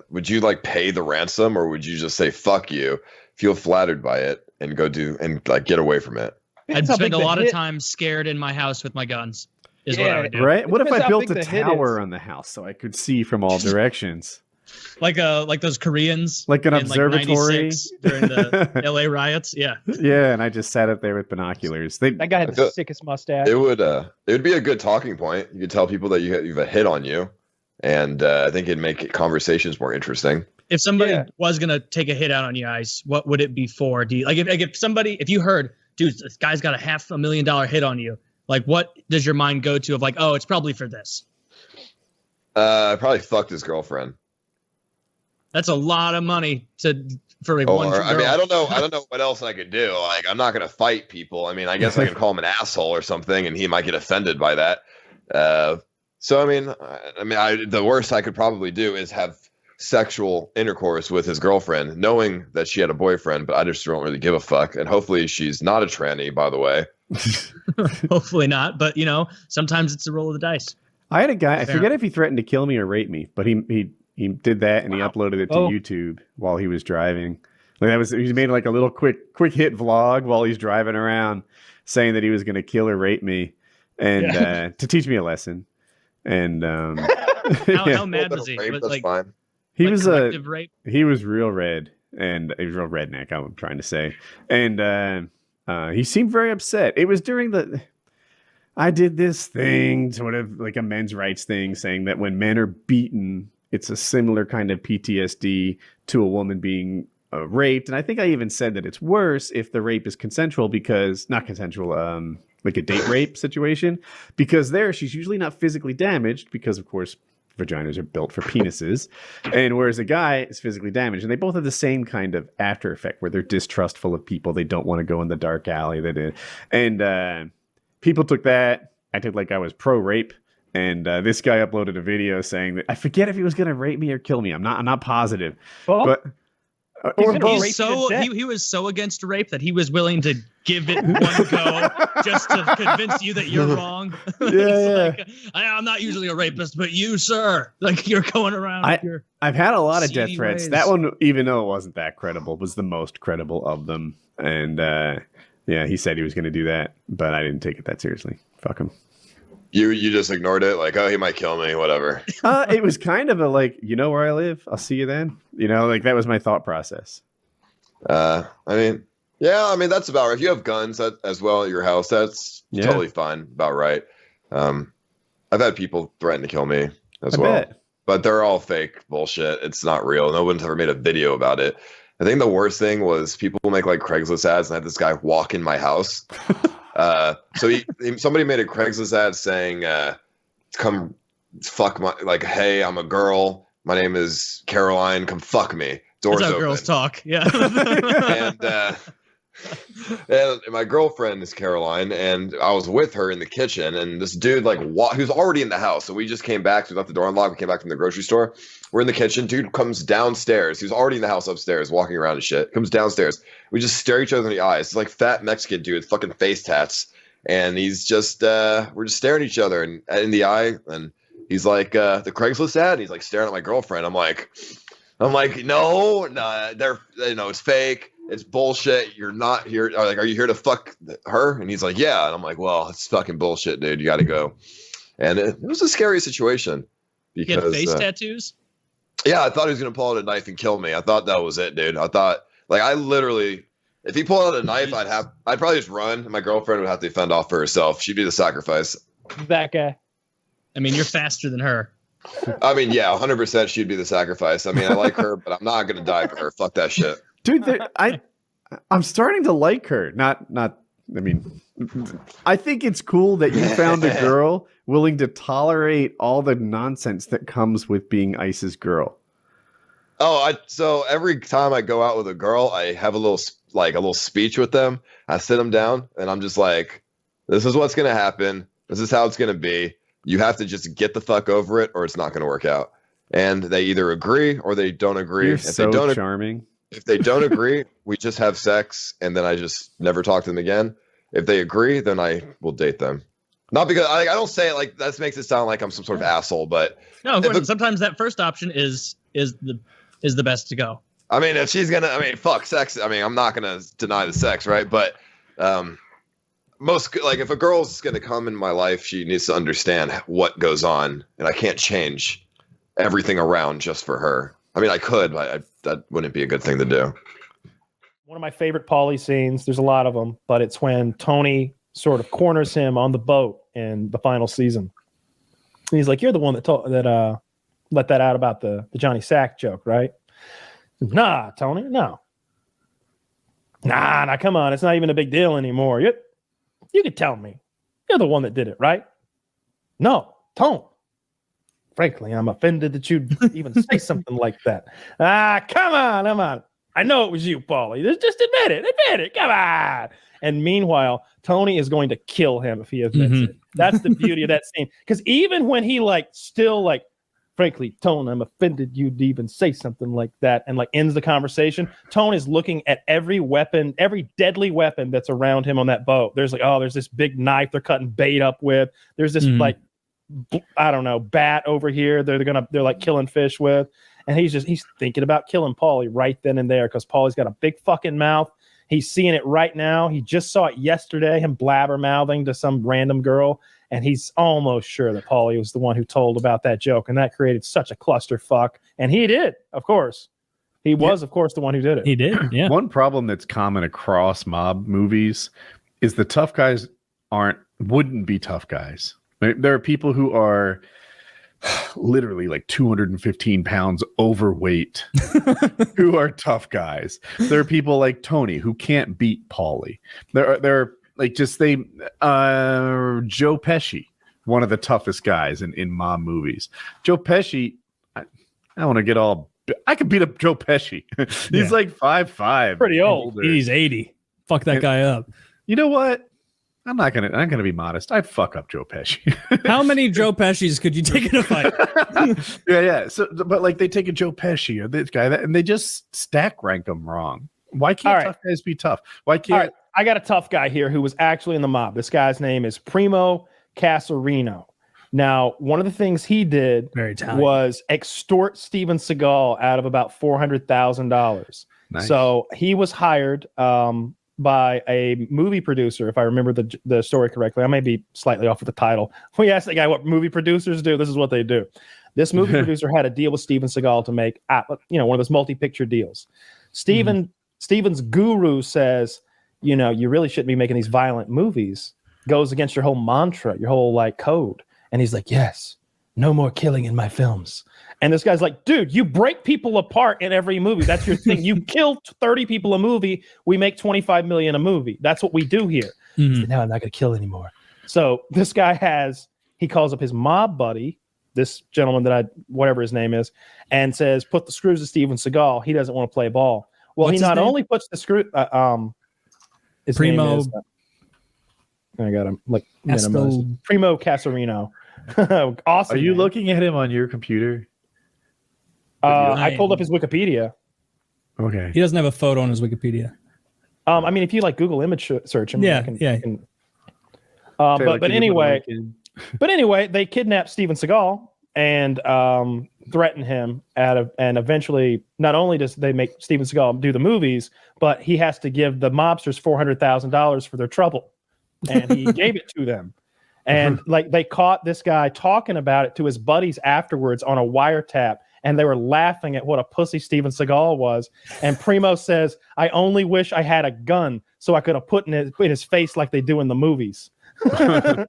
would you like pay the ransom, or would you just say fuck you, feel flattered by it, and go do and like get away from it? I'd spend a lot of time scared in my house with my guns. Is what I would do. Right? What if I built a tower on the house so I could see from all directions? Like those Koreans, like an observatory during the LA riots. Yeah. Yeah, and I just sat up there with binoculars. That guy had the sickest mustache. It would be a good talking point. You could tell people that you have a hit on you, and I think it'd make conversations more interesting. If somebody was gonna take a hit out on you guys, what would it be for? Do you, if you heard, dude, this guy's got a $500,000 hit on you, like what does your mind go to of like, oh, it's probably for this? I probably fucked his girlfriend. That's a lot of money for one girl. I mean, I don't know what else I could do. Like, I'm not going to fight people. I mean, I guess I can call him an asshole or something, and he might get offended by that. So, I mean, the worst I could probably do is have sexual intercourse with his girlfriend, knowing that she had a boyfriend, but I just don't really give a fuck. And hopefully she's not a tranny, by the way. Hopefully not. But, sometimes it's a roll of the dice. I had a guy, I forget if he threatened to kill me or rape me, but he did that and he uploaded it to YouTube while he was driving. Like he made like a little quick hit vlog while he's driving around saying that he was going to kill or rape me and to teach me a lesson. And how mad was he? That's like, fine. He was rape? He was real red and he was real redneck, I'm trying to say. And he seemed very upset. It was during I did this thing, sort of like a men's rights thing, saying that when men are beaten, it's a similar kind of PTSD to a woman being raped. And I think I even said that it's worse if the rape is consensual, because not consensual, like a date rape situation, because she's usually not physically damaged because, of course, vaginas are built for penises, and whereas a guy is physically damaged, and they both have the same kind of after effect where they're distrustful of people. They don't want to go in the dark alley. And people took that, acted like I was pro rape. And this guy uploaded a video saying that I forget if he was going to rape me or kill me. I'm not positive, but he was so against rape that he was willing to give it one go just to convince you that you're wrong. Like, I'm not usually a rapist, but you, sir, like you're going around. I've had a lot of death seedy threats. ways. That one, even though it wasn't that credible, was the most credible of them. And yeah, he said he was going to do that, but I didn't take it that seriously. Fuck him. You just ignored it, like, oh, he might kill me, whatever. It was kind of a like, you know where I live? I'll see you then. You know, like that was my thought process. I mean, that's about right. If you have guns as well at your house, that's totally fine, about right. I've had people threaten to kill me as well, but they're all fake bullshit. It's not real. No one's ever made a video about it. I think the worst thing was people make like Craigslist ads, and I had this guy walk in my house. So somebody made a Craigslist ad saying, come fuck my, like, hey, I'm a girl. My name is Caroline. Come fuck me. Doors That's how open. girls talk. Yeah. and my girlfriend is Caroline, and I was with her in the kitchen, and this dude like he was already in the house. So we just came back. We left the door unlocked. We came back from the grocery store. We're in the kitchen. Dude comes downstairs. He was already in the house upstairs, walking around and shit. Comes downstairs. We just stare each other in the eyes. It's like fat Mexican dude with fucking face tats. And he's just, we're just staring at each other and in the eye. And he's like, the Craigslist ad. And he's like staring at my girlfriend. I'm like, no, they're, it's fake. It's bullshit. You're not here. Like, are you here to fuck her? And he's like, yeah. And I'm like, well, it's fucking bullshit, dude. You got to go. And it was a scary situation. Because, you had face tattoos? Yeah, I thought he was going to pull out a knife and kill me. I thought that was it, dude. I thought, like, I literally, if he pulled out a knife, I'd probably just run, and my girlfriend would have to fend off for herself. She'd be the sacrifice. That guy. I mean, you're faster than her. I mean, yeah, 100% she'd be the sacrifice. I mean, I like her, but I'm not going to die for her. Fuck that shit. Dude, I'm starting to like her. I mean, I think it's cool that you found a girl willing to tolerate all the nonsense that comes with being Ice's girl. So every time I go out with a girl, I have a little speech with them. I sit them down and I'm just like, this is what's going to happen. This is how it's going to be. You have to just get the fuck over it or it's not going to work out. And they either agree or they don't agree. You're so charming. If they don't agree, we just have sex and then I just never talk to them again. If they agree, then I will date them. Not because I don't say it like that makes it sound like I'm some sort of asshole, but no, sometimes that first option is the best to go. I mean, if she's gonna, fuck sex. I mean, I'm not gonna deny the sex, right? But if a girl's gonna come in my life, she needs to understand what goes on, and I can't change everything around just for her. I mean, I could, but that wouldn't be a good thing to do. One of my favorite Pauly scenes, there's a lot of them, but it's when Tony sort of corners him on the boat in the final season. And he's like, you're the one that let that out about the Johnny Sack joke, right? Nah, Tony, no. Nah, come on. It's not even a big deal anymore. You could tell me. You're the one that did it, right? No, Tone. Frankly, I'm offended that you'd even say something like that. Come on. I know it was you, Pauly. Just admit it. Come on. And meanwhile, Tony is going to kill him if he admits it. That's the beauty of that scene. Because even when he frankly, Tone, I'm offended you'd even say something like that and ends the conversation. Tone is looking at every weapon, every deadly weapon that's around him on that boat. There's there's this big knife they're cutting bait up with. There's this bat over here. They're killing fish with. And he's thinking about killing Pauly right then and there because Pauly's got a big fucking mouth. He's seeing it right now. He just saw it yesterday, him blabber mouthing to some random girl. And he's almost sure that Pauly was the one who told about that joke. And that created such a clusterfuck. And he did, of course. He was, of course, the one who did it. He did, yeah. One problem that's common across mob movies is the tough guys wouldn't be tough guys. There are people who are literally 215 pounds overweight who are tough guys. There are people like Tony who can't beat Pauly. There are Joe Pesci, one of the toughest guys in mob movies. Joe Pesci, I want to get all. I could beat up Joe Pesci. He's like 5'5", pretty old. He's 80. Fuck that guy up. You know what? I'm gonna be modest. I'd fuck up Joe Pesci. How many Joe Pescis could you take in a fight? Yeah. So, but like they take a Joe Pesci or this guy, and they just stack rank them wrong. Why can't tough guys be tough? Why can't? All right, I got a tough guy here who was actually in the mob. This guy's name is Primo Casarino. Now, one of the things he did was extort Steven Seagal out of about $400,000. Nice. So he was hired by a movie producer, if I remember the story correctly. I may be slightly off with the title. We asked the guy what movie producers do. This is what they do. This movie producer had a deal with Steven Seagal to make, one of those multi-picture deals. Steven's guru says, you really shouldn't be making these violent movies. Goes against your whole mantra, your whole code. And he's like, yes, no more killing in my films. And this guy's like, dude, you break people apart in every movie. That's your thing. You kill 30 people a movie. We make 25 million a movie. That's what we do here. So now I'm not going to kill anymore. So this guy he calls up his mob buddy, this gentleman whatever his name is, and says, put the screws to Steven Seagal. He doesn't want to play ball. Well, he not only puts the screw, his Primo. name is, I got him Primo Casarino. Awesome. Are you man. looking at him on your computer? I pulled up his Wikipedia. Okay. He doesn't have a photo on his Wikipedia. I mean, if you Google image search him, yeah. But anyway, they kidnapped Steven Seagal and threaten him and eventually, not only does they make Steven Seagal do the movies, but he has to give the mobsters $400,000 for their trouble, and he gave it to them. And they caught this guy talking about it to his buddies afterwards on a wiretap, and they were laughing at what a pussy Steven Seagal was. And Primo says, "I only wish I had a gun so I could have put in his face like they do in the movies." So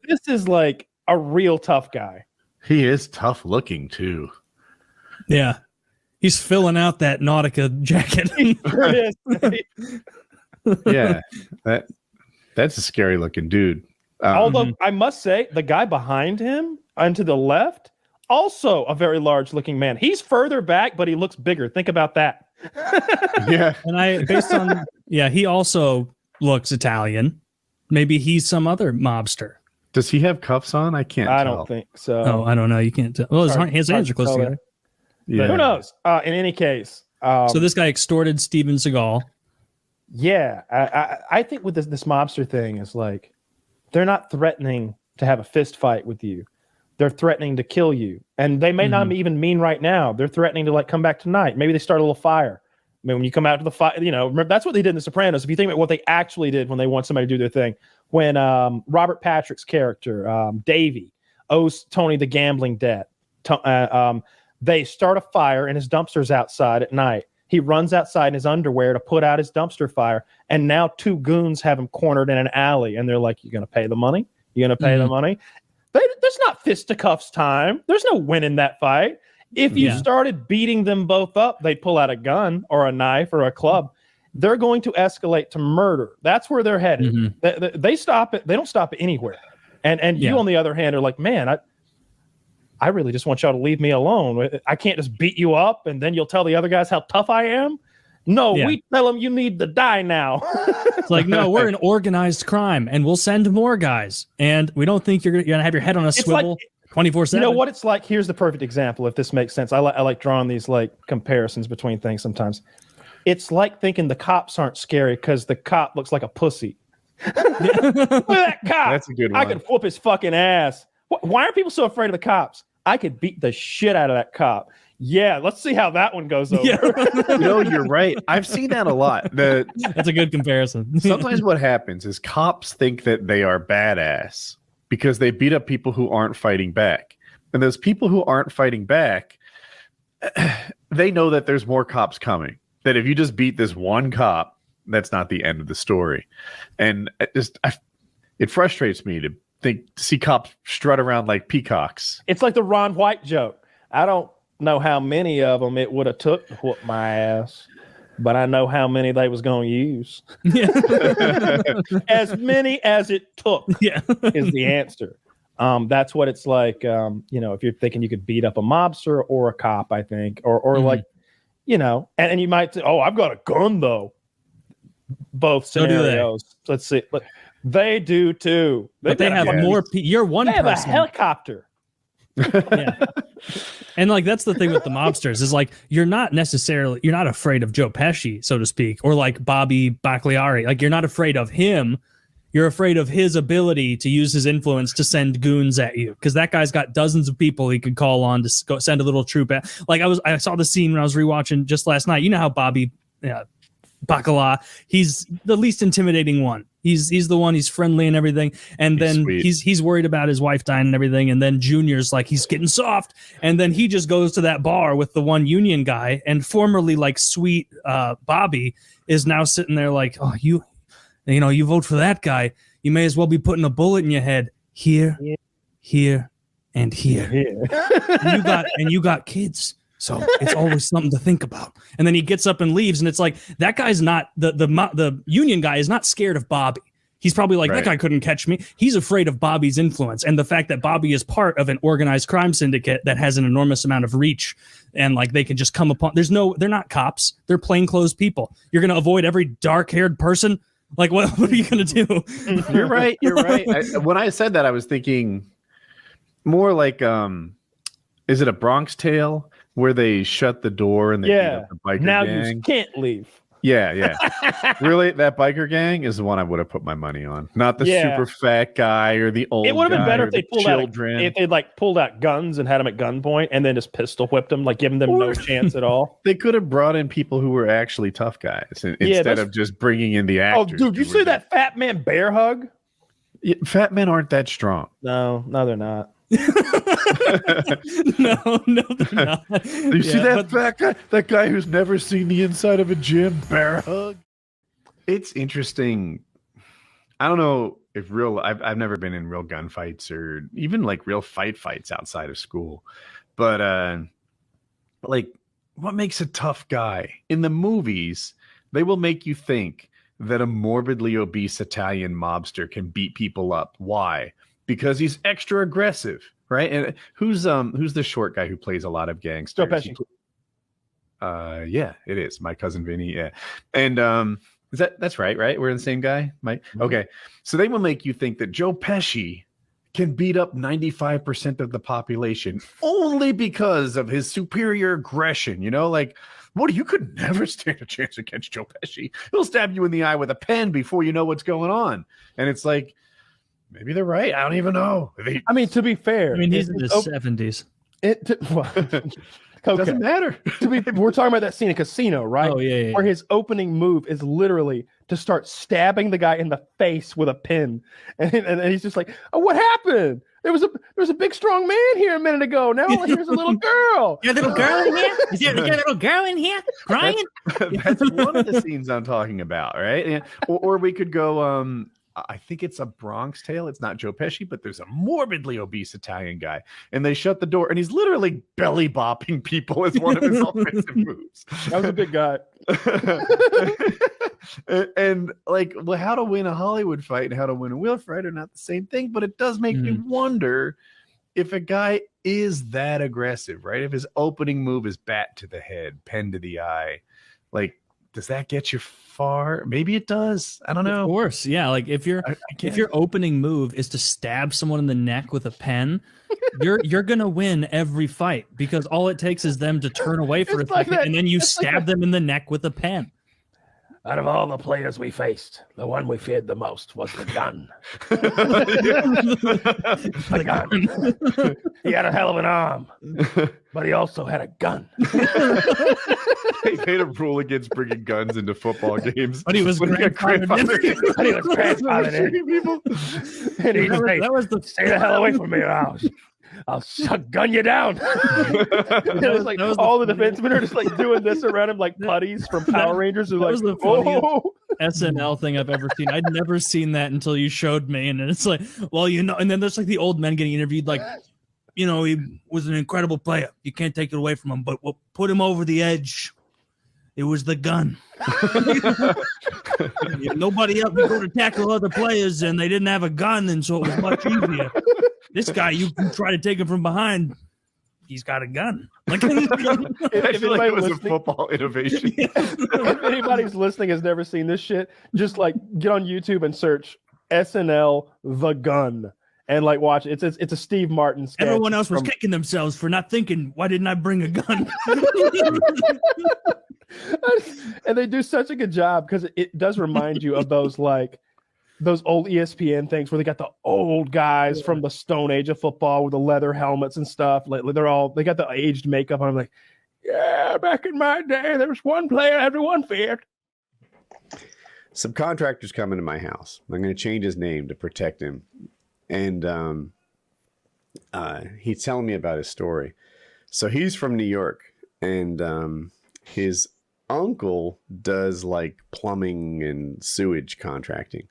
this is like a real tough guy. He is tough looking too. Yeah, he's filling out that Nautica jacket. Sure is. Yeah, that's a scary looking dude. Although I must say, the guy behind him and to the left, also a very large looking man. He's further back, but he looks bigger. Think about that. Yeah. And he also looks Italian. Maybe he's some other mobster. Does he have cuffs on? I can't tell. Don't think so. Oh, I don't know. You can't tell. Well, his hands are close together. Yeah. Who knows? In any case. So this guy extorted Steven Seagal. Yeah. I think with this mobster thing is like, they're not threatening to have a fist fight with you. They're threatening to kill you. And they may not even mean right now. They're threatening to come back tonight. Maybe they start a little fire. I mean, when you come out to the fight, remember, that's what they did in The Sopranos. If you think about what they actually did when they want somebody to do their thing, when Robert Patrick's character, Davey, owes Tony the gambling debt, they start a fire in his dumpsters outside at night. He runs outside in his underwear to put out his dumpster fire, and now two goons have him cornered in an alley, and they're like, "You gonna pay the money? You gonna pay the money?" There's not fisticuffs time. There's no winning that fight. If you started beating them both up, they'd pull out a gun or a knife or a club. They're going to escalate to murder. That's where they're headed. They stop it. They don't stop it anywhere. And you, on the other hand, are like, man, I really just want y'all to leave me alone. I can't just beat you up and then you'll tell the other guys how tough I am. No, we tell them you need to die now. It's like, no, we're an organized crime and we'll send more guys. And we don't think you're going to have your head on a swivel 24/7. You know what it's like? Here's the perfect example, if this makes sense. I like drawing these comparisons between things sometimes. It's like thinking the cops aren't scary because the cop looks like a pussy. Look at that cop. That's a good one. I could whoop his fucking ass. Why are people so afraid of the cops? I could beat the shit out of that cop. Yeah, let's see how that one goes over. You're right. I've seen that a lot. That's a good comparison. Sometimes what happens is cops think that they are badass because they beat up people who aren't fighting back. And those people who aren't fighting back, they know that there's more cops coming. That if you just beat this one cop, that's not the end of the story. And it frustrates me to see cops strut around like peacocks. It's like the Ron White joke. I don't know how many of them it would have took to whoop my ass. but I know how many they was going to use. As many as it took is the answer. That's what it's like. If you're thinking you could beat up a mobster or a cop, I think, or like, and you might say, oh, I've got a gun though. Both scenarios. Let's see. But they do too. But they have more. You're one they person. Have a helicopter. And like that's the thing with the mobsters is like you're not afraid of Joe Pesci, so to speak, or like Bobby Bagliari. Like you're not afraid of him. You're afraid of his ability to use his influence to send goons at you, because that guy's got dozens of people he could call on to go send a little troop at. Like I saw the scene when I was rewatching just last night. You know how Bobby Bacala, he's the least intimidating one. He's the one, he's friendly and everything, and then he's worried about his wife dying and everything, and then Junior's like he's getting soft, and then he just goes to that bar with the one union guy, and formerly like sweet Bobby is now sitting there like, oh, you vote for that guy, you may as well be putting a bullet in your head here, and here. And you got kids. So it's always something to think about. And then he gets up and leaves, and it's like that guy's not the union guy is not scared of Bobby. He's probably like, that guy couldn't catch me. He's afraid of Bobby's influence and the fact that Bobby is part of an organized crime syndicate that has an enormous amount of reach, and like they can just come upon. They're not cops. They're plainclothes people. You're going to avoid every dark-haired person. Like what are you going to do? You're right. When I said that, I was thinking more like, is it a Bronx Tale? Where they shut the door and they beat up the biker gang. You can't leave. Yeah. Really, that biker gang is the one I would have put my money on. Not the super fat guy or the old guy. It would have been better if they pulled children. if they like pulled out guns and had them at gunpoint and then just pistol whipped them, like giving them no chance at all. They could have brought in people who were actually tough guys instead of just bringing in the actors. Oh, dude, you see that fat man bear hug? Yeah, fat men aren't that strong. No, they're not. no, they're not. You see that fat guy? That guy who's never seen the inside of a gym? Bear hug. It's interesting. I don't know if I've never been in real gunfights or even like real fights outside of school, but like what makes a tough guy in the movies? They will make you think that a morbidly obese Italian mobster can beat people up. Why? Because he's extra aggressive, right? And who's the short guy who plays a lot of gangsters? Pesci. Yeah, it is. My cousin Vinny, yeah. And that's right? We're the same guy, Mike? Mm-hmm. Okay. So they will make you think that Joe Pesci can beat up 95% of the population only because of his superior aggression, like, what, you could never stand a chance against Joe Pesci. He'll stab you in the eye with a pen before you know what's going on. And it's like, maybe they're right. I don't even know. I mean, to be fair, he's in his 70s. Doesn't matter. We're talking about that scene in Casino, right? Oh, yeah. Where his opening move is literally to start stabbing the guy in the face with a pin, and he's just like, "Oh, what happened? There was a big strong man here a minute ago. Now here's a little girl. Is there a little girl in here? Is there a little girl in here crying?" That's one of the scenes I'm talking about, right? And, or we could go. I think it's a Bronx Tale. It's not Joe Pesci, but there's a morbidly obese Italian guy, and they shut the door, and he's literally belly bopping people as one of his offensive moves. That was a big guy. and like, well, how to win a Hollywood fight and how to win a real fight are not the same thing, but it does make me wonder if a guy is that aggressive, right? If his opening move is bat to the head, pen to the eye, like, does that get you far? Maybe it does. I don't know. Of course, yeah. Like if your opening move is to stab someone in the neck with a pen, you're gonna win every fight, because all it takes is them to turn away for a second, and then you stab them in the neck with a pen. Out of all the players we faced, the one we feared the most was the gun. The gun. He had a hell of an arm, but he also had a gun. They made a rule against bringing guns into football games. But he was grandfathered in. People. And he stay the hell away from me, or I'll gun you down. It's like all the defensemen are just like doing this around him like putties from Power Rangers. Who that was the funniest SNL thing I've ever seen. I'd never seen that until you showed me, and it's like, well, and then there's like the old men getting interviewed, like, he was an incredible player. You can't take it away from him, but we'll put him over the edge. It was the gun. If nobody else would go to tackle other players and they didn't have a gun, and so it was much easier. This guy, you can try to take him from behind. He's got a gun. Like, I feel like it was a football innovation. If anybody's listening has never seen this shit, just like get on YouTube and search SNL The Gun and like watch it. It's a Steve Martin sketch. Everyone else was kicking themselves for not thinking, why didn't I bring a gun? And they do such a good job because it does remind you of those old ESPN things where they got the old guys from the Stone Age of football with the leather helmets and stuff. Like they got the aged makeup on. I'm like, yeah, back in my day, there was one player everyone feared. Some contractor's coming to my house. I'm going to change his name to protect him. And he's telling me about his story. So he's from New York, and his uncle does like plumbing and sewage contracting,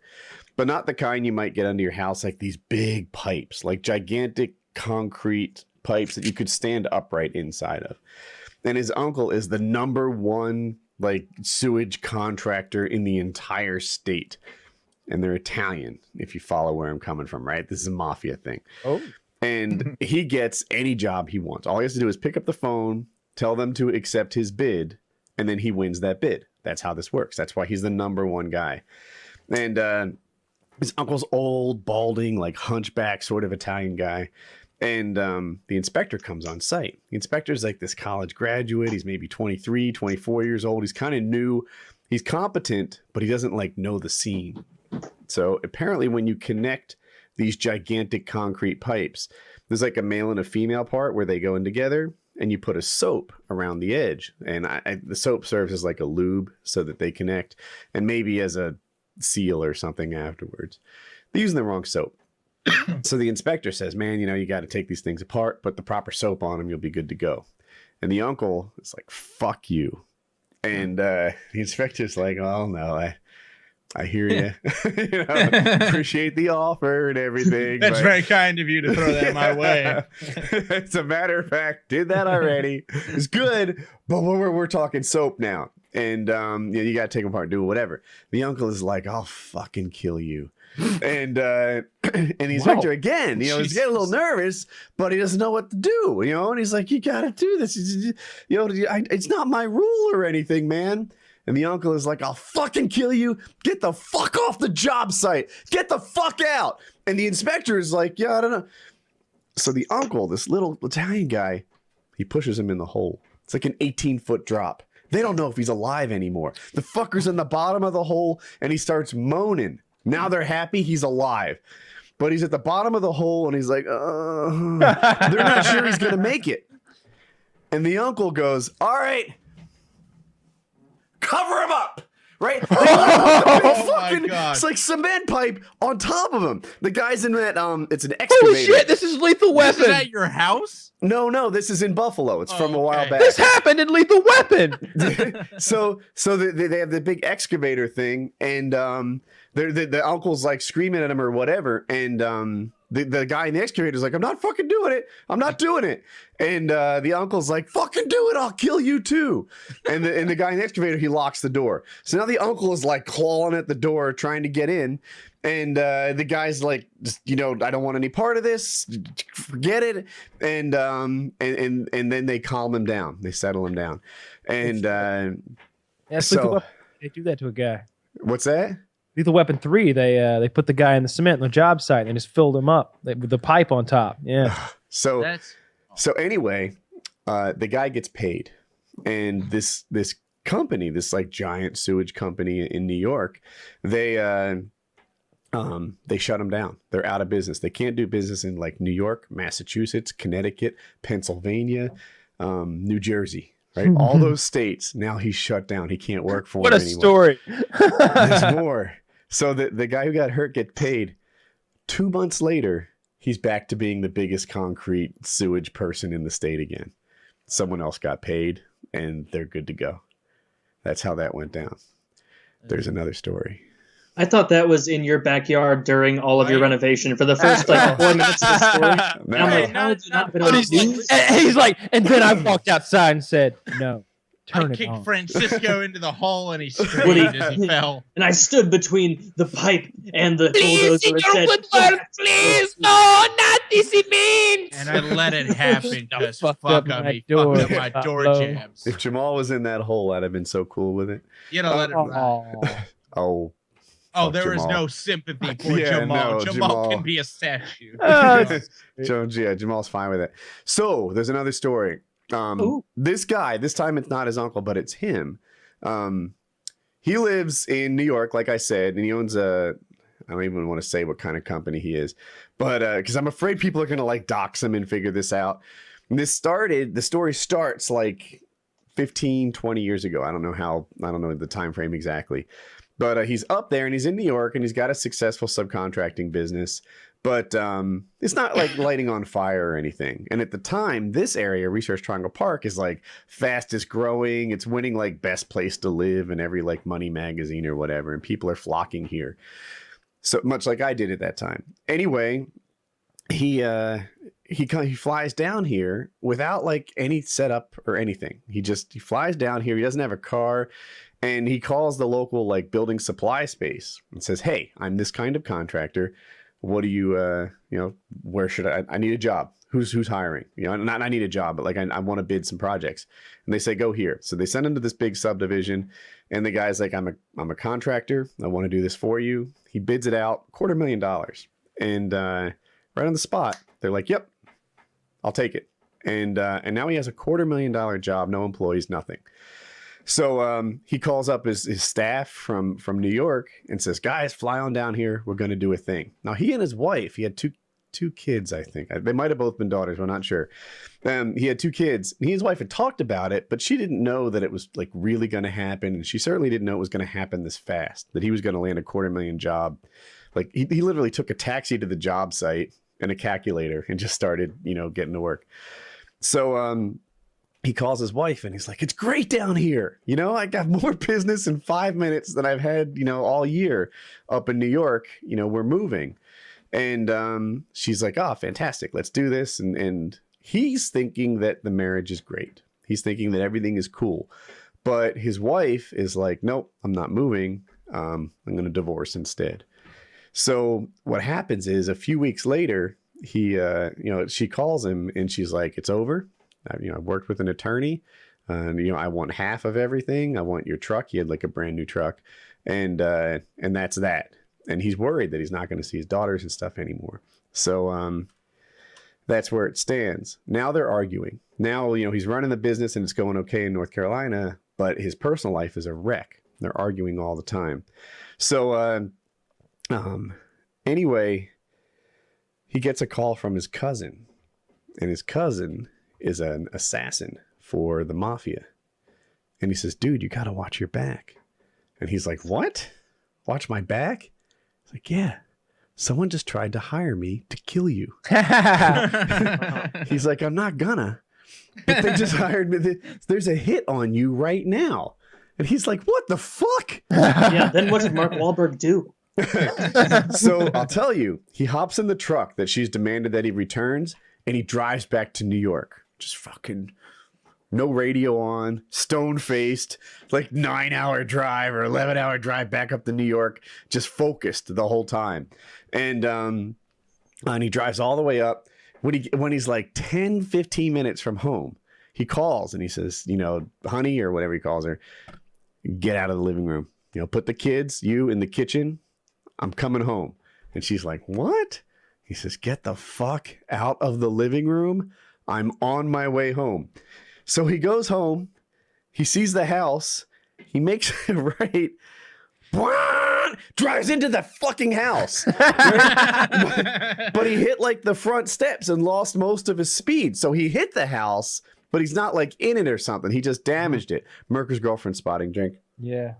but not the kind you might get under your house, like these big pipes, like gigantic concrete pipes that you could stand upright inside of. And his uncle is the #1 like sewage contractor in the entire state. And they're Italian, if you follow where I'm coming from, right? This is a mafia thing. Oh. And he gets any job he wants. All he has to do is pick up the phone, tell them to accept his bid, and then he wins that bid. That's how this works. That's why he's the #1 guy. And his uncle's old, balding, like hunchback sort of Italian guy. And the inspector comes on site. The inspector's like this college graduate. He's maybe 23, 24 years old. He's kind of new. He's competent, but he doesn't like know the scene. So apparently when you connect these gigantic concrete pipes, there's like a male and a female part where they go in together, and you put a soap around the edge. And the soap serves as like a lube so that they connect, and maybe as a seal or something afterwards. They're using the wrong soap. So the inspector says, man, you got to take these things apart, put the proper soap on them, you'll be good to go. And the uncle is like, fuck you. And the inspector's like, oh no, I hear you. Appreciate the offer and everything. That's very kind of you to throw that my way. As a matter of fact, did that already. It's good, but we're talking soap now. And you got to take them apart and do whatever. The uncle is like, I'll fucking kill you. And the inspector again, he's getting a little nervous, but he doesn't know what to do, and he's like, you got to do this. It's not my rule or anything, man. And the uncle is like, I'll fucking kill you. Get the fuck off the job site. Get the fuck out. And the inspector is like, yeah, I don't know. So the uncle, this little Italian guy, he pushes him in the hole. It's like an 18-foot drop. They don't know if he's alive anymore. The fucker's in the bottom of the hole, and he starts moaning. Now they're happy he's alive. But he's at the bottom of the hole, and he's like, they're not sure he's going to make it. And the uncle goes, all right, cover him up, right? My God. It's like cement pipe on top of him. The guy's in that, it's an excavator. Holy shit, this is Lethal Weapon. Is at your house? No, this is in Buffalo. It's from a while back. This happened in Lethal Weapon. So they have the big excavator thing, and the uncle's like screaming at him or whatever, and the guy in the excavator is like, I'm not fucking doing it. I'm not doing it. And the uncle's like, fucking do it. I'll kill you too. And the guy in the excavator, he locks the door. So now the uncle is like clawing at the door, trying to get in. And the guy's like, just, I don't want any part of this. Forget it. And then they calm him down. They settle him down. And so they do that to a guy. What's that? Lethal Weapon 3, they put the guy in the cement on the job site and just filled him up with the pipe on top. Yeah. So anyway, the guy gets paid, and this company, this like giant sewage company in New York, they shut them down. They're out of business. They can't do business in like New York, Massachusetts, Connecticut, Pennsylvania, New Jersey. Right, all those states. Now he's shut down. He can't work for what them a anymore. Story. There's more. So the guy who got hurt get paid. 2 months later, he's back to being the biggest concrete sewage person in the state again. Someone else got paid, and they're good to go. That's how that went down. There's another story. I thought that was in your backyard during all of your renovation for the first 4 minutes of the story. No. I'm like, how did you not been on news? He's like, and then I walked outside and said, no. Turn I it kicked on. Francisco into the hole and he screamed as he fell. And I stood between the pipe and the bulldozer and said, please, no, not this cement. And I let it happen because Fucked fuck up on my me. door. Fucked up my door Hello. jams. If Jamal was in that hole, I'd have been so cool with it. You know, let it ride. Oh. Oh, Fuck there is Jamal. no sympathy for Yeah, Jamal. no, Jamal Jamal. can be a statue. Jamal's fine with it. So there's another story. This guy, this time it's not his uncle, but it's him. He lives in New York, like I said, and he owns I don't even want to say what kind of company he is, but because I'm afraid people are gonna like dox him and figure this out. And the story starts like 15, 20 years ago. I don't know the time frame exactly. But he's up there and he's in New York and he's got a successful subcontracting business. But it's not like lighting on fire or anything. And at the time, this area, Research Triangle Park, is like fastest growing. It's winning like best place to live in every like money magazine or whatever. And people are flocking here. So much like I did at that time. Anyway, he flies down here without like any setup or anything. He flies down here. He doesn't have a car. And he calls the local like building supply space and says, "Hey, I'm this kind of contractor. What do you, where should I need a job? Who's hiring? Not I need a job, but like I want to bid some projects." And they say, "Go here." So they send him to this big subdivision, and the guy's like, "I'm a contractor. I want to do this for you." He bids it out, $250,000, and right on the spot, they're like, "Yep, I'll take it." And now he has a $250,000 job, no employees, nothing. So he calls up his staff from New York and says, "Guys, fly on down here. We're going to do a thing." Now, he and his wife, he had two kids, I think. They might have both been daughters. We're not sure. He had two kids. And he and his wife had talked about it, but she didn't know that it was like really going to happen. And she certainly didn't know it was going to happen this fast, that he was going to land a $250,000 job. Like he literally took a taxi to the job site and a calculator and just started, getting to work. So he calls his wife and he's like, "It's great down here. I got more business in 5 minutes than I've had, all year up in New York. We're moving." And she's like, "Oh, fantastic. Let's do this." And he's thinking that the marriage is great. He's thinking that everything is cool. But his wife is like, "Nope, I'm not moving. I'm going to divorce instead." So what happens is a few weeks later, she calls him and she's like, "It's over. I've worked with an attorney, and I want half of everything. I want your truck." He had like a brand new truck, and that's that. And he's worried that he's not going to see his daughters and stuff anymore. So that's where it stands. Now they're arguing. Now he's running the business and it's going okay in North Carolina, but his personal life is a wreck. They're arguing all the time. So anyway, he gets a call from his cousin, and his cousin is an assassin for the Mafia. And he says, "Dude, you got to watch your back." And he's like, "What? Watch my back?" He's like, "Yeah, someone just tried to hire me to kill you." He's like, "I'm not gonna, but they just hired me. There's a hit on you right now." And he's like, "What the fuck?" Yeah, then what did Mark Wahlberg do? So I'll tell you, he hops in the truck that she's demanded that he returns, and he drives back to New York. Just fucking no radio on, stone-faced, like 9-hour drive or 11-hour drive back up to New York, just focused the whole time. And he drives all the way up. When he's like 10, 15 minutes from home, he calls and he says, "Honey," or whatever he calls her, "get out of the living room. Put the kids, you in the kitchen. I'm coming home." And she's like, "What?" He says, "Get the fuck out of the living room. I'm on my way home." So he goes home. He sees the house. He makes it right. Drives into the fucking house. But he hit like the front steps and lost most of his speed. So he hit the house, but he's not like in it or something. He just damaged it. Merker's girlfriend spotting, drink. Yeah.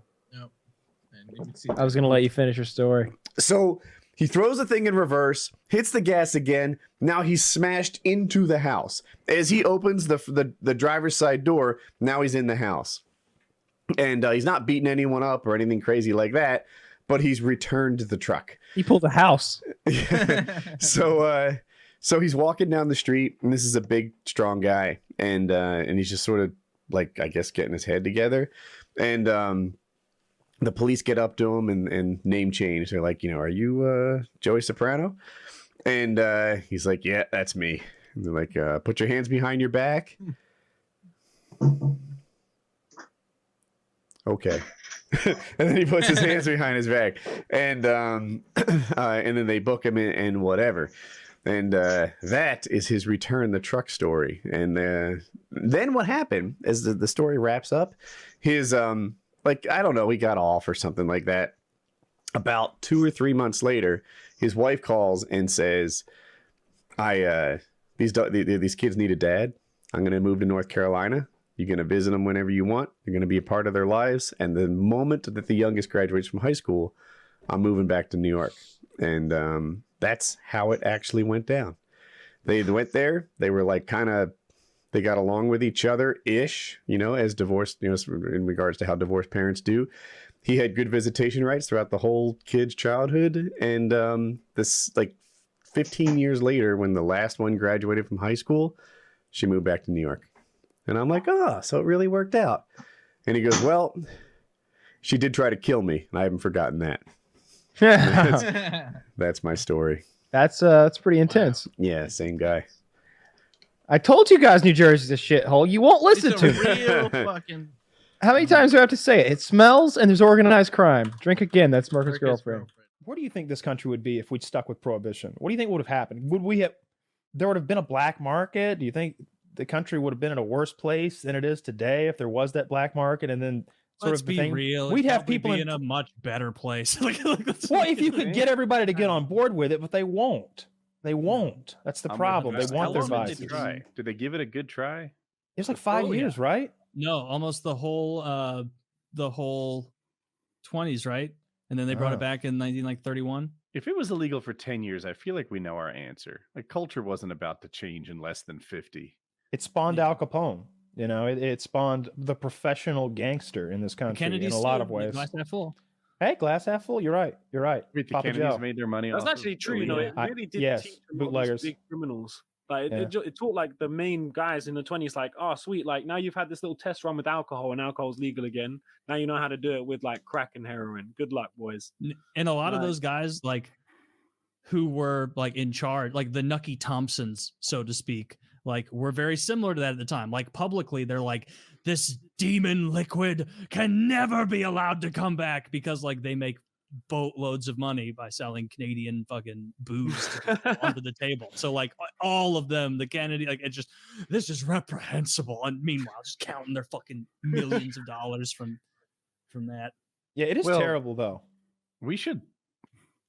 I was going to let you finish your story. So he throws the thing in reverse, hits the gas again. Now he's smashed into the house. As he opens the driver's side door, now he's in the house. And he's not beating anyone up or anything crazy like that, but he's returned the truck. He pulled a house. So he's walking down the street, and this is a big, strong guy. And he's just sort of like, I guess, getting his head together. And the police get up to him and name change. They're like, are you Joey Soprano? And he's like, yeah, that's me. And they're like, put your hands behind your back. Okay. And then he puts his hands behind his back, and then they book him in and whatever. And that is his return the truck story. And then what happened as the story wraps up, his like, I don't know, he got off or something like that. About 2 or 3 months later, his wife calls and says, these kids need a dad. I'm going to move to North Carolina. You're going to visit them whenever you want. You're going to be a part of their lives. And the moment that the youngest graduates from high school, I'm moving back to New York. And that's how it actually went down. They went there. They were like they got along with each other-ish, as divorced, in regards to how divorced parents do. He had good visitation rights throughout the whole kid's childhood. And this, like, 15 years later, when the last one graduated from high school, she moved back to New York. And I'm like, so it really worked out. And he goes, well, she did try to kill me, and I haven't forgotten that. That's my story. That's pretty intense. Yeah, same guy. I told you guys New Jersey's a shithole. You won't listen to me. Real fucking. How many times do I have to say it? It smells and there's organized crime. Drink again. That's Merker's girlfriend. Where do you think this country would be if we'd stuck with prohibition? What do you think would have happened? There would have been a black market? Do you think the country would have been in a worse place than it is today if there was that black market? And then Let's be real. We'd have people in a much better place. Well, if you could get everybody to get on board with it, but they won't. They won't. That's the problem. They want their vices. Did they give it a good try? It was like 5 years, right? No, almost the whole 20s, right? And then they brought it back in 1931. If it was illegal for 10 years, I feel like we know our answer. Like, culture wasn't about to change in less than 50. It spawned Al Capone. It spawned the professional gangster in this country in a lot of ways. Glass half full. Hey, glass half full. You're right. The Kennedys made their money. That's actually true. It really did teach them bootleggers, big criminals. Like it taught like the main guys in the 20s, like, oh sweet, like now you've had this little test run with alcohol, and alcohol's legal again. Now you know how to do it with like crack and heroin. Good luck, boys. And a lot of those guys, like, who were like in charge, like the Nucky Thompsons, so to speak, like, were very similar to that at the time. Like, publicly, they're like, this demon liquid can never be allowed to come back, because like they make boatloads of money by selling Canadian fucking booze onto the table. So like all of them, the Kennedy, like, this is reprehensible. And meanwhile, just counting their fucking millions of dollars from that. Yeah, it is terrible though. We should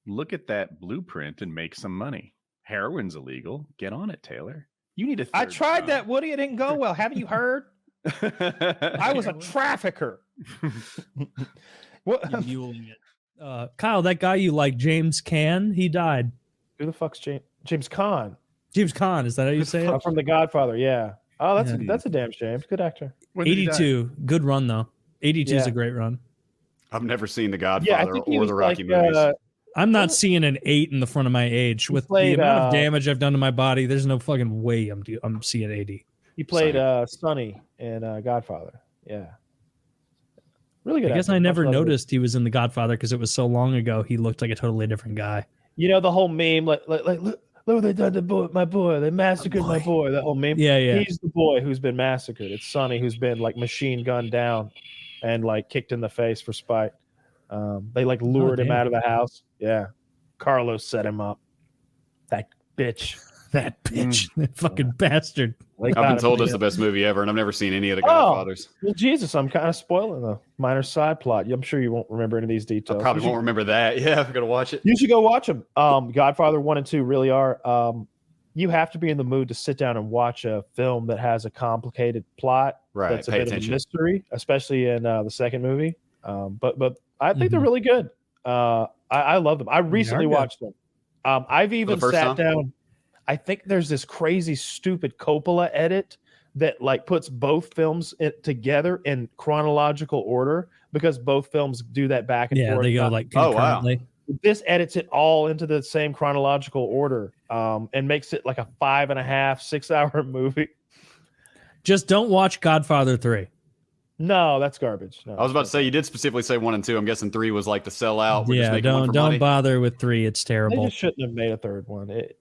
look at that blueprint and make some money. Heroin's illegal. Get on it, Taylor. You need a third I tried that, Woody. It didn't go well. Haven't you heard? I was a trafficker. What? Muling it. Kyle, that guy you like, James Caan, he died. Who the fuck's James Caan? James Caan, is that how you say it? From The Godfather, yeah. Oh, that's a damn shame. Good actor. 82, good run though. 82 is a great run. I've never seen The Godfather or the Rocky like, movies. I'm not seeing an 8 in the front of my age. With the amount of damage I've done to my body, there's no fucking way I'm seeing 80. He played Sonny in Godfather. Yeah. Really good. I guess I never noticed he was in The Godfather because it was so long ago. He looked like a totally different guy. The whole meme, like look what they done to my boy. They massacred my boy. That whole meme. Yeah. He's the boy who's been massacred. It's Sonny who's been like machine gunned down and like kicked in the face for spite. They like lured him out of the house. Yeah. Carlos set him up. That bitch. That fucking bastard. I've been told it's the best movie ever, and I've never seen any of the Godfathers. Well, Jesus, I'm kind of spoiling the minor side plot. I'm sure you won't remember any of these details. I probably won't remember that. Yeah, I'm gonna watch it. You should go watch them. Godfather 1 and 2 really are. You have to be in the mood to sit down and watch a film that has a complicated plot. Right. That's a bit of a mystery, especially in the second movie. But I think they're really good. I love them. I recently watched them. I've even sat down. I think there's this crazy, stupid Coppola edit that like puts both films together in chronological order, because both films do that back and forth. Yeah, they go like concurrently. This edits it all into the same chronological order, and makes it like a 5.5, 6 hour movie. Just don't watch Godfather 3. No, that's garbage. No, I was about to say you did specifically say 1 and 2. I'm guessing 3 was like the sell out. We're just Yeah, making one for don't money. bother with 3. It's They terrible. just shouldn't have made a third one. It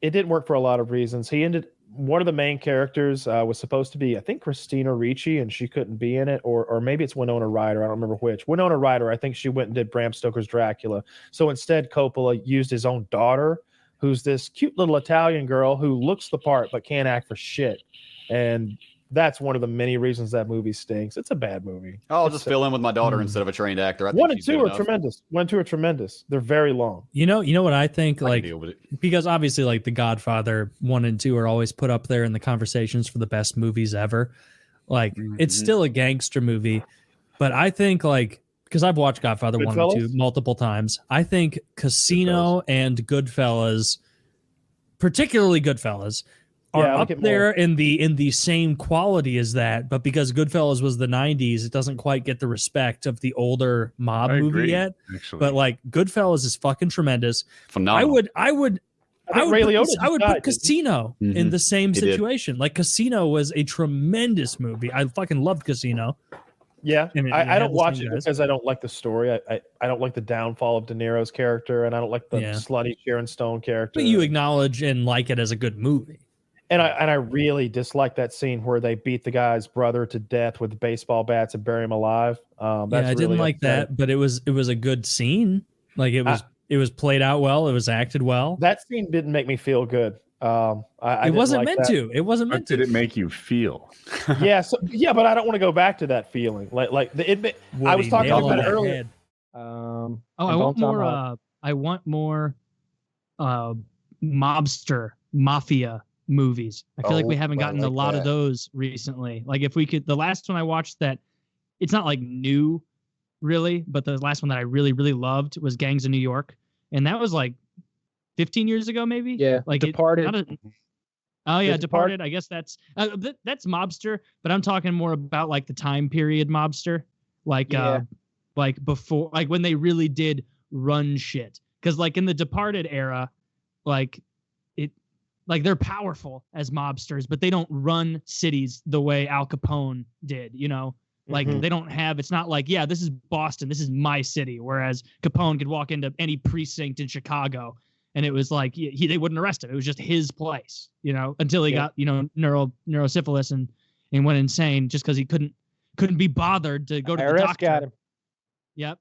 didn't work for a lot of reasons. One of the main characters was supposed to be, I think, Christina Ricci, and she couldn't be in it, or maybe it's Winona Ryder. I don't remember which. Winona Ryder, I think she went and did Bram Stoker's Dracula. So instead, Coppola used his own daughter, who's this cute little Italian girl who looks the part but can't act for shit. And that's one of the many reasons that movie stinks. It's a bad movie. I'll just fill in with my daughter instead of a trained actor. I think 1 and she's 2 good are enough. tremendous. 1 and 2 are tremendous. They're very long. You know what I think? I Like, can deal with it. because obviously, like The Godfather 1 and 2 are always put up there in the conversations for the best movies ever. Like, it's still a gangster movie, but I think like because I've watched Godfather 1 and 2 multiple times. I think Casino and Goodfellas, particularly Goodfellas, are up there in the same quality as that, but because Goodfellas was the 90s, it doesn't quite get the respect of the older mob movie agree, yet. actually. But like Goodfellas is fucking tremendous. Phenomenal. I would put Casino in the same He did. situation. Like Casino was a tremendous movie. I fucking loved Casino. Yeah, I mean, I don't watch it because I don't like the story. I don't like the downfall of De Niro's character, and I don't like the slutty Sharon Stone character. But you acknowledge and like it as a good movie. And I really dislike that scene where they beat the guy's brother to death with baseball bats and bury him alive. That's I didn't really like upsetting. that, but it was a good scene. Like it was played out well. It was acted well. That scene didn't make me feel good. I It didn't wasn't like meant that. to. It wasn't meant Did to. it make you feel? Yeah, but I don't want to go back to that feeling. I was talking nailed about it it earlier. ahead. I want more mobster mafia movies. I feel like we haven't gotten a lot of those recently. Like if we could, the last one I watched that it's not like new really, but the last one that I really, really loved was Gangs of New York. And that was like 15 years ago, maybe. Yeah. Like Departed. Departed. I guess that's mobster, but I'm talking more about like the time period mobster, like like before, like when they really did run shit. Because like in the Departed era, like they're powerful as mobsters, but they don't run cities the way Al Capone did. You know, like they don't have. It's not like this is Boston, this is my city. Whereas Capone could walk into any precinct in Chicago. And it was like they wouldn't arrest him. It was just his place, you know, until he got, neurosyphilis and went insane just because he couldn't be bothered to go to the IRS doctor. got him. Yep.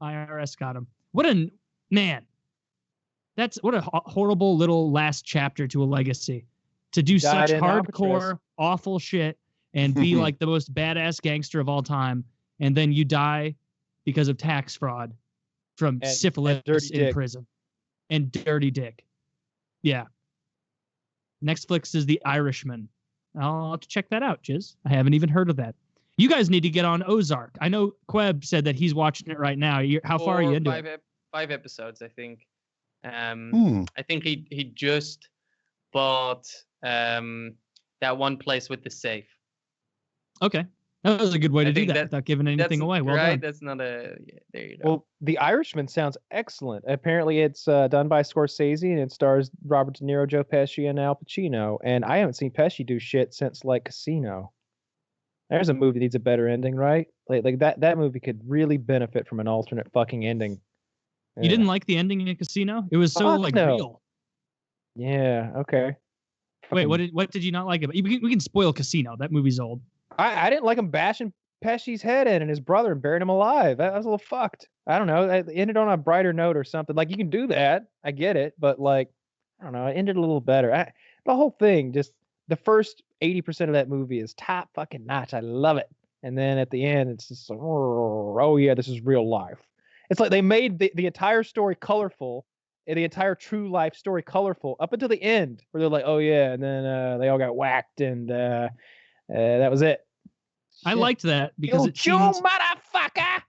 IRS got him. What a man. That's what a horrible little last chapter to a legacy. To do Died such in hardcore, Alcatraz. awful shit and be like the most badass gangster of all time, and then you die because of tax fraud from And syphilis dirty in dick. prison. And dirty dick. Yeah. Netflix is The Irishman. I'll have to check that out, Jiz. I haven't even heard of that. You guys need to get on Ozark. I know Queb said that he's watching it right now. How far are you into it? 5 episodes, I think. Hmm. I think he just bought that one place with the safe. Okay. That was a good way to I do think that without giving anything away. Well right. done. That's not a. Yeah, there you go. Well, The Irishman sounds excellent. Apparently, it's done by Scorsese and it stars Robert De Niro, Joe Pesci, and Al Pacino. And I haven't seen Pesci do shit since like Casino. There's a movie that needs a better ending, right? Like that movie could really benefit from an alternate fucking ending. You didn't like the ending in Casino? It was so Fuck no. real. Yeah. Okay. Wait, what did you not like about it? We can spoil Casino. That movie's old. I didn't like him bashing Pesci's head in and his brother and burying him alive. That was a little fucked. I don't know. It ended on a brighter note or something. Like you can do that. I get it, but like I don't know. It ended a little better. The whole thing, just the first 80% of that movie is top fucking notch. I love it. And then at the end, it's just like, oh yeah, this is real life. It's like they made the entire story colorful, and the entire true life story colorful up until the end, where they're like, oh yeah, and then they all got whacked, and that was it. I liked that because it you seems, motherfucker.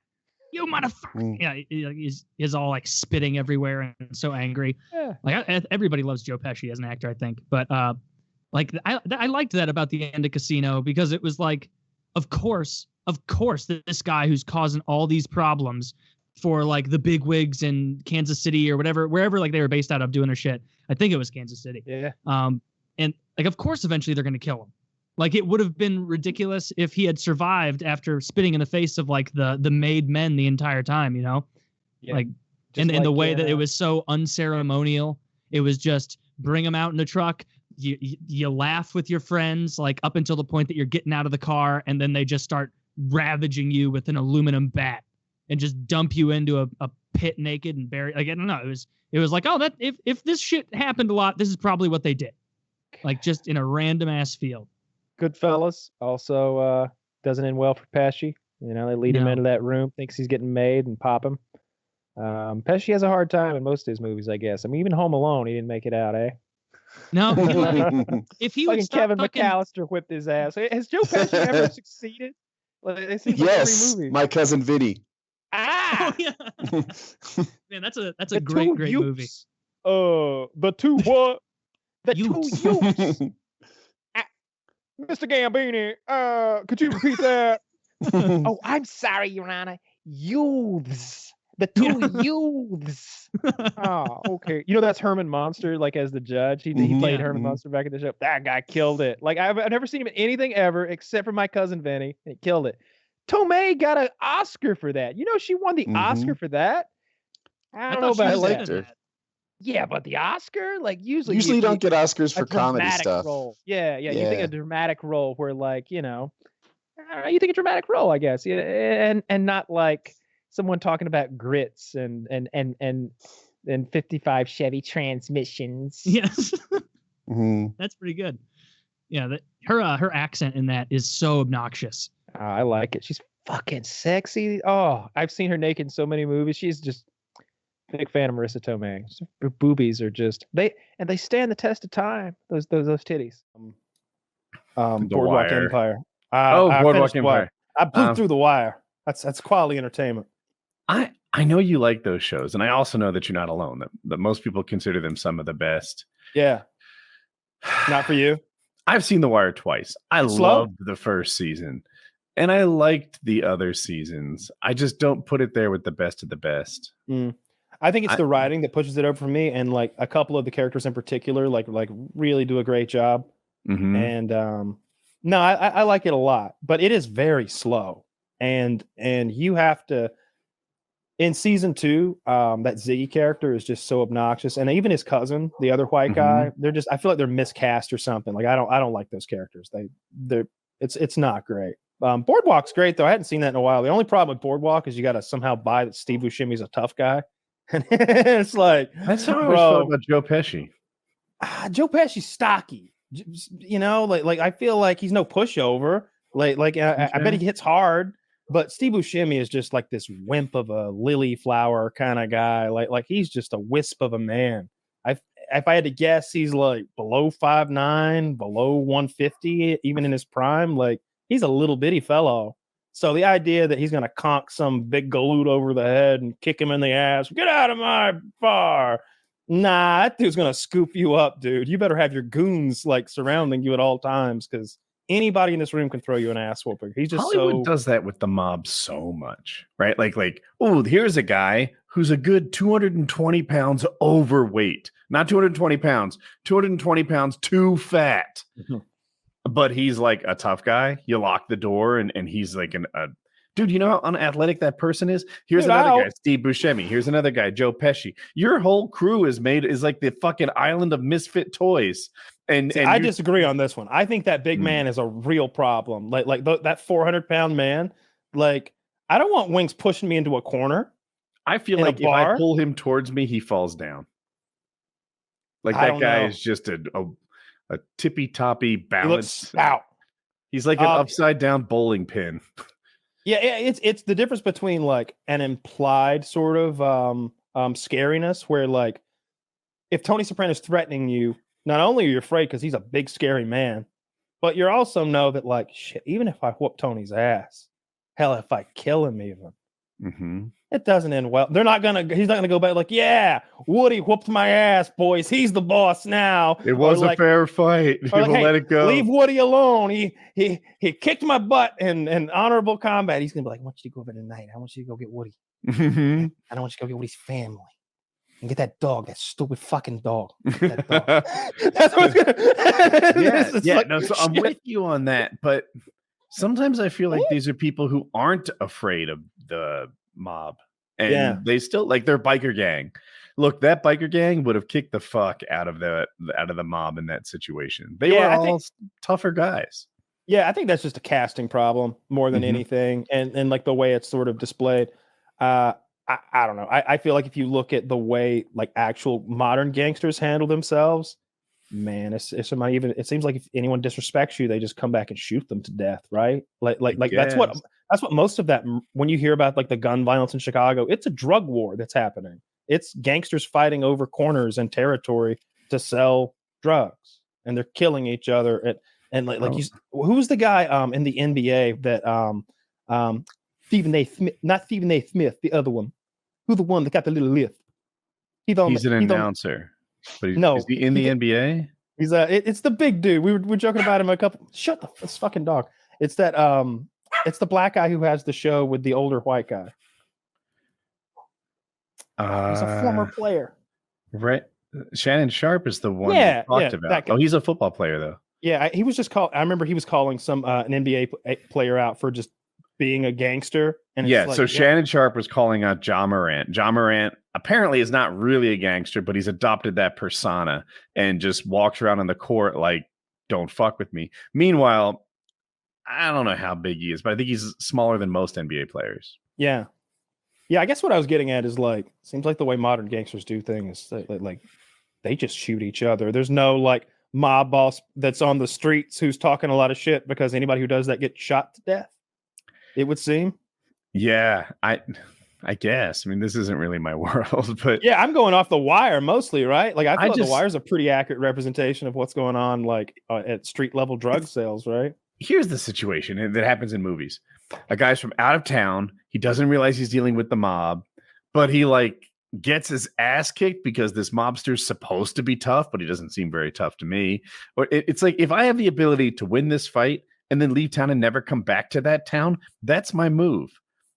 you motherfucker. Yeah, he's all like spitting everywhere and so angry. Yeah. Like everybody loves Joe Pesci as an actor, I think. But like I liked that about the end of Casino because it was like, of course, this guy who's causing all these problems for like the big wigs in Kansas City or wherever like they were based out of doing their shit. I think it was Kansas City. Yeah. And like of course eventually they're gonna kill him. Like it would have been ridiculous if he had survived after spitting in the face of like the made men the entire time, you know? Yeah. Like Just and the like way that it in, was so unceremonial. It was just bring them out in the truck. You laugh with your friends like up until the point that you're getting out of the car, and then they just start ravaging you with an aluminum bat and just dump you into a pit naked and bury. Like I don't know. It was like, oh, that if this shit happened a lot, this is probably what they did. Like just in a random ass field. Goodfellas also doesn't end well for Pesci. You know, they lead him into that room, thinks he's getting made, and pop him. Pesci has a hard time in most of his movies, I guess. I mean, even Home Alone, he didn't make it out, eh? No, if he would stop Kevin McAllister whipped his ass. Has Joe Pesci ever succeeded? Like, it seems like Yes, 3 movies. my cousin Vinny. Ah, oh, yeah. Man, that's a great movie. The two what? The two youths. Mr. Gambini, could you repeat that? Oh, I'm sorry, Your Honor. Youths. The two youths. Oh, okay. You know that's Herman Monster, like as the judge. He played Herman Monster back in the show. That guy killed it. Like I've never seen him in anything ever except for My Cousin Vinny. He killed it. Tomei got an Oscar for that. You know she won the Oscar for that. I don't know about I that. liked her. Yeah, but the Oscar, like usually you don't get Oscars for comedy dramatic stuff. Role. Yeah. You think a dramatic role where, like, you know, I don't know, you think a dramatic role, I guess, yeah, and not like someone talking about grits and 55 Chevy transmissions. Yes, that's pretty good. Yeah, her accent in that is so obnoxious. Oh, I like it. She's fucking sexy. Oh, I've seen her naked in so many movies. She's just big fan of Marissa Tomei. Her boobies are just they stand the test of time. Those titties. Boardwalk Wire. Empire. Boardwalk finished Empire. I blew through The Wire. That's quality entertainment. I know you like those shows, and I also know that you're not alone. That most people consider them some of the best. Yeah. Not for you. I've seen The Wire twice. I loved the first season, and I liked the other seasons. I just don't put it there with the best of the best. I think it's the writing that pushes it over for me, and like a couple of the characters in particular, like really do a great job. And no, I like it a lot, but it is very slow, and you have to. In season 2, that Ziggy character is just so obnoxious, and even his cousin, the other white guy, they're just. I feel like they're miscast or something. Like I don't like those characters. It's not great. Boardwalk's great though. I hadn't seen that in a while. The only problem with Boardwalk is you got to somehow buy that Steve Buscemi's a tough guy, and it's like that's how I always felt about Joe Pesci. Joe Pesci's stocky. You know, like I feel like he's no pushover. Like I bet he hits hard. But Steve Buscemi is just like this wimp of a lily flower kind of guy. Like he's just a wisp of a man. If I had to guess, he's like below 5'9", below 150, even in his prime. Like he's a little bitty fellow. So the idea that he's gonna conk some big galoot over the head and kick him in the ass, get out of my bar. Nah, that dude's gonna scoop you up, dude. You better have your goons like surrounding you at all times because anybody in this room can throw you an ass whooping. He's just Hollywood does that with the mob so much, right? Like, oh, here's a guy who's a good 220 pounds overweight, not 220 pounds, 220 pounds too fat. But he's like a tough guy. You lock the door, and he's like a dude. You know how unathletic that person is. Here's another guy, Steve Buscemi. Here's another guy, Joe Pesci. Your whole crew is like the fucking island of misfit toys. And I disagree on this one. I think that big man is a real problem. Like that 400-pound man. Like I don't want Wings pushing me into a corner. I feel like if I pull him towards me, he falls down. Like that guy is just a tippy toppy balance. He's like an upside down bowling pin. Yeah, it's the difference between like an implied sort of scariness, where like if Tony Soprano is threatening you. Not only are you afraid because he's a big, scary man, but you also know that, like, shit, even if I whoop Tony's ass, hell, if I kill him even, it doesn't end well. He's not gonna go back like, yeah, Woody whooped my ass, boys. He's the boss now. It was a fair fight. Or like, We'll hey, let it go. Leave Woody alone. He kicked my butt in honorable combat. He's gonna be like, I want you to go over tonight. I want you to go get Woody. I don't want you to go get Woody's family. and get that dog, that stupid fucking dog. Get that dog. That's what it's gonna. Yeah, It's yeah. like, No, so I'm shit. with you on that, but sometimes I feel like these are people who aren't afraid of the mob, and they still like their biker gang. Look, that biker gang would have kicked the fuck out of the mob in that situation. They were all tougher guys. Yeah, I think that's just a casting problem more than anything, and like the way it's sort of displayed. I don't know. I feel like if you look at the way like actual modern gangsters handle themselves, man, it's somebody even. It seems like if anyone disrespects you, they just come back and shoot them to death, right? Like that's what most of that. When you hear about like the gun violence in Chicago, it's a drug war that's happening. It's gangsters fighting over corners and territory to sell drugs, and they're killing each other. And who's the guy in the NBA that Stephen A. Smith, not Stephen A. Smith, the other one, who's the one that got the little lift? He's an announcer, but is he in the NBA? He's it's the big dude. We were joking about him a couple. Shut the this fucking dog. It's that it's the black guy who has the show with the older white guy. He's a former player. Right. Shannon Sharp is the one we talked about. Oh, he's a football player though. Yeah, he was just called. I remember he was calling some an NBA player out for just being a gangster. And yeah, so Shannon Sharp was calling out John Morant. John Morant apparently is not really a gangster, but he's adopted that persona and just walks around on the court like, "Don't fuck with me." Meanwhile, I don't know how big he is, but I think he's smaller than most NBA players. Yeah. Yeah, I guess what I was getting at is like, seems like the way modern gangsters do things, like they just shoot each other. There's no like mob boss that's on the streets who's talking a lot of shit because anybody who does that gets shot to death. It would seem. Yeah, I guess. I mean, this isn't really my world, but yeah, I'm going off The Wire mostly, right? Like I feel like The Wire is a pretty accurate representation of what's going on, like at street level drug sales, right? Here's the situation that happens in movies. A guy's from out of town. He doesn't realize he's dealing with the mob, but he like gets his ass kicked because this mobster's supposed to be tough, but he doesn't seem very tough to me. Or it's like, if I have the ability to win this fight and then leave town and never come back to that town, that's my move.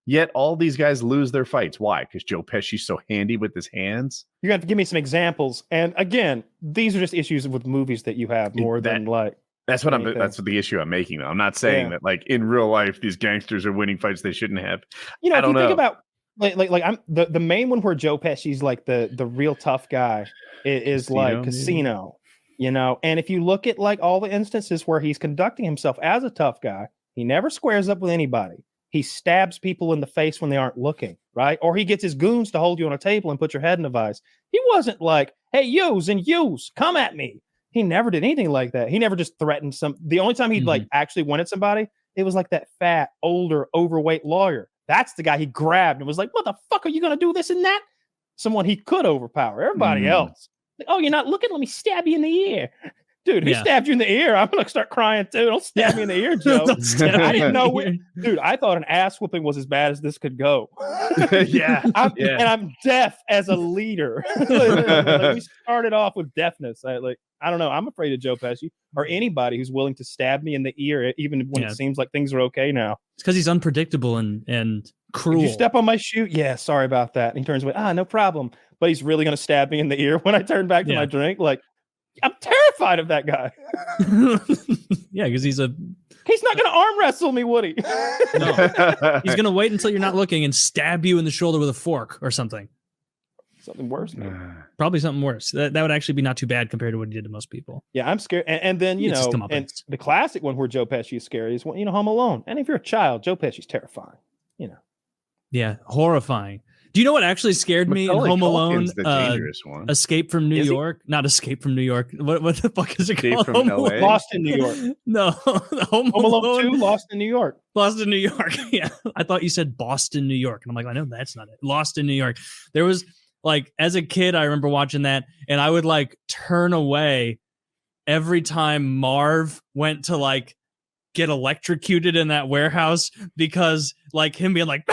Yet all these guys lose their fights. Why? Because Joe Pesci's so handy with his hands. You have to give me some examples. And again, these are just issues with movies that you have more than like. That's what that's the issue I'm making, though. I'm not saying that like in real life these gangsters are winning fights they shouldn't have. You know, if you think about like I'm the main one where Joe Pesci's like the real tough guy is like Casino, you know. And if you look at like all the instances where he's conducting himself as a tough guy, he never squares up with anybody. He stabs people in the face when they aren't looking, right? Or he gets his goons to hold you on a table and put your head in a vice. He wasn't like, hey, yous, come at me. He never did anything like that. He never just threatened the only time he'd like actually went at somebody, it was like that fat, older, overweight lawyer. That's the guy he grabbed and was like, what the fuck are you going to do this and that? Someone he could overpower. Everybody else. Like, oh, you're not looking? Let me stab you in the ear. Dude, who stabbed you in the ear? I'm going to start crying too. Don't stab me in the ear, Joe. I didn't know. Dude, I thought an ass whooping was as bad as this could go. And I'm deaf as a leader. Like, we started off with deafness. I don't know. I'm afraid of Joe Pesci or anybody who's willing to stab me in the ear, even when it seems like things are okay now. It's because he's unpredictable and cruel. Did you step on my shoe? Yeah, sorry about that. And he turns away. No problem. But he's really going to stab me in the ear when I turn back to my drink. Like, I'm terrified of that guy. Yeah, because he's not going to arm wrestle me, would he? No. He's going to wait until you're not looking and stab you in the shoulder with a fork or something. Something worse. Probably something worse. That would actually be not too bad compared to what he did to most people. Yeah, I'm scared. And then, you know, and the classic one where Joe Pesci is scary is when, you know, Home Alone. And if you're a child, Joe Pesci's terrifying, you know. Yeah, horrifying. Do you know what actually scared me in Home Alone? The dangerous one. Escape from New York. Not Escape from New York. What the fuck is it called? From LA? Lost in New York. No. Home Alone 2, Lost in New York. Lost in New York. Yeah. I thought you said Boston, New York. And I'm like, I know that's not it. Lost in New York. There was like, as a kid, I remember watching that and I would like turn away every time Marv went to like get electrocuted in that warehouse because like him being like,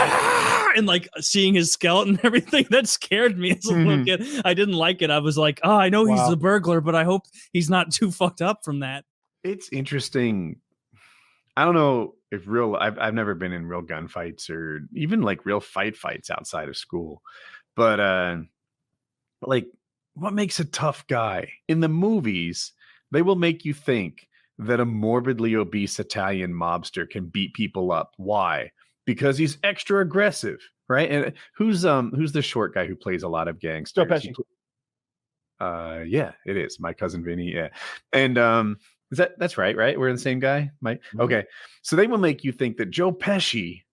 and like seeing his skeleton and everything, that scared me as a little kid. I didn't like it. I was like, oh, I know he's the burglar, but I hope he's not too fucked up from that. It's interesting. I don't know if I've never been in real gunfights or even like real fights outside of school. But like, what makes a tough guy? In the movies, they will make you think that a morbidly obese Italian mobster can beat people up. Why? Because he's extra aggressive, right? And who's the short guy who plays a lot of gangsters? Joe Pesci. Yeah, it is. My cousin Vinny. Yeah. And that's right? We're the same guy, Mike. Okay. So they will make you think that Joe Pesci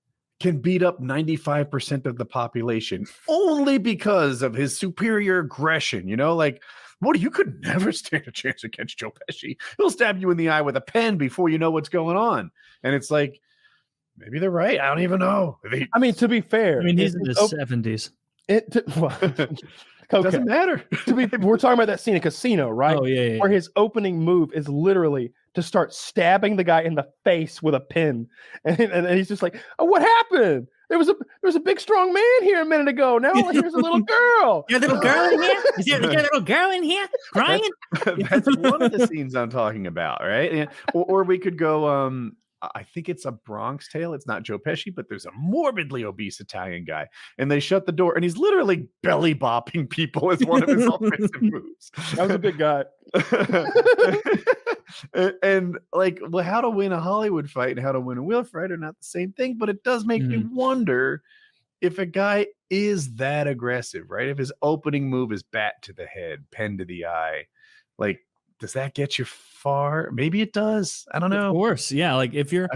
can beat up 95% of the population only because of his superior aggression. You know, like, Woody, you could never stand a chance against Joe Pesci. He'll stab you in the eye with a pen before you know what's going on. And it's like, maybe they're right. I don't even know. I mean, to be fair, I mean, he's in his 70s. Doesn't matter. We're talking about that scene in Casino, right? Oh, yeah. Where his opening move is literally to start stabbing the guy in the face with a pin, and he's just like, "Oh, what happened? There was a big strong man here a minute ago. Now here's a little girl. Your little girl in here? Is there a little girl in here crying?" That's one of the scenes I'm talking about, right? Yeah. Or we could go. I think it's a Bronx Tale. It's not Joe Pesci, but there's a morbidly obese Italian guy, and they shut the door, and he's literally belly bopping people as one of his offensive moves. That was a big guy. and like, well, how to win a Hollywood fight and how to win a real fight are not the same thing, but it does make me wonder if a guy is that aggressive, right? If his opening move is bat to the head, pen to the eye, like, does that get you far? Maybe it does. I don't know. Of course, yeah. Like if your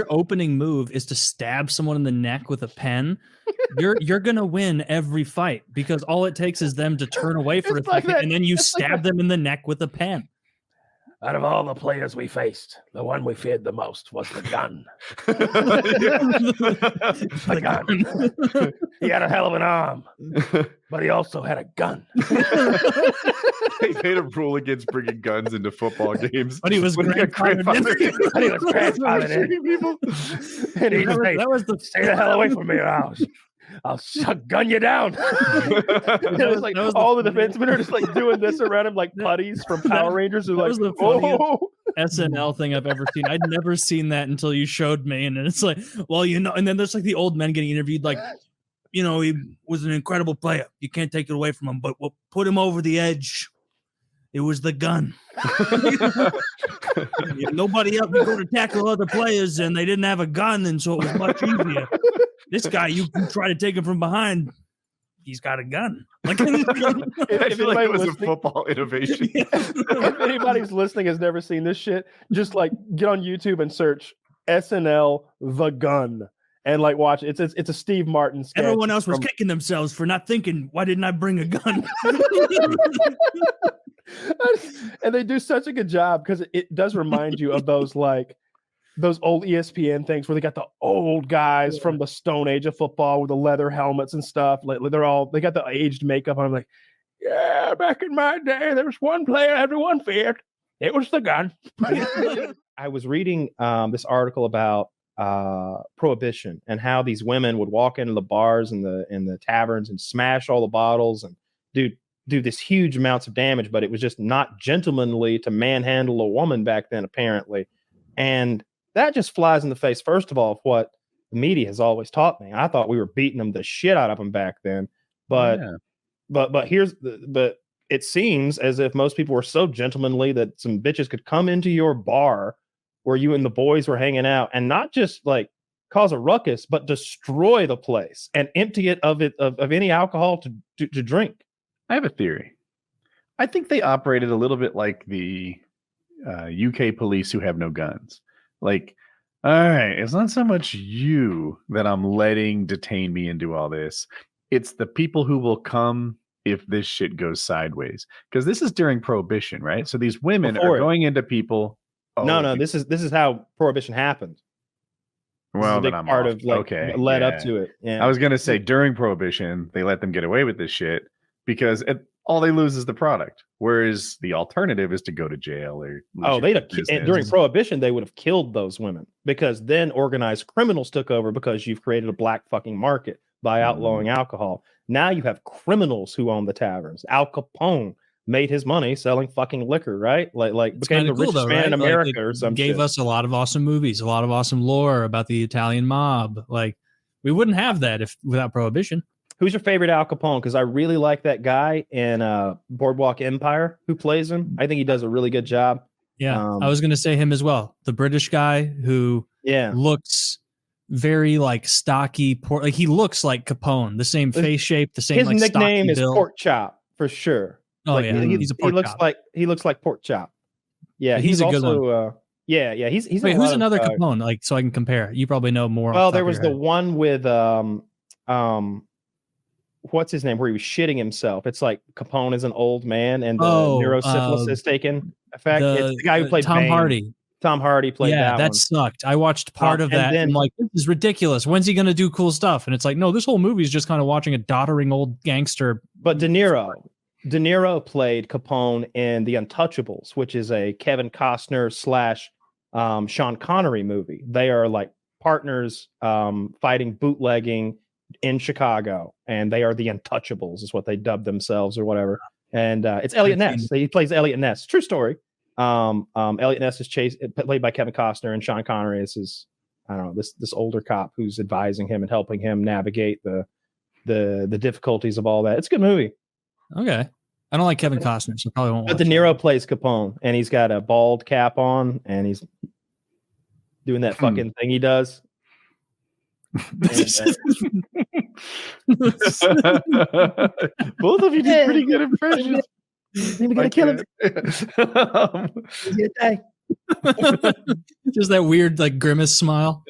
opening move is to stab someone in the neck with a pen, you're gonna win every fight because all it takes is them to turn away for a second, and then you stab them in the neck with a pen. Out of all the players we faced, the one we feared the most was the gun. The gun. He had a hell of an arm, but he also had a gun. They made a rule against bringing guns into football games. But he was grandfathered in. people. And he said, "Stay the hell away from me, or I'll gun you down." It was like all the defensemen are just like doing this around him like putties from Power Rangers. Who That like, was the funniest SNL thing I've ever seen. I'd never seen that until you showed me, and it's like, well, you know, and then there's like the old men getting interviewed, like, you know, he was an incredible player. You can't take it away from him, but what put him over the edge? It was the gun. Nobody else would go to tackle other players, and they didn't have a gun, and so it was much easier. This guy, you can try to take him from behind. He's got a gun. Like, I feel like it was a football innovation. If anybody's listening has never seen this shit, just like get on YouTube and search SNL The Gun and like watch it. It's a Steve Martin sketch. Everyone else was kicking themselves for not thinking, why didn't I bring a gun? And they do such a good job because it does remind you of those like those old ESPN things where they got the old guys from the Stone Age of football with the leather helmets and stuff. Like they got the aged makeup on. I'm like, yeah, back in my day, there was one player everyone feared. It was the gun. I was reading this article about Prohibition and how these women would walk into the bars and the taverns and smash all the bottles and do this huge amounts of damage, but it was just not gentlemanly to manhandle a woman back then, apparently. And that just flies in the face, first of all, of what the media has always taught me. I thought we were beating them the shit out of them back then. But but it seems as if most people were so gentlemanly that some bitches could come into your bar where you and the boys were hanging out and not just like cause a ruckus, but destroy the place and empty it of any alcohol to drink. I have a theory. I think they operated a little bit like the UK police who have no guns. Like, all right, it's not so much you that I'm letting detain me and do all this. It's the people who will come if this shit goes sideways. Because this is during Prohibition, right? So these women are going into people. No, this is how Prohibition happened. Well, then I'm part of like led up to it. Yeah. I was gonna say during Prohibition, they let them get away with this shit because all they lose is the product. Whereas the alternative is to go to jail or during Prohibition they would have killed those women because then organized criminals took over because you've created a black fucking market by outlawing alcohol. Now you have criminals who own the taverns. Al Capone made his money selling fucking liquor, right? Like became the richest man in America or something. Gave us a lot of awesome movies, a lot of awesome lore about the Italian mob. Like we wouldn't have that without Prohibition. Who's your favorite Al Capone? Because I really like that guy in Boardwalk Empire who plays him. I think he does a really good job. Yeah, I was going to say him as well. The British guy who looks very like stocky, like he looks like Capone, the same face shape, the same. His like nickname is build. Pork Chop for sure. Oh like, yeah, he's a pork chop. He looks like Pork Chop. Yeah, he's a good also, one. Yeah. He's Wait, who's another Capone? Like, so I can compare. You probably know more. Well, there was the one with what's his name, where he was shitting himself. It's like Capone is an old man and the neurosyphilis is taken effect. It's the guy who played Tom Bane. Hardy. Tom Hardy played that one. Sucked. I watched part of that and I'm like, this is ridiculous. When's he going to do cool stuff? And it's like, no, this whole movie is just kind of watching a doddering old gangster. But De Niro played Capone in The Untouchables, which is a Kevin Costner / Sean Connery movie. They are like partners fighting bootlegging in Chicago, and they are the Untouchables, is what they dubbed themselves or whatever. And it's Elliot Ness. He plays Elliot Ness. True story. Elliot Ness is played by Kevin Costner, and Sean Connery is his, I don't know, this older cop who's advising him and helping him navigate the difficulties of all that. It's a good movie. Okay. I don't like Kevin Costner, so I probably won't watch But De Niro plays Capone, and he's got a bald cap on, and he's doing that fucking thing he does. Both of you did pretty good impressions. We're gonna kill him. Just that weird like grimace smile.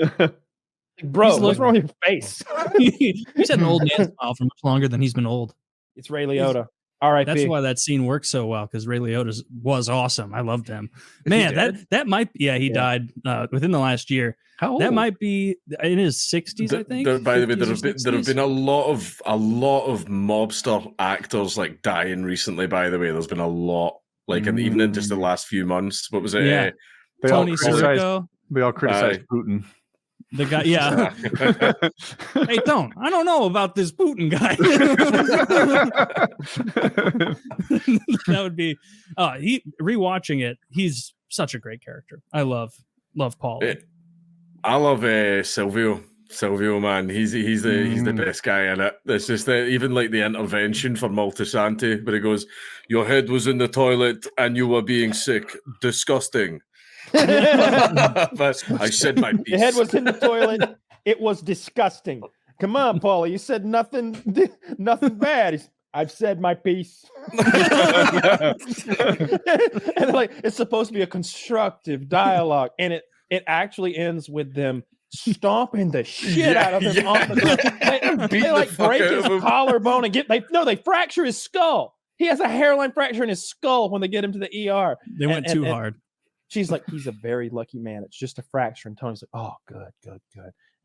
Bro, what's wrong with your face? He's had an old man smile for much longer than he's been old. It's Ray Liotta. All right, that's why that scene works so well, because Ray Liotta was awesome. I loved him. Man, that might he died within the last year. How old? That might be in his 60s, I think. By the way, there have been a lot of mobster actors like dying recently. By the way, there's been a lot, like and even in just the last few months. What was it? Yeah. Tony Sirico. We all criticize Putin. The guy, yeah. Hey, I don't know about this Putin guy. That would be rewatching it. He's such a great character. I love Paul. I love Silvio, man. He's the best guy in it. It's just even like the intervention for Maltesanti, where he goes, "Your head was in the toilet and you were being sick. Disgusting." But I said my piece. The head was in the toilet. It was disgusting. Come on, Paulie. You said nothing bad. I've said my piece. And like it's supposed to be a constructive dialogue, and it actually ends with them stomping the shit out of him on the ground. They like break his collarbone and they fracture his skull. He has a hairline fracture in his skull when they get him to the ER. They went too hard. She's like, he's a very lucky man. It's just a fracture. And Tony's like, oh, good.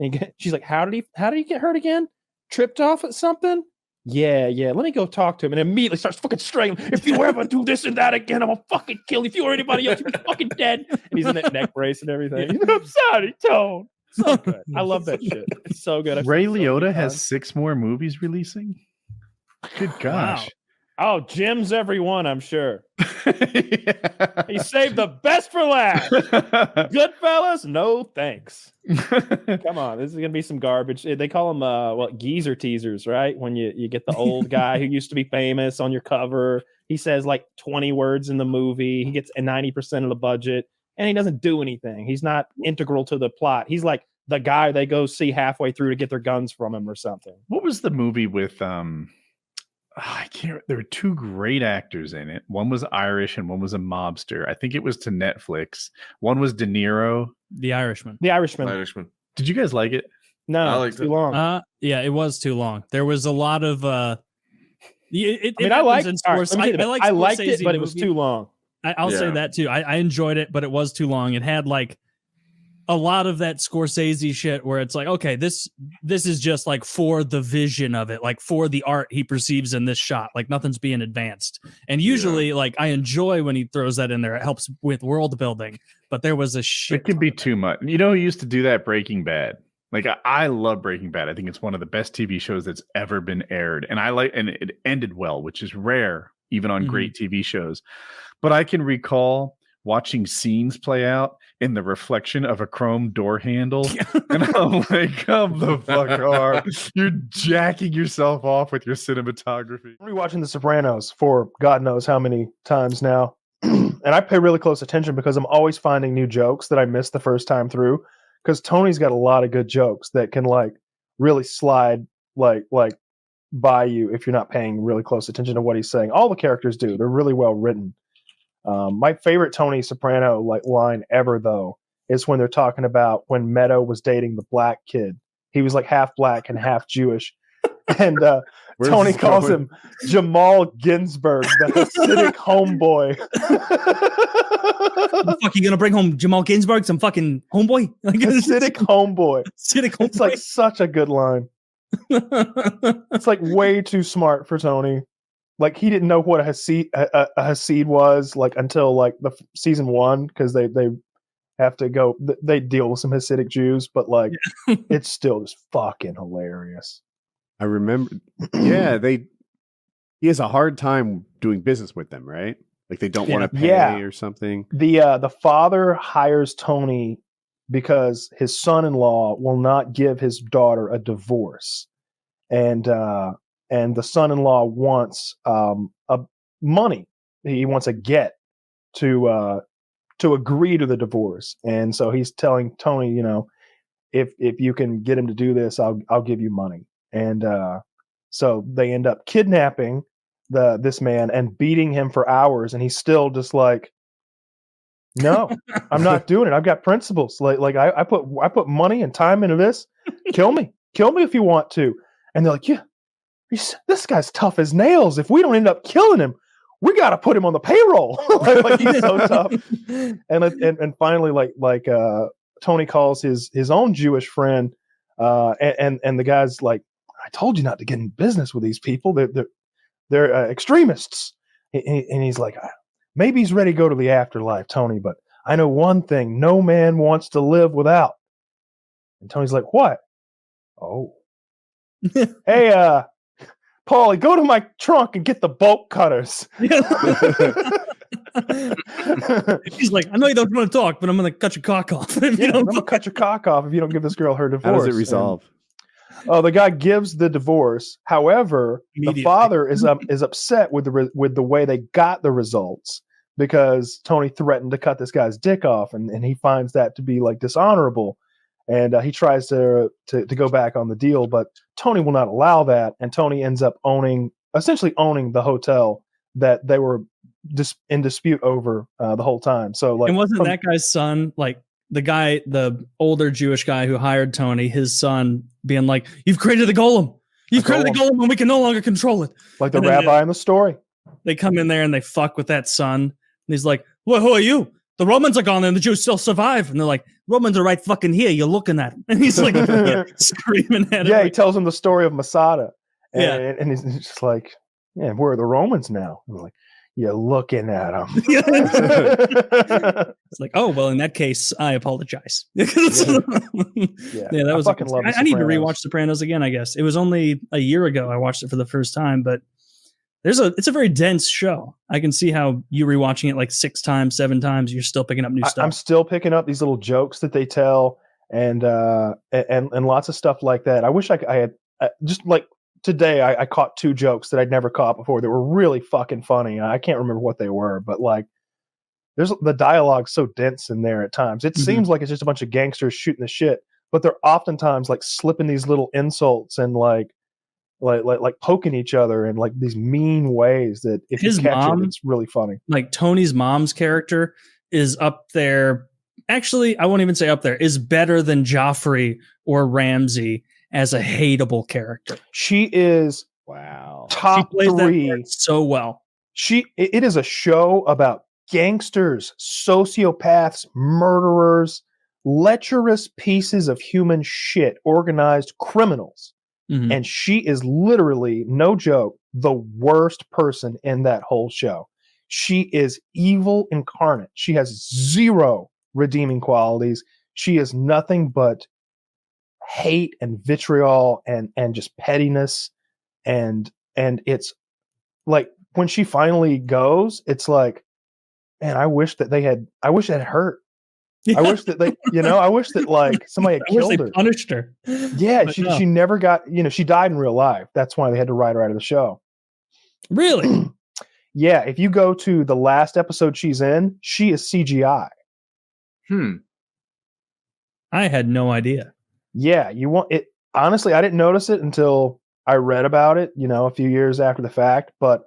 And she's like, how did he get hurt again? Tripped off at something? Yeah. Let me go talk to him. And immediately starts fucking strangling. If you ever do this and that again, I'm gonna fucking kill you. If you or anybody else, you're fucking dead. And he's in that neck brace and everything. I'm sorry, Tone. So good. I love that shit. It's so good. Ray Liotta has 6 more movies releasing. Good gosh. Wow. Oh, Jim's every one, I'm sure. He saved the best for last. Goodfellas, no thanks. Come on, this is gonna be some garbage. They call them geezer teasers, right? When you get the old guy who used to be famous on your cover. He says like 20 words in the movie. He gets 90% of the budget, and he doesn't do anything. He's not integral to the plot. He's like the guy they go see halfway through to get their guns from him or something. What was the movie with I can't. There were 2 great actors in it. One was Irish and one was a mobster. I think it was to Netflix. One was De Niro. The Irishman. Did you guys like it? No, I liked it. Too long. Yeah, it was too long. There was a lot of. I liked it, but it was too long. I'll say that too. I enjoyed it, but it was too long. It had like a lot of that Scorsese shit where it's like, okay, this is just like for the vision of it, like for the art he perceives in this shot, like nothing's being advanced. And usually like I enjoy when he throws that in there. It helps with world building, but there was a shit. It can be too much. You know, he used to do that Breaking Bad. Like I love Breaking Bad. I think it's one of the best TV shows that's ever been aired. And it ended well, which is rare, even on great TV shows. But I can recall watching scenes play out in the reflection of a chrome door handle. And I'm like, come the fuck on. You're jacking yourself off with your cinematography. I'm rewatching The Sopranos for God knows how many times now. And I pay really close attention because I'm always finding new jokes that I missed the first time through. Because Tony's got a lot of good jokes that can like really slide like by you if you're not paying really close attention to what he's saying. All the characters do. They're really well written. My favorite Tony Soprano like line ever though is when they're talking about when Meadow was dating the black kid. He was like half black and half Jewish. And Tony calls him Jamal Ginsburg, the Hasidic homeboy. The fuck, you gonna bring home Jamal Ginsburg, some fucking homeboy? Hasidic homeboy. Hasidic homeboy. It's like such a good line. It's like way too smart for Tony. Like he didn't know what a Hasid was like until like the season 1 because they have to go. They deal with some Hasidic Jews, but like it's still just fucking hilarious. I remember. Yeah, he has a hard time doing business with them, right? Like they don't want to pay or something. The father hires Tony because his son-in-law will not give his daughter a divorce, and the son-in-law wants money. He wants a get to agree to the divorce, and so he's telling Tony, you know, if you can get him to do this, I'll give you money. And so they end up kidnapping this man and beating him for hours, and he's still just like, no, I'm not doing it. I've got principles. Like I put money and time into this. Kill me if you want to. And they're like, yeah, this guy's tough as nails. If we don't end up killing him, we got to put him on the payroll. like he's so tough. And finally, like Tony calls his own Jewish friend, and the guy's like, I told you not to get in business with these people. They're extremists. And he's like, maybe he's ready to go to the afterlife, Tony, but I know one thing no man wants to live without. And Tony's like, what? Oh. Hey, Paulie, go to my trunk and get the bolt cutters. He's like, I know you don't want to talk, but I'm going to cut your cock off. I'm going to cut your cock off if you don't give this girl her divorce. How does it resolve? The guy gives the divorce. However, the father is upset with the way they got the results because Tony threatened to cut this guy's dick off, and he finds that to be like dishonorable, and he tries to go back on the deal, but Tony will not allow that, and Tony ends up essentially owning the hotel that they were in dispute over the whole time. So like, and wasn't that guy's son like? The older Jewish guy who hired Tony, his son being like, you've created the golem. You've created the golem and we can no longer control it. Like the rabbi in the story. They come in there and they fuck with that son. And he's like, well, who are you? The Romans are gone and the Jews still survive. And they're like, Romans are right fucking here. You're looking at him. And he's like screaming at him. Yeah, he tells him the story of Masada. And he's just like, yeah, where are the Romans now? And I'm like, you're looking at them. It's like, oh, well, in that case, I apologize. That was fucking love I need to rewatch Sopranos again, I guess. It was only a year ago I watched it for the first time, but it's a very dense show. I can see how you rewatching it like 6 times, 7 times, you're still picking up new stuff. I'm still picking up these little jokes that they tell and lots of stuff like that. I wish I had just like today I caught 2 jokes that I'd never caught before that were really fucking funny. I can't remember what they were, but like there's the dialogue so dense in there at times. It seems like it's just a bunch of gangsters shooting the shit, but they're oftentimes like slipping these little insults and like poking each other in like these mean ways that if you catch it, it's really funny. Like Tony's mom's character is up there. Actually, I won't even say up there, is better than Joffrey or Ramsey as a hateable character. She is top she plays 3 that so well. It is a show about gangsters, sociopaths, murderers, lecherous pieces of human shit, organized criminals. And she is literally, no joke, the worst person in that whole show. She is evil incarnate. She has 0 redeeming qualities. She is nothing but hate and vitriol and just pettiness. And it's like when she finally goes, it's like, man, I wish it had hurt. I wish that I wish that like somebody had killed her. Punished her. Yeah, she never got, she died in real life. That's why they had to write her out of the show. Really? Yeah, if you go to the last episode she's in, she is CGI. I had no idea. Yeah, you want it. Honestly, I didn't notice it until I read about it, a few years after the fact. But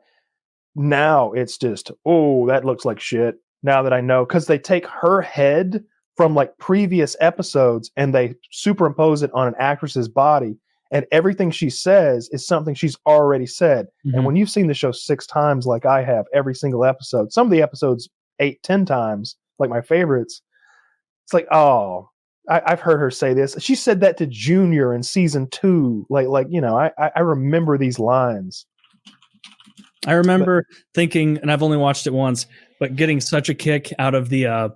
now it's just, oh, that looks like shit. Now that I know, because they take her head from like previous episodes and they superimpose it on an actress's body, and everything she says is something she's already said. Mm-hmm. And when you've seen the show 6 times, like I have, every single episode, some of the episodes 8, 10 times, like my favorites, it's like, oh, I've heard her say this. She said that to Junior in season 2. I remember these lines. I remember thinking, and I've only watched it once, but getting such a kick out of the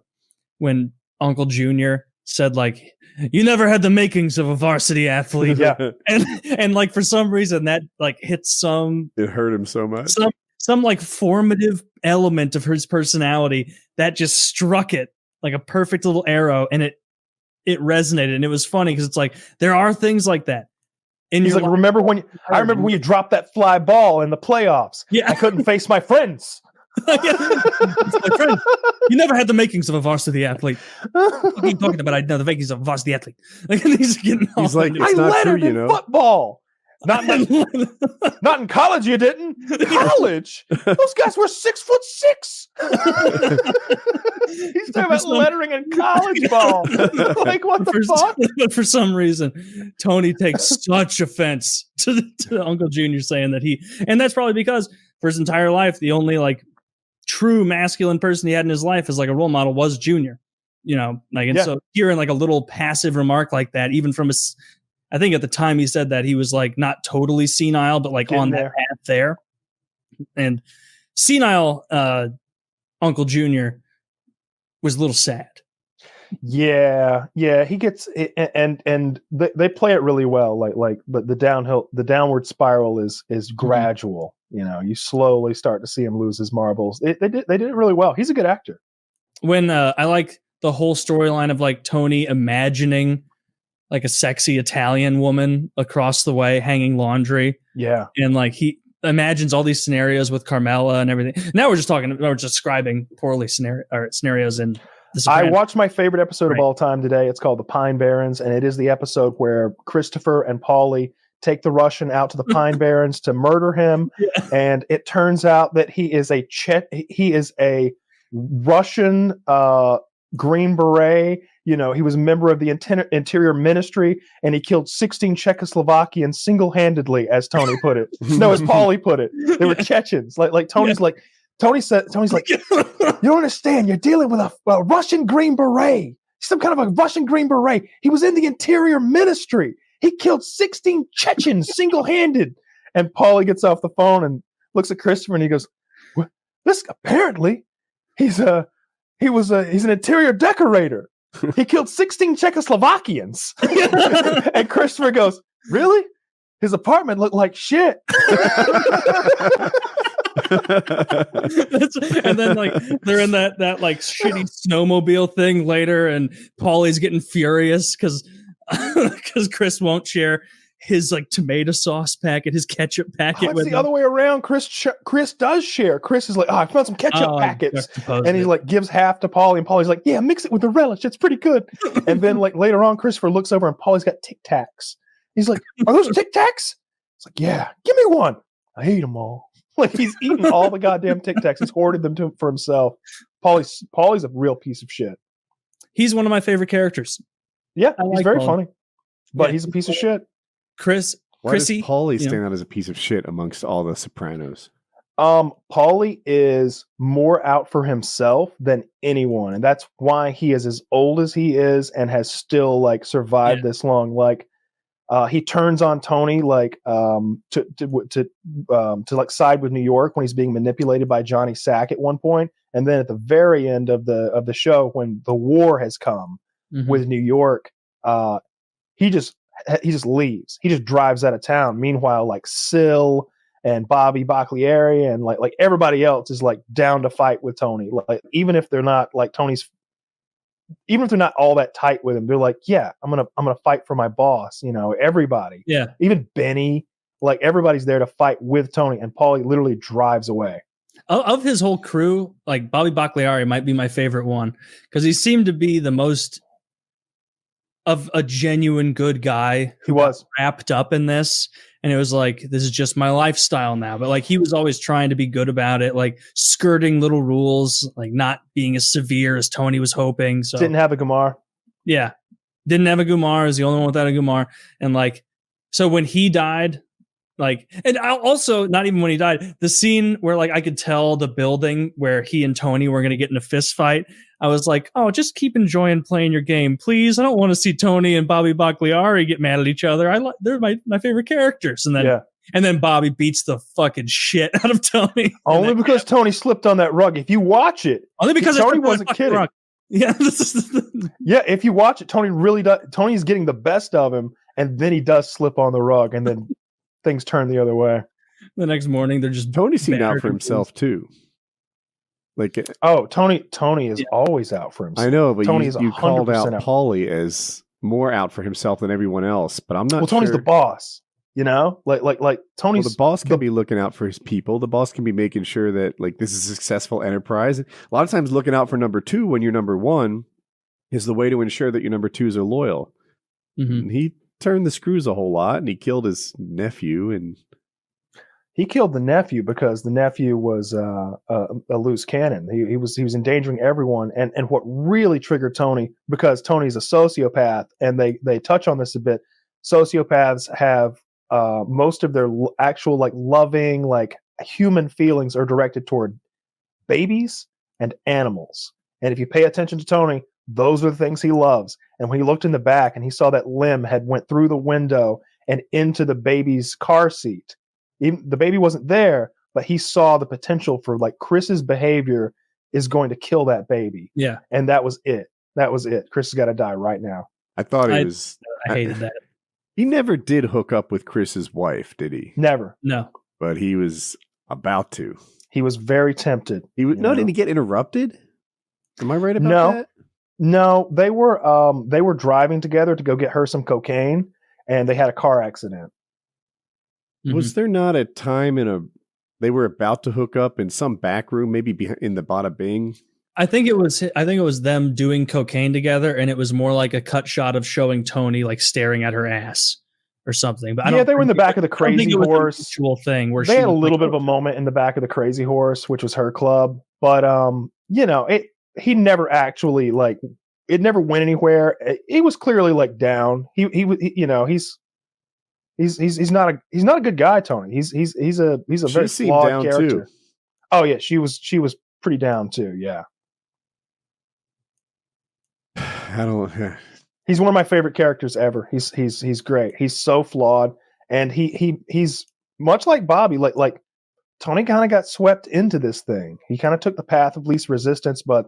when Uncle Junior said, like, you never had the makings of a varsity athlete. Yeah. And like for some reason that like hits it hurt him so much. Some like formative element of his personality that just struck it like a perfect little arrow, and it resonated. And it was funny because it's like there are things like that. And he's like, I remember when you dropped that fly ball in the playoffs. Yeah. I couldn't face my friends. My friend, you never had the makings of a varsity athlete. What are you talking about? I know the makings of a varsity athlete. Like, he's like, I lettered in football. Not in college, you didn't. College? Those guys were 6'6". He's talking about lettering in college ball. Like, what the fuck? But for some reason, Tony takes such offense to Uncle Junior saying that and that's probably because for his entire life, the only like true masculine person he had in his life as like a role model was Junior. So hearing like a little passive remark like that, even from I think at the time he said that he was like not totally senile, but like on that path there. And senile Uncle Junior was a little sad. Yeah, he gets and they play it really well. Like the downward spiral is gradual. You slowly start to see him lose his marbles. They did it really well. He's a good actor. When I like the whole storyline of like Tony imagining like a sexy Italian woman across the way hanging laundry. Yeah. And like he imagines all these scenarios with Carmela and everything. Now we're just describing poorly scenarios in the Sopranos. I watched my favorite episode of all time today. It's called The Pine Barrens, and it is the episode where Christopher and Paulie take the Russian out to the Pine Barrens to murder him. Yeah. And it turns out that he is a Russian Green Beret. He was a member of the Interior Ministry, and he killed 16 Czechoslovakians single-handedly, as Tony put it. No, as Paulie put it. They were Chechens. Like Tony's like, Tony's like, you don't understand. You're dealing with a Russian Green Beret. Some kind of a Russian Green Beret. He was in the Interior Ministry. He killed 16 Chechens single-handed. And Paulie gets off the phone and looks at Christopher, and he goes, well, this apparently he's an interior decorator. He killed 16 Czechoslovakians. And Christopher goes, really? His apartment looked like shit. And then like they're in that like shitty snowmobile thing later, and Paulie's getting furious because Chris won't share his like tomato sauce packet, his ketchup packet. It's the other way around. Chris does share. Chris is like, I found some ketchup packets, and he like gives half to Paulie, and Paulie's like, yeah, mix it with the relish. It's pretty good. And then like later on, Christopher looks over, and Paulie's got Tic Tacs. He's like, are those Tic Tacs? It's like, yeah, give me one. I ate them all. Like he's eaten all the goddamn Tic Tacs. He's hoarded them for himself. Paulie's a real piece of shit. He's one of my favorite characters. Yeah, he's very funny, but he's a piece of shit. Why does Paulie stand out as a piece of shit amongst all the Sopranos? Paulie is more out for himself than anyone, and that's why he is as old as he is and has still like survived this long. Like, he turns on Tony like to like side with New York when he's being manipulated by Johnny Sack at one point, and then at the very end of the show when the war has come with New York, he just leaves. He just drives out of town. Meanwhile, like Syl and Bobby Baccalieri and like everybody else is like down to fight with Tony. Like even if they're not like even if they're not all that tight with him, they're like, yeah, I'm gonna fight for my boss. You know, everybody. Yeah. Even Benny, like everybody's there to fight with Tony, and Paulie literally drives away. Of his whole crew, like Bobby Baccalieri might be my favorite one because he seemed to be the most of a genuine good guy who was wrapped up in this. And it was like, this is just my lifestyle now. But like, he was always trying to be good about it, like skirting little rules, like not being as severe as Tony was hoping. So didn't have a Gumar. Yeah. Didn't have a Gumar, is the only one without a Gumar. And like, so when he died, like, and also not even when he died, the scene where like I could tell the building where he and Tony were going to get in a fist fight. I was like, oh, just keep enjoying playing your game, please. I don't want to see Tony and Bobby Baccalieri get mad at each other. They're my favorite characters. And then Bobby beats the fucking shit out of Tony. Only because Tony slipped on that rug. If you watch it, only because Tony wasn't kidding. Rug. Yeah. Yeah, if you watch it, Tony really does. Tony's getting the best of him, and then he does slip on the rug, and then things turn the other way. The next morning, they're just Tony seemed out for himself too. Like, Tony is always out for himself. I know, but Tony is you called out 100% Paulie as more out for himself than everyone else. But I'm not. Well, Tony's sure. the boss. You know, like Tony's the boss can be looking out for his people. The boss can be making sure that like this is a successful enterprise. A lot of times, looking out for number two when you're number one is the way to ensure that your number twos are loyal. Mm-hmm. And he turned the screws a whole lot, and he killed his nephew. And he killed the nephew because the nephew was a loose cannon. He was endangering everyone. And what really triggered Tony, because Tony's a sociopath, and they touch on this a bit. Sociopaths have most of their actual like loving like human feelings are directed toward babies and animals. And if you pay attention to Tony, those are the things he loves. And when he looked in the back and he saw that limb had went through the window and into the baby's car seat, even the baby wasn't there, but he saw the potential for like Chris's behavior is going to kill that baby. Yeah. And that was it. Chris has got to die right now. I thought I hated that. He never did hook up with Chris's wife, did he? Never. No. But he was about to. He was very tempted. He would did he get interrupted? Am I right about that? No, they were driving together to go get her some cocaine, and they had a car accident. Was there not a time they were about to hook up in some back room, maybe in the Bada Bing? I think it was them doing cocaine together, and it was more like a cut shot of showing Tony like staring at her ass or something. But they were in the back of the Crazy Horse thing where they had a little bit of a moment in the back of the Crazy Horse, which was her club. But he never actually like it never went anywhere. He was clearly like down. He's not a good guy, Tony. He's a very flawed character. Too. Oh yeah, she was pretty down too. Yeah. He's one of my favorite characters ever. He's great. He's so flawed, and he's much like Bobby. Like Tony kind of got swept into this thing. He kind of took the path of least resistance, but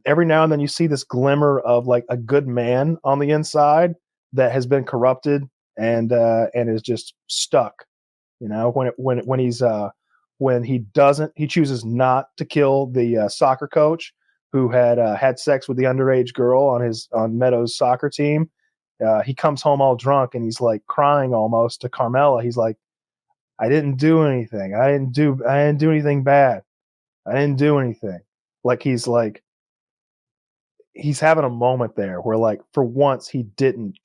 every now and then you see this glimmer of like a good man on the inside that has been corrupted and is just stuck. You know, when he chooses not to kill the soccer coach who had sex with the underage girl on Meadows' soccer team. He comes home all drunk and he's like crying almost to Carmela. He's like, I didn't do anything. I didn't do anything bad. I didn't do anything. Like he's having a moment there where like for once he didn't,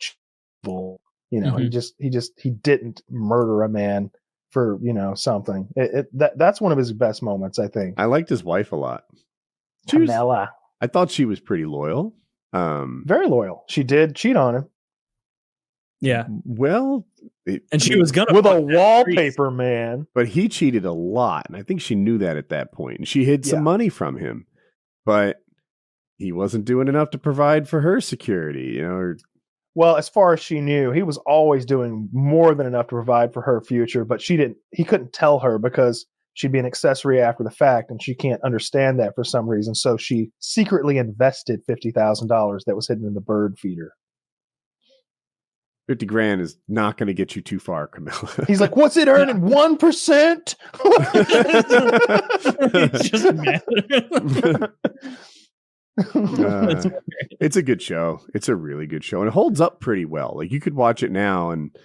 he didn't murder a man for, something. That's one of his best moments, I think. I liked his wife a lot. I thought she was pretty loyal. Very loyal. She did cheat on him. Yeah. Well, she was gonna with a wallpaper man. But he cheated a lot, and I think she knew that at that point. And she hid some money from him, but he wasn't doing enough to provide for her security. Well, as far as she knew, he was always doing more than enough to provide for her future. But he couldn't tell her because she'd be an accessory after the fact, and she can't understand that for some reason. So she secretly invested $50,000 that was hidden in the bird feeder. 50 grand is not going to get you too far, Camilla. He's like, what's it earning? 1%? It's just mad. It's a good show. It's a really good show, and it holds up pretty well. Like you could watch it now, and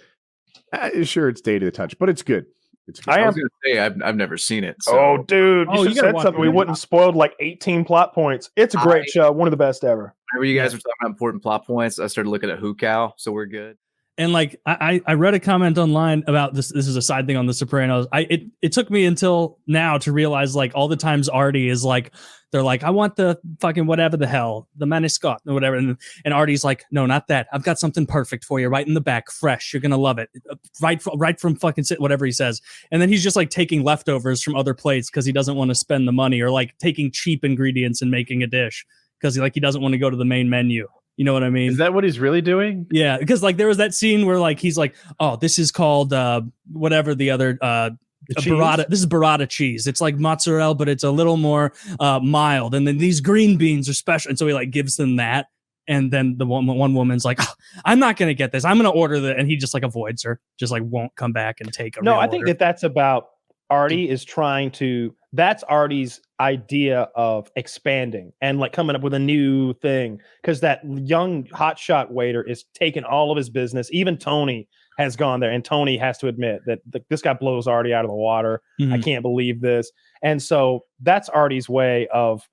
sure, it's dated a touch, but it's good. It's good. I was going to say I've never seen it. So. Oh, dude, you should have said something. We wouldn't have spoiled like 18 plot points. It's a great show, one of the best ever. Whenever you guys were talking about important plot points, I started looking at Hookah, so we're good. And like I read a comment online about this. This is a side thing on The Sopranos. It took me until now to realize like all the times Artie is like, they're like, I want the fucking whatever the hell, the Maniscot or whatever, and Artie's like, no, not that. I've got something perfect for you, right in the back, fresh. You're gonna love it, right from fucking whatever he says. And then he's just like taking leftovers from other plates because he doesn't want to spend the money, or like taking cheap ingredients and making a dish because he doesn't want to go to the main menu. You know what I mean? Is that what he's really doing? Yeah, because like there was that scene where like he's like, oh, this is called whatever the other burrata. This is burrata cheese. It's like mozzarella, but it's a little more mild. And then these green beans are special. And so he like gives them that. And then the one woman's like, oh, I'm not gonna get this. I'm gonna order that. And he just like avoids her, just like won't come back and take a No, real I think order. that's about Artie is trying to. That's Artie's idea of expanding and like coming up with a new thing, because that young hotshot waiter is taking all of his business. Even Tony has gone there, and Tony has to admit that this guy blows Artie out of the water. I can't believe this. And so that's Artie's way of,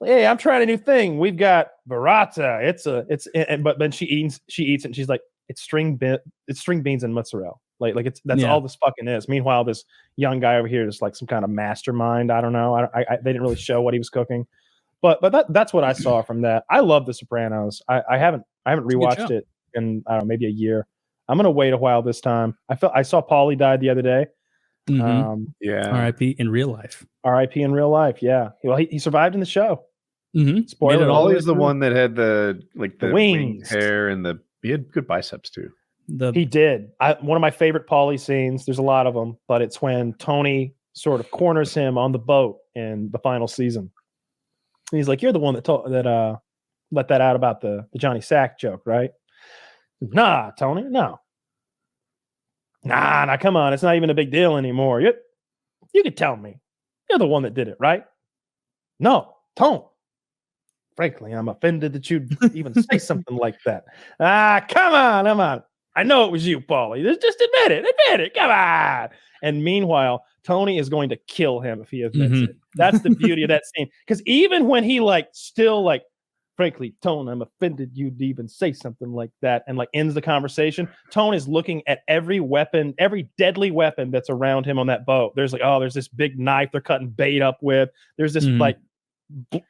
hey, I'm trying a new thing. We've got burrata. But then she eats it, and she's like, it's string beans and mozzarella. Like that's all this fucking is. Meanwhile, this young guy over here is like some kind of mastermind. I don't know. They didn't really show what he was cooking, but that's what I saw from that. I love The Sopranos. I haven't rewatched it in I don't know, maybe a year. I'm gonna wait a while this time. I saw Paulie died the other day. Yeah. R.I.P. in real life. R.I.P. in real life. Yeah. Well, he survived in the show. Spoiler. Paulie is the one that had the wings, hair, and he had good biceps too. He did. One of my favorite Paulie scenes. There's a lot of them, but it's when Tony sort of corners him on the boat in the final season. And he's like, "You're the one that let that out about the Johnny Sack joke, right?" Nah, Tony, no. Nah, come on. It's not even a big deal anymore. You could tell me. You're the one that did it, right? No, Tone. Frankly, I'm offended that you'd even say something like that. Come on. I know it was you, Paulie. Just admit it. Come on. And meanwhile, Tony is going to kill him if he admits it. That's the beauty of that scene. Because even when he frankly, Tone, I'm offended you'd even say something like that, and like ends the conversation, Tone is looking at every weapon, every deadly weapon that's around him on that boat. There's there's this big knife they're cutting bait up with. There's this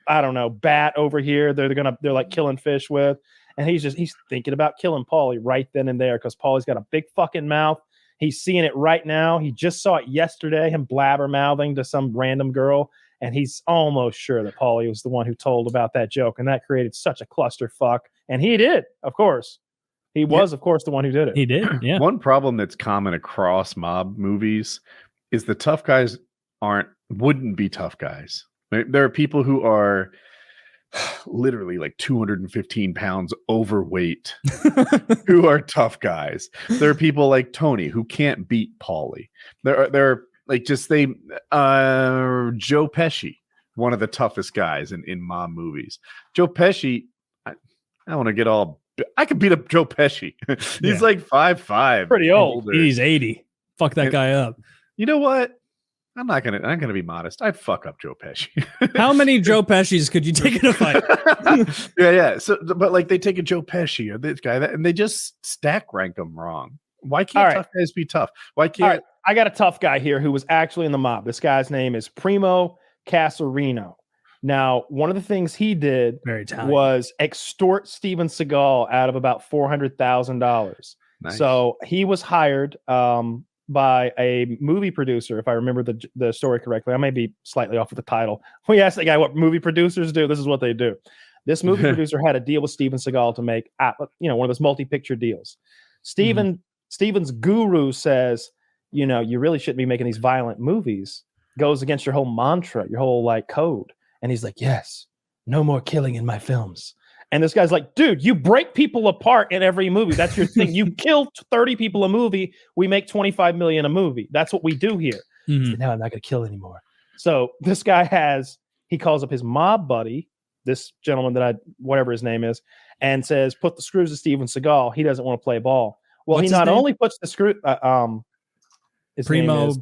I don't know, bat over here they're like killing fish with. And he's thinking about killing Paulie right then and there, because Paulie's got a big fucking mouth. He's seeing it right now. He just saw it yesterday, him blabber mouthing to some random girl. And he's almost sure that Paulie was the one who told about that joke. And that created such a clusterfuck. And he did, of course. He was, of course, the one who did it. He did, yeah. One problem that's common across mob movies is the tough guys wouldn't be tough guys. There are people who are literally like 215 pounds overweight who are tough guys. There are people like Tony who can't beat Paulie. There are like Joe Pesci, one of the toughest guys in mob movies. Joe Pesci, I want to get all. I could beat up Joe Pesci. He's like 5'5", pretty old. older. He's 80. Fuck that guy up. You know what? I'm gonna be modest. I'd fuck up Joe Pesci. How many Joe Pescis could you take in a fight? Yeah. So, but like they take a Joe Pesci or this guy, and they just stack rank them wrong. Why can't tough guys be tough? Why can't? All right. I got a tough guy here who was actually in the mob. This guy's name is Primo Casarino. Now, one of the things he did was extort Steven Seagal out of about $400,000. Nice. So he was hired by a movie producer, if I remember the story correctly. I may be slightly off with the title. We asked the guy what movie producers do. This is what they do. This movie producer had a deal with Steven Seagal to make, one of those multi-picture deals. Steven's guru says, you really shouldn't be making these violent movies. Goes against your whole mantra, your whole code. And he's like, yes, no more killing in my films. And this guy's like, dude, you break people apart in every movie. That's your thing. You kill 30 people a movie. We make 25 million a movie. That's what we do here. Mm-hmm. So now I'm not going to kill anymore. So this guy he calls up his mob buddy, this gentleman whatever his name is, and says, put the screws to Steven Seagal. He doesn't want to play ball. Well, What's he his not name? only puts the screw, his Primo. name is,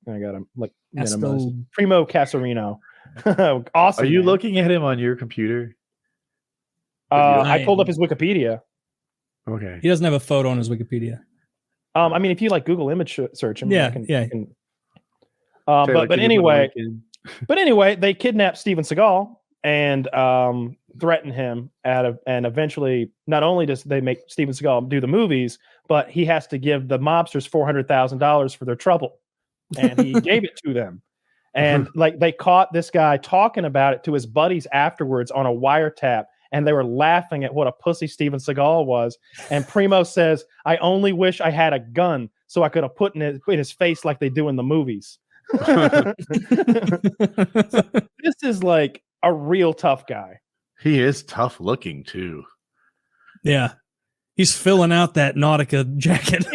I got him, like, Casto- Primo Casarino. Awesome. Are you man. looking at him on your computer? I pulled up his Wikipedia. Okay. He doesn't have a photo on his Wikipedia. I mean, if you like Google image search him, Yeah, but anyway, they kidnap Steven Seagal and threaten him and eventually, not only does they make Steven Seagal do the movies, but he has to give the mobsters $400,000 for their trouble, and he gave it to them. And like they caught this guy talking about it to his buddies afterwards on a wiretap. And they were laughing at what a pussy Steven Seagal was. And Primo says, I only wish I had a gun so I could have put in his face like they do in the movies. So this is like a real tough guy. He is tough looking too. Yeah. He's filling out that Nautica jacket.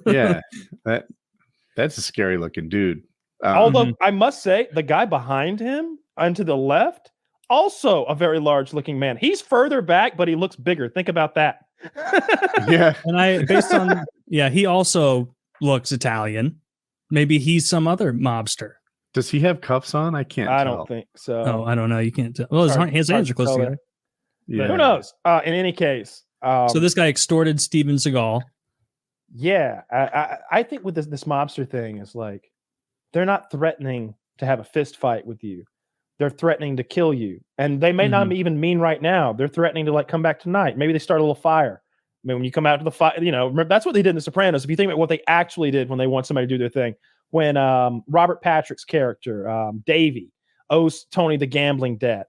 Yeah. That's a scary looking dude. Although I must say, the guy behind him and to the left, also a very large looking man. He's further back, but he looks bigger. Think about that. Yeah. And he also looks Italian. Maybe he's some other mobster. Does he have cuffs on? I can't I tell. don't think so. Oh, I don't know. You can't tell. Well, his hands are close together. Yeah. Who knows? In any case. So this guy extorted Steven Seagal. Yeah. I think with this mobster thing is like, they're not threatening to have a fist fight with you. They're threatening to kill you. And they may not even mean right now. They're threatening to like come back tonight. Maybe they start a little fire. I mean, when you come out to the fire, remember, that's what they did in The Sopranos. If you think about what they actually did when they want somebody to do their thing, when Robert Patrick's character, Davey, owes Tony the gambling debt,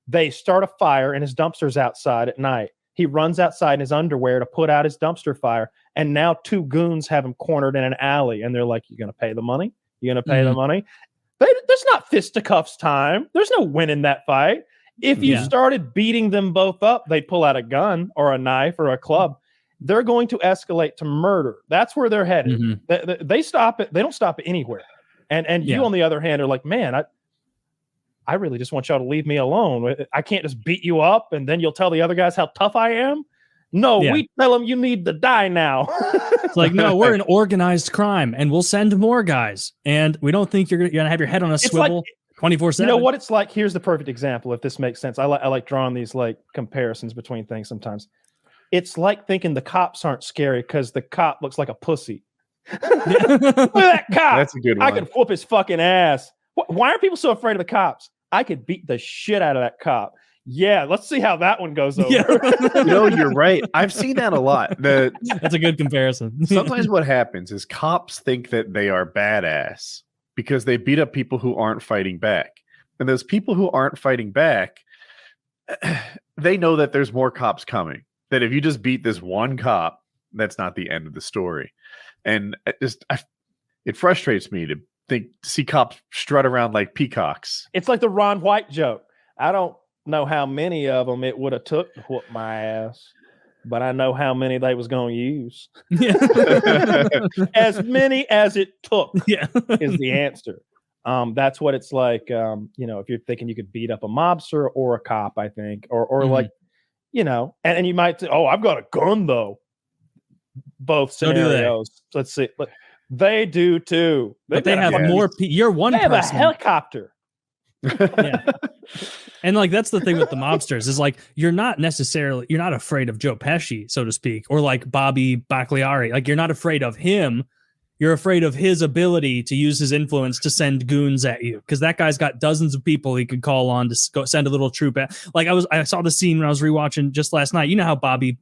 they start a fire and his dumpster's outside at night. He runs outside in his underwear to put out his dumpster fire. And now two goons have him cornered in an alley. And they're like, you going to pay the money? You going to pay the money? There's not fisticuffs time. There's no winning that fight. If you started beating them both up, they'd pull out a gun or a knife or a club. They're going to escalate to murder. That's where they're headed. They stop it. They don't stop it anywhere. And you, on the other hand, are like, man, I really just want y'all to leave me alone. I can't just beat you up and then you'll tell the other guys how tough I am. No, we tell them you need to die now. It's like, no, we're an organized crime and we'll send more guys. And we don't think you're going to have your head on a swivel 24/7. You know what it's like? Here's the perfect example, if this makes sense. I like drawing these like comparisons between things sometimes. It's like thinking the cops aren't scary because the cop looks like a pussy. Look at that cop. That's a good one. I could whoop his fucking ass. Why are people so afraid of the cops? I could beat the shit out of that cop. Yeah, let's see how that one goes over. You're right. I've seen that a lot. That's a good comparison. Sometimes what happens is cops think that they are badass because they beat up people who aren't fighting back. And those people who aren't fighting back, they know that there's more cops coming. That if you just beat this one cop, that's not the end of the story. And it frustrates me to see cops strut around like peacocks. It's like the Ron White joke. I don't know how many of them it would have took to whoop my ass, but I know how many they was going to use. As many as it took is the answer. That's what it's like. If you're thinking you could beat up a mobster or a cop, I think, or like, and you might say, oh, I've got a gun though. Both scenarios. Let's see. But they do too. But they have more. You're one. They have person. a helicopter. And like that's the thing with the mobsters is like you're not afraid of Joe Pesci, so to speak, or like Bobby Bagliari. Like you're not afraid of him. You're afraid of his ability to use his influence to send goons at you, because that guy's got dozens of people he could call on to go send a little troop at. Like I saw the scene when I was rewatching just last night. You know how Bobby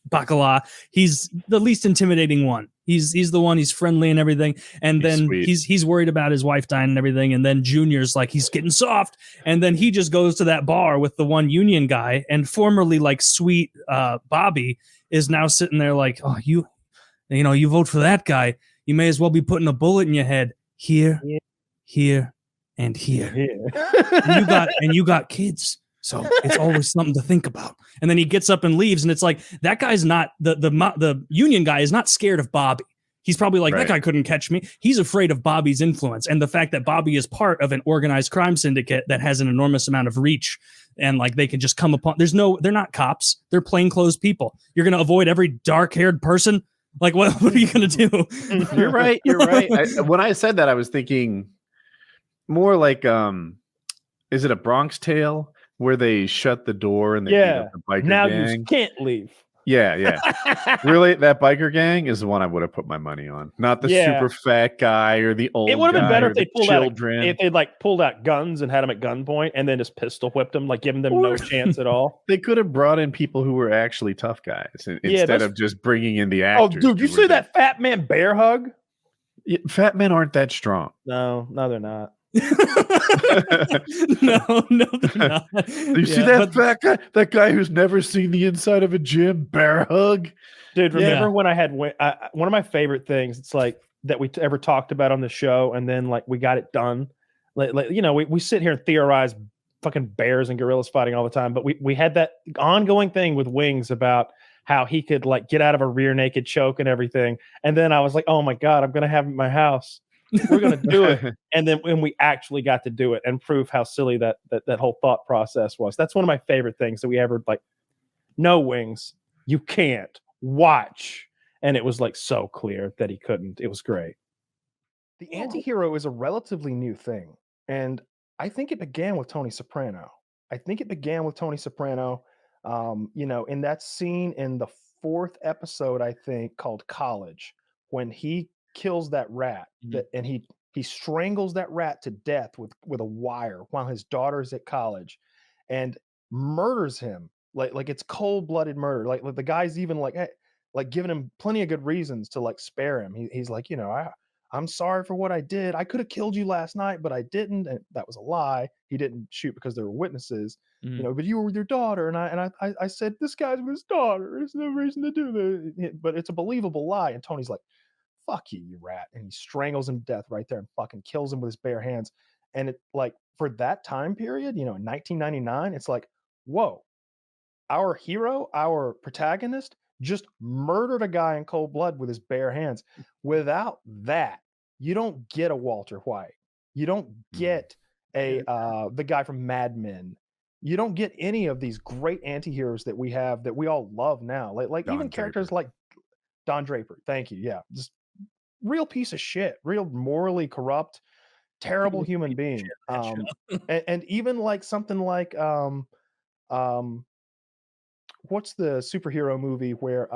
Bacala, he's the least intimidating one. He's the one, he's friendly and everything. And then he's worried about his wife dying and everything. And then Junior's like, he's getting soft. And then he just goes to that bar with the one union guy, and formerly like sweet Bobby is now sitting there like, oh, you vote for that guy. You may as well be putting a bullet in your head here, and here. and you got kids. So it's always something to think about. And then he gets up and leaves, and it's like that guy's not the union guy is not scared of Bobby. He's probably like, that guy couldn't catch me. He's afraid of Bobby's influence and the fact that Bobby is part of an organized crime syndicate that has an enormous amount of reach, and like they can just come upon. They're not cops. They're plainclothes people. You're gonna avoid every dark-haired person. Like what are you gonna do? You're right. You're right. When I said that, I was thinking more like, is it a Bronx Tale? Where they shut the door and they beat up the biker now gang. You can't leave. Yeah. Really, that biker gang is the one I would have put my money on. Not the super fat guy or the old. It would have been better if they pulled children. if they like pulled out guns and had them at gunpoint and then just pistol whipped them, like giving them no chance at all. They could have brought in people who were actually tough guys instead of just bringing in the actors. Oh, dude, you see that fat man bear hug? Fat men aren't that strong. No, they're not. no, they're not. You see that fat guy? That guy who's never seen the inside of a gym? Bear hug, dude. Remember when I had one of my favorite things? It's like that we ever talked about on the show, and then like we got it done. Like you know, we sit here and theorize fucking bears and gorillas fighting all the time, but we had that ongoing thing with Wings about how he could like get out of a rear naked choke and everything. And then I was like, oh my god, I'm gonna have him in my house. We're gonna do it. And then when we actually got to do it and prove how silly that whole thought process was. That's one of my favorite things that we ever like. No, Wings, you can't watch. And it was like so clear that he couldn't. It was great. The anti-hero is a relatively new thing. And I think it began with Tony Soprano. You know, in that scene in the 4th episode, I think, called College, when he kills that rat and he strangles that rat to death with a wire while his daughter's at college and murders him like it's cold-blooded murder. Like the guy's even like giving him plenty of good reasons to like spare him. He's like, you know, I'm sorry for what I did. I could have killed you last night, but I didn't. And that was a lie. He didn't shoot because there were witnesses, you know, but you were with your daughter. And I said, this guy's with his daughter. There's no reason to do that. But it's a believable lie. And Tony's like, fuck you, you rat. And he strangles him to death right there and fucking kills him with his bare hands. And it like for that time period, you know, in 1999, it's like, whoa, our hero, our protagonist just murdered a guy in cold blood with his bare hands. Without that, you don't get a Walter White. You don't get the guy from Mad Men. You don't get any of these great anti-heroes that we have that we all love now. Like even characters like Don Draper. Thank you. Yeah. Just real piece of shit, real morally corrupt, terrible human being. And even like something like what's the superhero movie where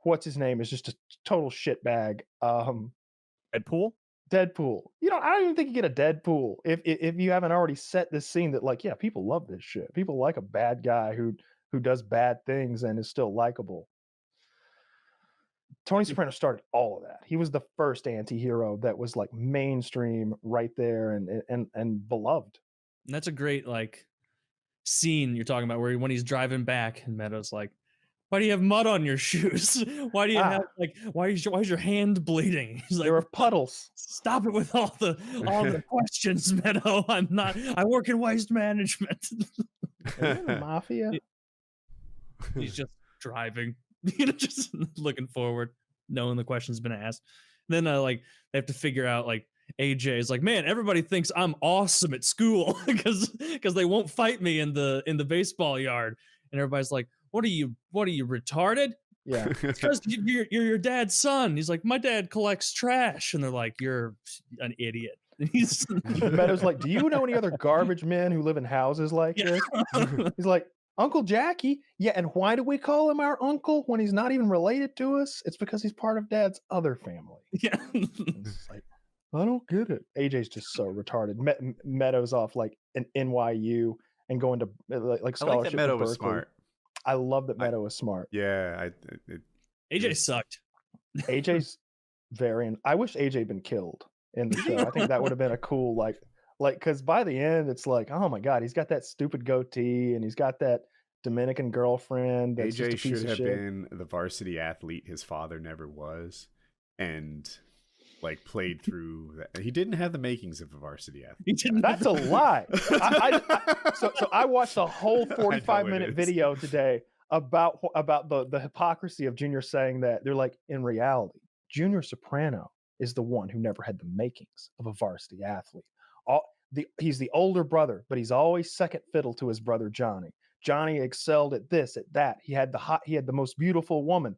what's his name is just a total shitbag? Deadpool. You know, I don't even think you get a Deadpool if you haven't already set this scene that like, yeah, people love this shit. People like a bad guy who does bad things and is still likable. Tony Soprano started all of that. He was the first anti-hero that was like mainstream right there and beloved. And that's a great like scene you're talking about where when he's driving back and Meadow's like, why do you have mud on your shoes? Why do you have like why is your hand bleeding? He's like, there were puddles. Stop it with all the questions, Meadow. I work in waste management. Mafia. He's just driving. You know, just looking forward, knowing the question's been asked. Then like they have to figure out like AJ is like, man, everybody thinks I'm awesome at school because they won't fight me in the baseball yard. And everybody's like, what are you retarded? Yeah, it's because you're your dad's son. He's like, my dad collects trash, and they're like, you're an idiot. Meadow's like, do you know any other garbage men who live in houses like this? He's like, Uncle Jackie. Yeah, and why do we call him our uncle when he's not even related to us? It's because he's part of Dad's other family. Yeah. It's like, I don't get it. AJ's just so retarded. Meadows off like an NYU and going to like scholarship. I like that Meadow to was Berkeley. smart. I love that Meadow was smart. Yeah, AJ sucked. AJ's I wish AJ had been killed in the show. I think that would have been a cool like because by the end it's like, oh my god, he's got that stupid goatee and he's got that Dominican girlfriend. That's AJ just a piece should of have shit. been the varsity athlete his father never was, and like played through that. He didn't have the makings of a varsity athlete. He didn't. That's a lie. So I watched a whole 45-minute video today about the hypocrisy of Junior saying that. They're like, in reality, Junior Soprano is the one who never had the makings of a varsity athlete. He's the older brother, but he's always second fiddle to his brother Johnny. Johnny excelled at this, at that. He had the most beautiful woman.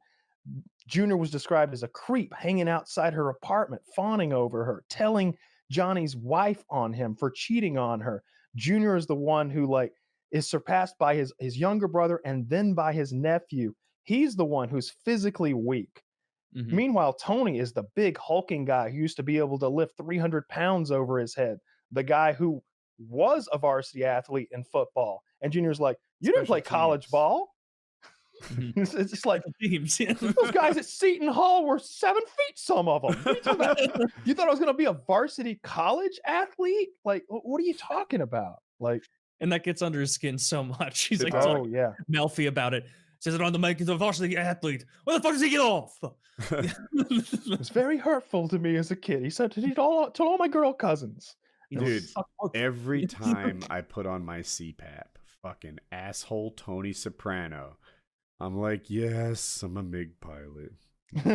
Junior was described as a creep hanging outside her apartment, fawning over her, telling Johnny's wife on him for cheating on her. Junior is the one who like is surpassed by his younger brother and then by his nephew. He's the one who's physically weak. Mm-hmm. Meanwhile, Tony is the big hulking guy who used to be able to lift 300 pounds over his head. The guy who was a varsity athlete in football. And Junior's like, you didn't play college ball. Mm-hmm. It's just like teams. Yeah. Those guys at Seton Hall were 7 feet, some of them. What are you talking about? You thought I was going to be a varsity college athlete? Like, what are you talking about? Like, and that gets under his skin so much. He's like, oh yeah, Melfi about it. Says it on the makings of a varsity athlete. Where the fuck does he get off? It's very hurtful to me as a kid. He said to all my girl cousins. Dude, every time I put on my CPAP, fucking asshole Tony Soprano, I'm like, yes, I'm a MiG pilot. Fuck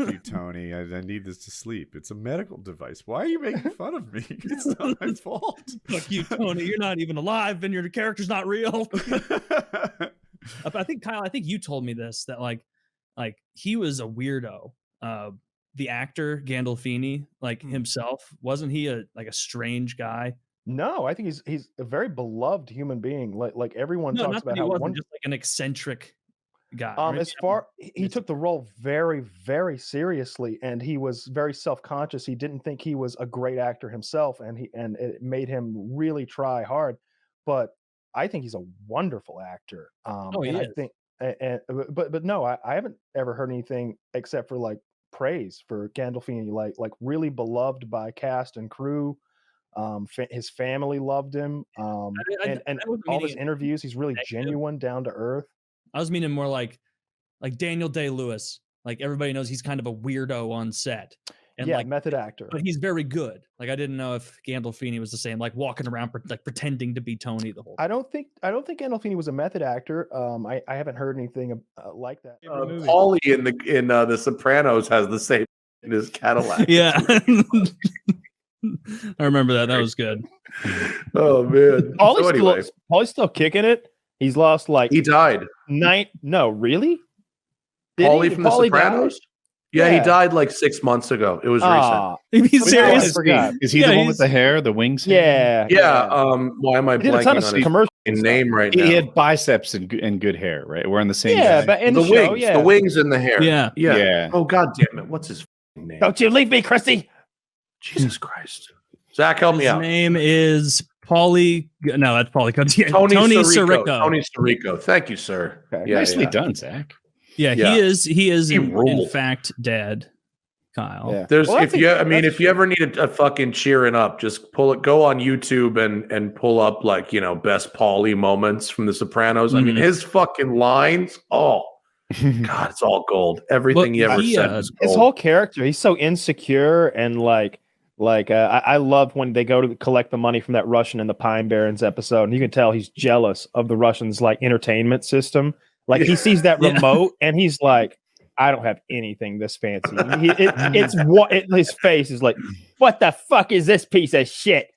you, Tony. I need this to sleep. It's a medical device. Why are you making fun of me? It's not my fault. Fuck you, Tony. You're not even alive and your character's not real. I think, Kyle, you told me this, that like he was a weirdo. The actor Gandolfini, like himself, wasn't he a strange guy? No, I think he's a very beloved human being. Like everyone talks about he how wasn't just like an eccentric guy. Right? As far he took the role very, very seriously, and he was very self-conscious. He didn't think he was a great actor himself, and it made him really try hard. But I think he's a wonderful actor. He is. I think, but no, I haven't ever heard anything except for like praise for Gandolfini, like really beloved by cast and crew. His family loved him, and all his interviews, he's really genuine, down to earth. I was meaning more like Daniel Day-Lewis. Like everybody knows he's kind of a weirdo on set, and yeah, like method actor, but he's very good. Like I didn't know if Gandolfini was the same, like walking around like pretending to be Tony the whole time. I don't think Gandolfini was a method actor. I haven't heard anything like that. Paulie in the Sopranos has the same in his Cadillac. Yeah. I remember that. That was good. Oh man. Paulie's still kicking it. He's lost he died. No, really? Paulie from the Sopranos? Yeah, he died like 6 months ago. It was recent. He's serious. Is he the one with the hair, the wings? Yeah. Yeah. Why am I blanking on his name right now? He had biceps and good hair, right? We're on the same. Yeah, guy. but in the show, wings, the wings and the hair. Yeah. Oh God damn it! What's his name? Don't you leave me, Christy. Jesus Christ. Zach, help me out. His name is Paulie. No, that's Paulie. Tony Sirico. Tony Sirico. Thank you, sir. Okay. Nicely done, Zach. Yeah, he is in fact dead, Kyle. Yeah. There's if you ever need a fucking cheering up, just go on YouTube and pull up best Paulie moments from the Sopranos. I mean, his fucking lines, God, it's all gold. Everything he ever said was gold. His whole character, he's so insecure and I love when they go to collect the money from that Russian in the Pine Barrens episode, and you can tell he's jealous of the Russians' entertainment system. Like he sees that remote and he's like, I don't have anything this fancy. His face is like, what the fuck is this piece of shit?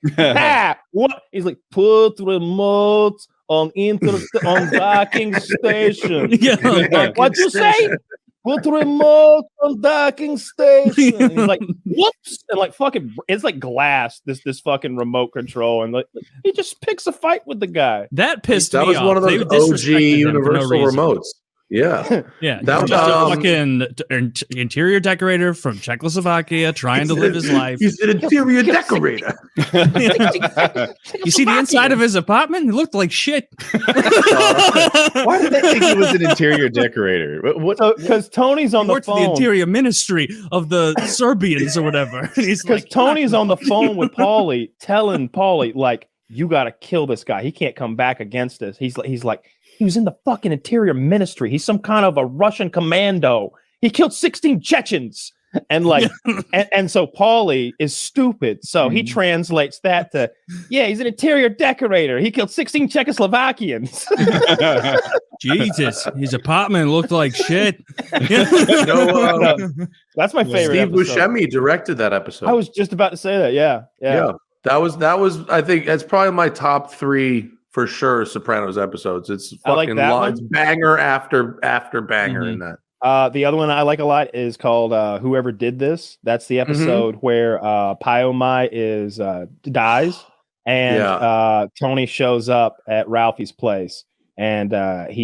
What? He's like, put remote on docking station. What'd you say? Put remote on docking station. He's like, whoops, and fucking, it's like glass. This fucking remote control, and he just picks a fight with the guy. That pissed me off. That was one of those OG Universal remotes. Yeah, yeah. That was a fucking interior decorator from Czechoslovakia trying to live his life. He's an interior decorator. You see the inside of his apartment? He looked like shit. Why did they think he was an interior decorator? Because Tony's on the phone. The interior ministry of the Serbians or whatever. Because Tony's on the phone with Paulie, telling Paulie you got to kill this guy. He can't come back against us. He's like, He was in the fucking interior ministry. He's some kind of a Russian commando. He killed 16 Chechens. And like, and so Paulie is stupid. So he translates that to, yeah, he's an interior decorator. He killed 16 Czechoslovakians. Jesus, his apartment looked like shit. That's my favorite. Steve Buscemi directed that episode. I was just about to say that. Yeah. That was. I think that's probably my top 3 for sure. Sopranos episodes. It's fucking it's banger after banger in that. The other one I like a lot is called Whoever Did This. That's the episode where Pyomai dies, and Tony shows up at Ralphie's place, and that's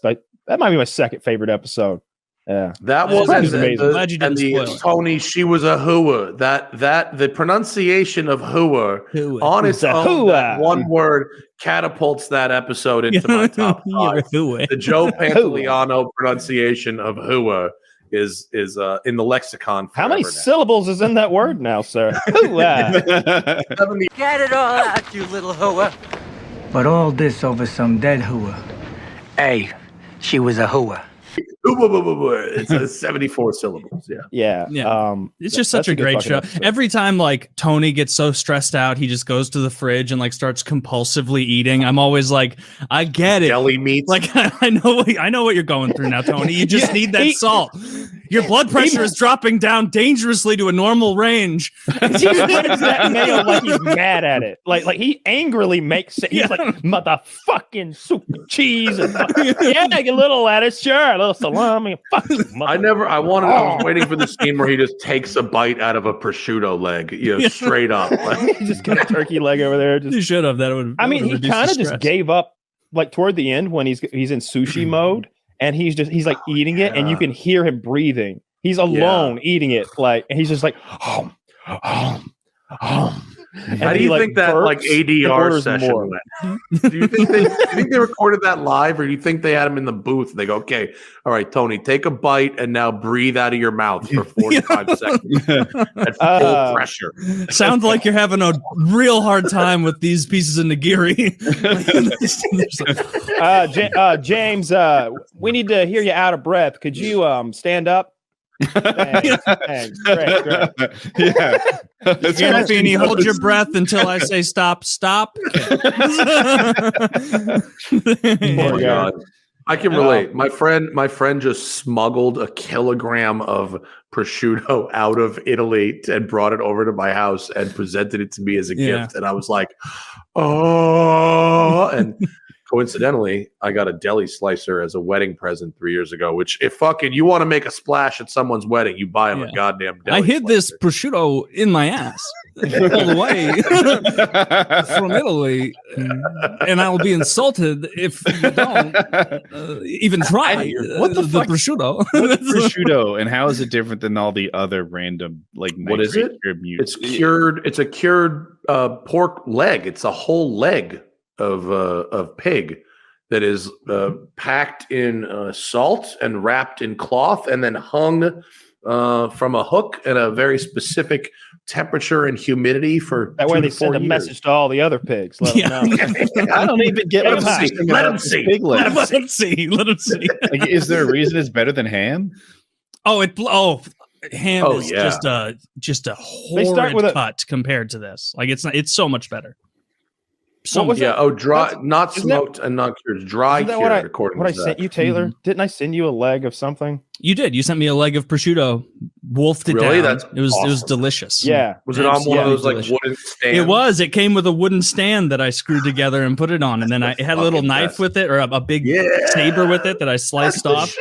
like that might be my second favorite episode. Yeah, that was amazing. Tony, she was a hooah. That the pronunciation of hooah on its own, that one word catapults that episode into my top 5. The Joe Pantoliano pronunciation of hooah is in the lexicon. How many syllables is in that word now, sir? Hooah. Get it all out, you little hooah. But all this over some dead hooah. Hey, she was a hooah. It's 74 syllables. Yeah. It's just such a great show. Episode. Every time like Tony gets so stressed out, he just goes to the fridge and like starts compulsively eating. I'm always like, I get it. Deli meats. Like I know what you're going through now, Tony. You just need that salt. Your blood pressure is dropping down dangerously to a normal range. He spreads that mayo like he's mad at it. Like he angrily makes it. He's like, motherfucking soup and cheese. And a little lettuce, sure. A little salami. I was waiting for the scene where he just takes a bite out of a prosciutto leg, straight up. Like, he just got a turkey leg over there. He should have. I mean, he kind of just gave up like toward the end when he's in sushi mode. And he's like eating it, and you can hear him breathing. He's alone eating it, like, and he's just like, How do you think that like ADR session went? Do you think they recorded that live, or do you think they had him in the booth? They go, okay, all right, Tony, take a bite and now breathe out of your mouth for 45 seconds at full pressure. Sounds like you're having a real hard time with these pieces of nigiri. James, we need to hear you out of breath. Could you stand up? Thanks. Great. Yeah. Gandolfini, hold your breath until I say stop. Oh my God. I can relate. My friend just smuggled a kilogram of prosciutto out of Italy and brought it over to my house and presented it to me as a gift. And I was like, oh, and coincidentally, I got a deli slicer as a wedding present 3 years ago, which if fucking you want to make a splash at someone's wedding, you buy them a goddamn deli I hid this prosciutto in my ass all the way from Italy, and I will be insulted if you don't even try the prosciutto. What's prosciutto, and how is it different than all the other random like what is it? It's cured. It's a cured pork leg. It's a whole leg of pig that is packed in salt and wrapped in cloth and then hung from a hook at a very specific temperature and humidity for that way they send a message to all the other pigs. Let them know. I don't even get let them see. Let them see. Like, is there a reason it's better than ham? Ham is just a horrid cut compared to this. Like it's so much better. Dry, not smoked and not cured, dry cured. According to what I sent you, Taylor, didn't I send you a leg of something? You did. You sent me a leg of prosciutto. Wolfed it down. That's it was awesome. delicious. Yeah. Was it on one of those like wooden stands? It was. It came with a wooden stand that I screwed together and put it on, and then it had a little knife with it, or a big saber with it that I sliced off.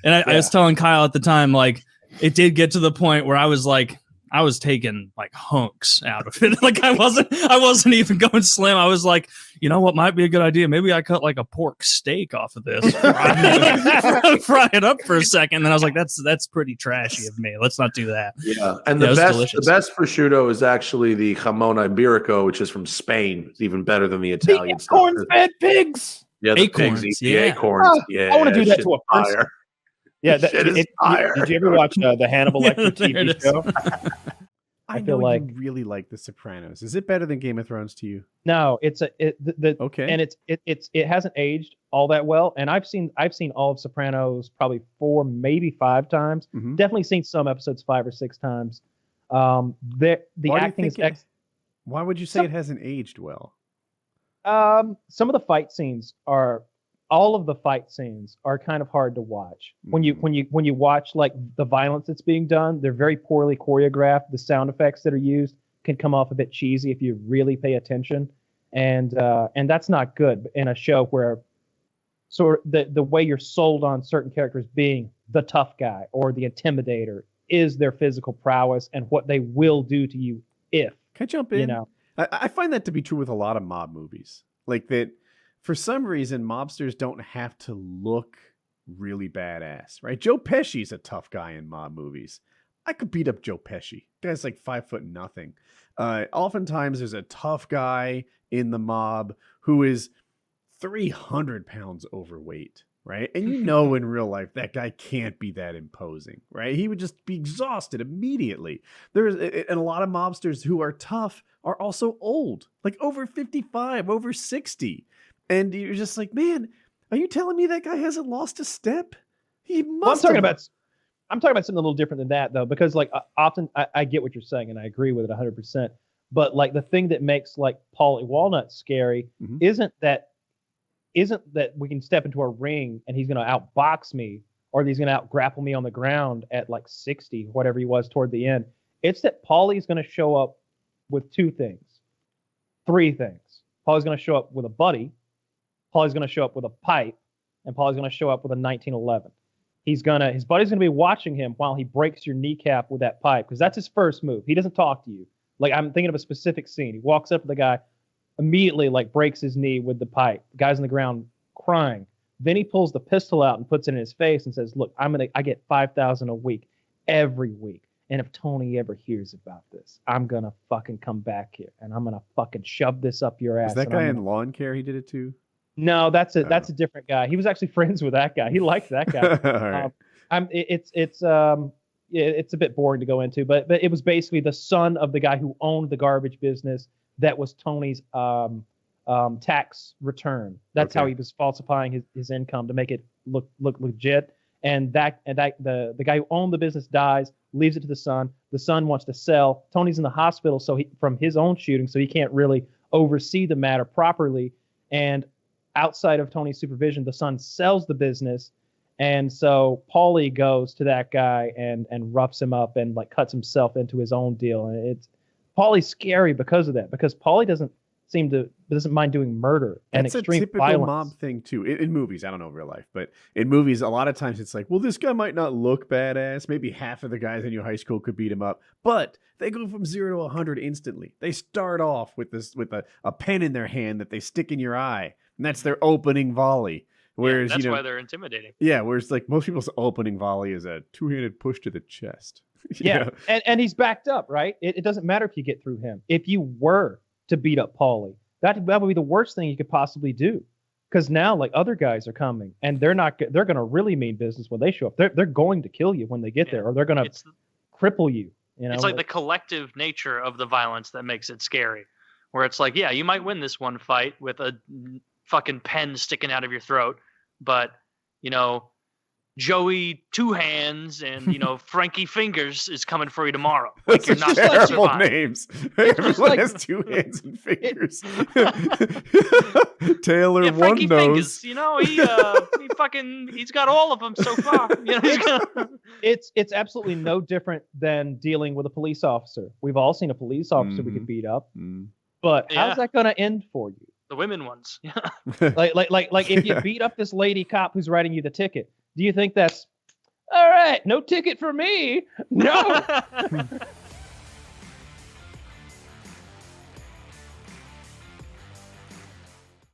And I was telling Kyle at the time, like, it did get to the point where I was like, I was taking like hunks out of it. Like I wasn't even going slim. I was like, you know what might be a good idea? Maybe I cut like a pork steak off of this, fry it up for a second. And then I was like, that's pretty trashy of me. Let's not do that. Yeah. And the best prosciutto is actually the jamon iberico, which is from Spain. It's even better than the Italian stuff. Corn-fed pigs. Yeah, the acorns, pigs eat the acorns. I want to do that to a person. Yeah, Did you ever watch the Hannibal Lecter TV show? I know feel like you really like The Sopranos. Is it better than Game of Thrones to you? no, okay, and it hasn't aged all that well. And I've seen all of Sopranos probably 4, maybe 5 times. Mm-hmm. Definitely seen some episodes 5 or 6 times. The acting is why would you say it hasn't aged well? Some of the fight scenes all of the fight scenes are kind of hard to watch. When you watch like the violence that's being done, they're very poorly choreographed. The sound effects that are used can come off a bit cheesy if you really pay attention, and that's not good in a show where sort of the way you're sold on certain characters being the tough guy or the intimidator is their physical prowess and what they will do to you if. Can I jump in? You know, I find that to be true with a lot of mob movies. Like that, for some reason, mobsters don't have to look really badass, right? Joe Pesci's a tough guy in mob movies. I could beat up Joe Pesci. Guy's like 5'0". Oftentimes, there's a tough guy in the mob who is 300 pounds overweight, right? And you know in real life that guy can't be that imposing, right? He would just be exhausted immediately. And a lot of mobsters who are tough are also old, like over 55, over 60. And you're just like, man, are you telling me that guy hasn't lost a step? He must. I'm talking about something a little different than that, though, because like often I get what you're saying and I agree with it 100%. But like the thing that makes like Paulie Walnut scary isn't that we can step into a ring and he's going to outbox me or he's going to out-grapple me on the ground at like 60, whatever he was toward the end. It's that Paulie's going to show up with 2 things, 3 things. Paulie's going to show up with a buddy. Paulie's going to show up with a pipe, and Paulie's going to show up with a 1911. His buddy's going to be watching him while he breaks your kneecap with that pipe, because that's his first move. He doesn't talk to you. Like, I'm thinking of a specific scene. He walks up to the guy, immediately like breaks his knee with the pipe. The guy's on the ground crying. Then he pulls the pistol out and puts it in his face and says, "Look, I get $5,000 a week, every week. And if Tony ever hears about this, I'm gonna fucking come back here and I'm gonna fucking shove this up your ass." Is that guy in Lawn Care? He did it too? No, that's a different guy. He was actually friends with that guy. He liked that guy. Right. It's a bit boring to go into, but it was basically the son of the guy who owned the garbage business that was Tony's tax return. That's how he was falsifying his income to make it look legit. And the guy who owned the business dies, leaves it to the son. The son wants to sell. Tony's in the hospital, from his own shooting, so he can't really oversee the matter properly. And outside of Tony's supervision, the son sells the business. And so Paulie goes to that guy and roughs him up and like cuts himself into his own deal. And Paulie's scary because of that, because Paulie doesn't mind doing murder and extreme That's a typical violence. mob thing too. In movies, I don't know real life, but in movies, a lot of times it's like, well, this guy might not look badass. Maybe half of the guys in your high school could beat him up, but they go from 0 to 100 instantly. They start off with a pen in their hand that they stick in your eye, and that's their opening volley. Whereas that's why they're intimidating. Yeah, whereas like most people's opening volley is a 2-handed push to the chest. Yeah, and he's backed up, right? It doesn't matter if you get through him. If you were to beat up Paulie, that would be the worst thing you could possibly do, because now like other guys are coming and they're going to really mean business when they show up. They're going to kill you when they get there, or they're going to cripple you. You know, it's like the collective nature of the violence that makes it scary, where it's like, yeah, you might win this one fight with a fucking pen sticking out of your throat, but you know, Joey Two Hands and Frankie Fingers is coming for you tomorrow. Like, you're not terrible names. Everyone has 2 hands and fingers. Taylor One Frankie Nose. Fingers, he's got all of them so far. It's absolutely no different than dealing with a police officer. We've all seen a police officer we could beat up, but how's that going to end for you? The women ones. like if you beat up this lady cop who's writing you the ticket, do you think that's all right? No ticket for me. No.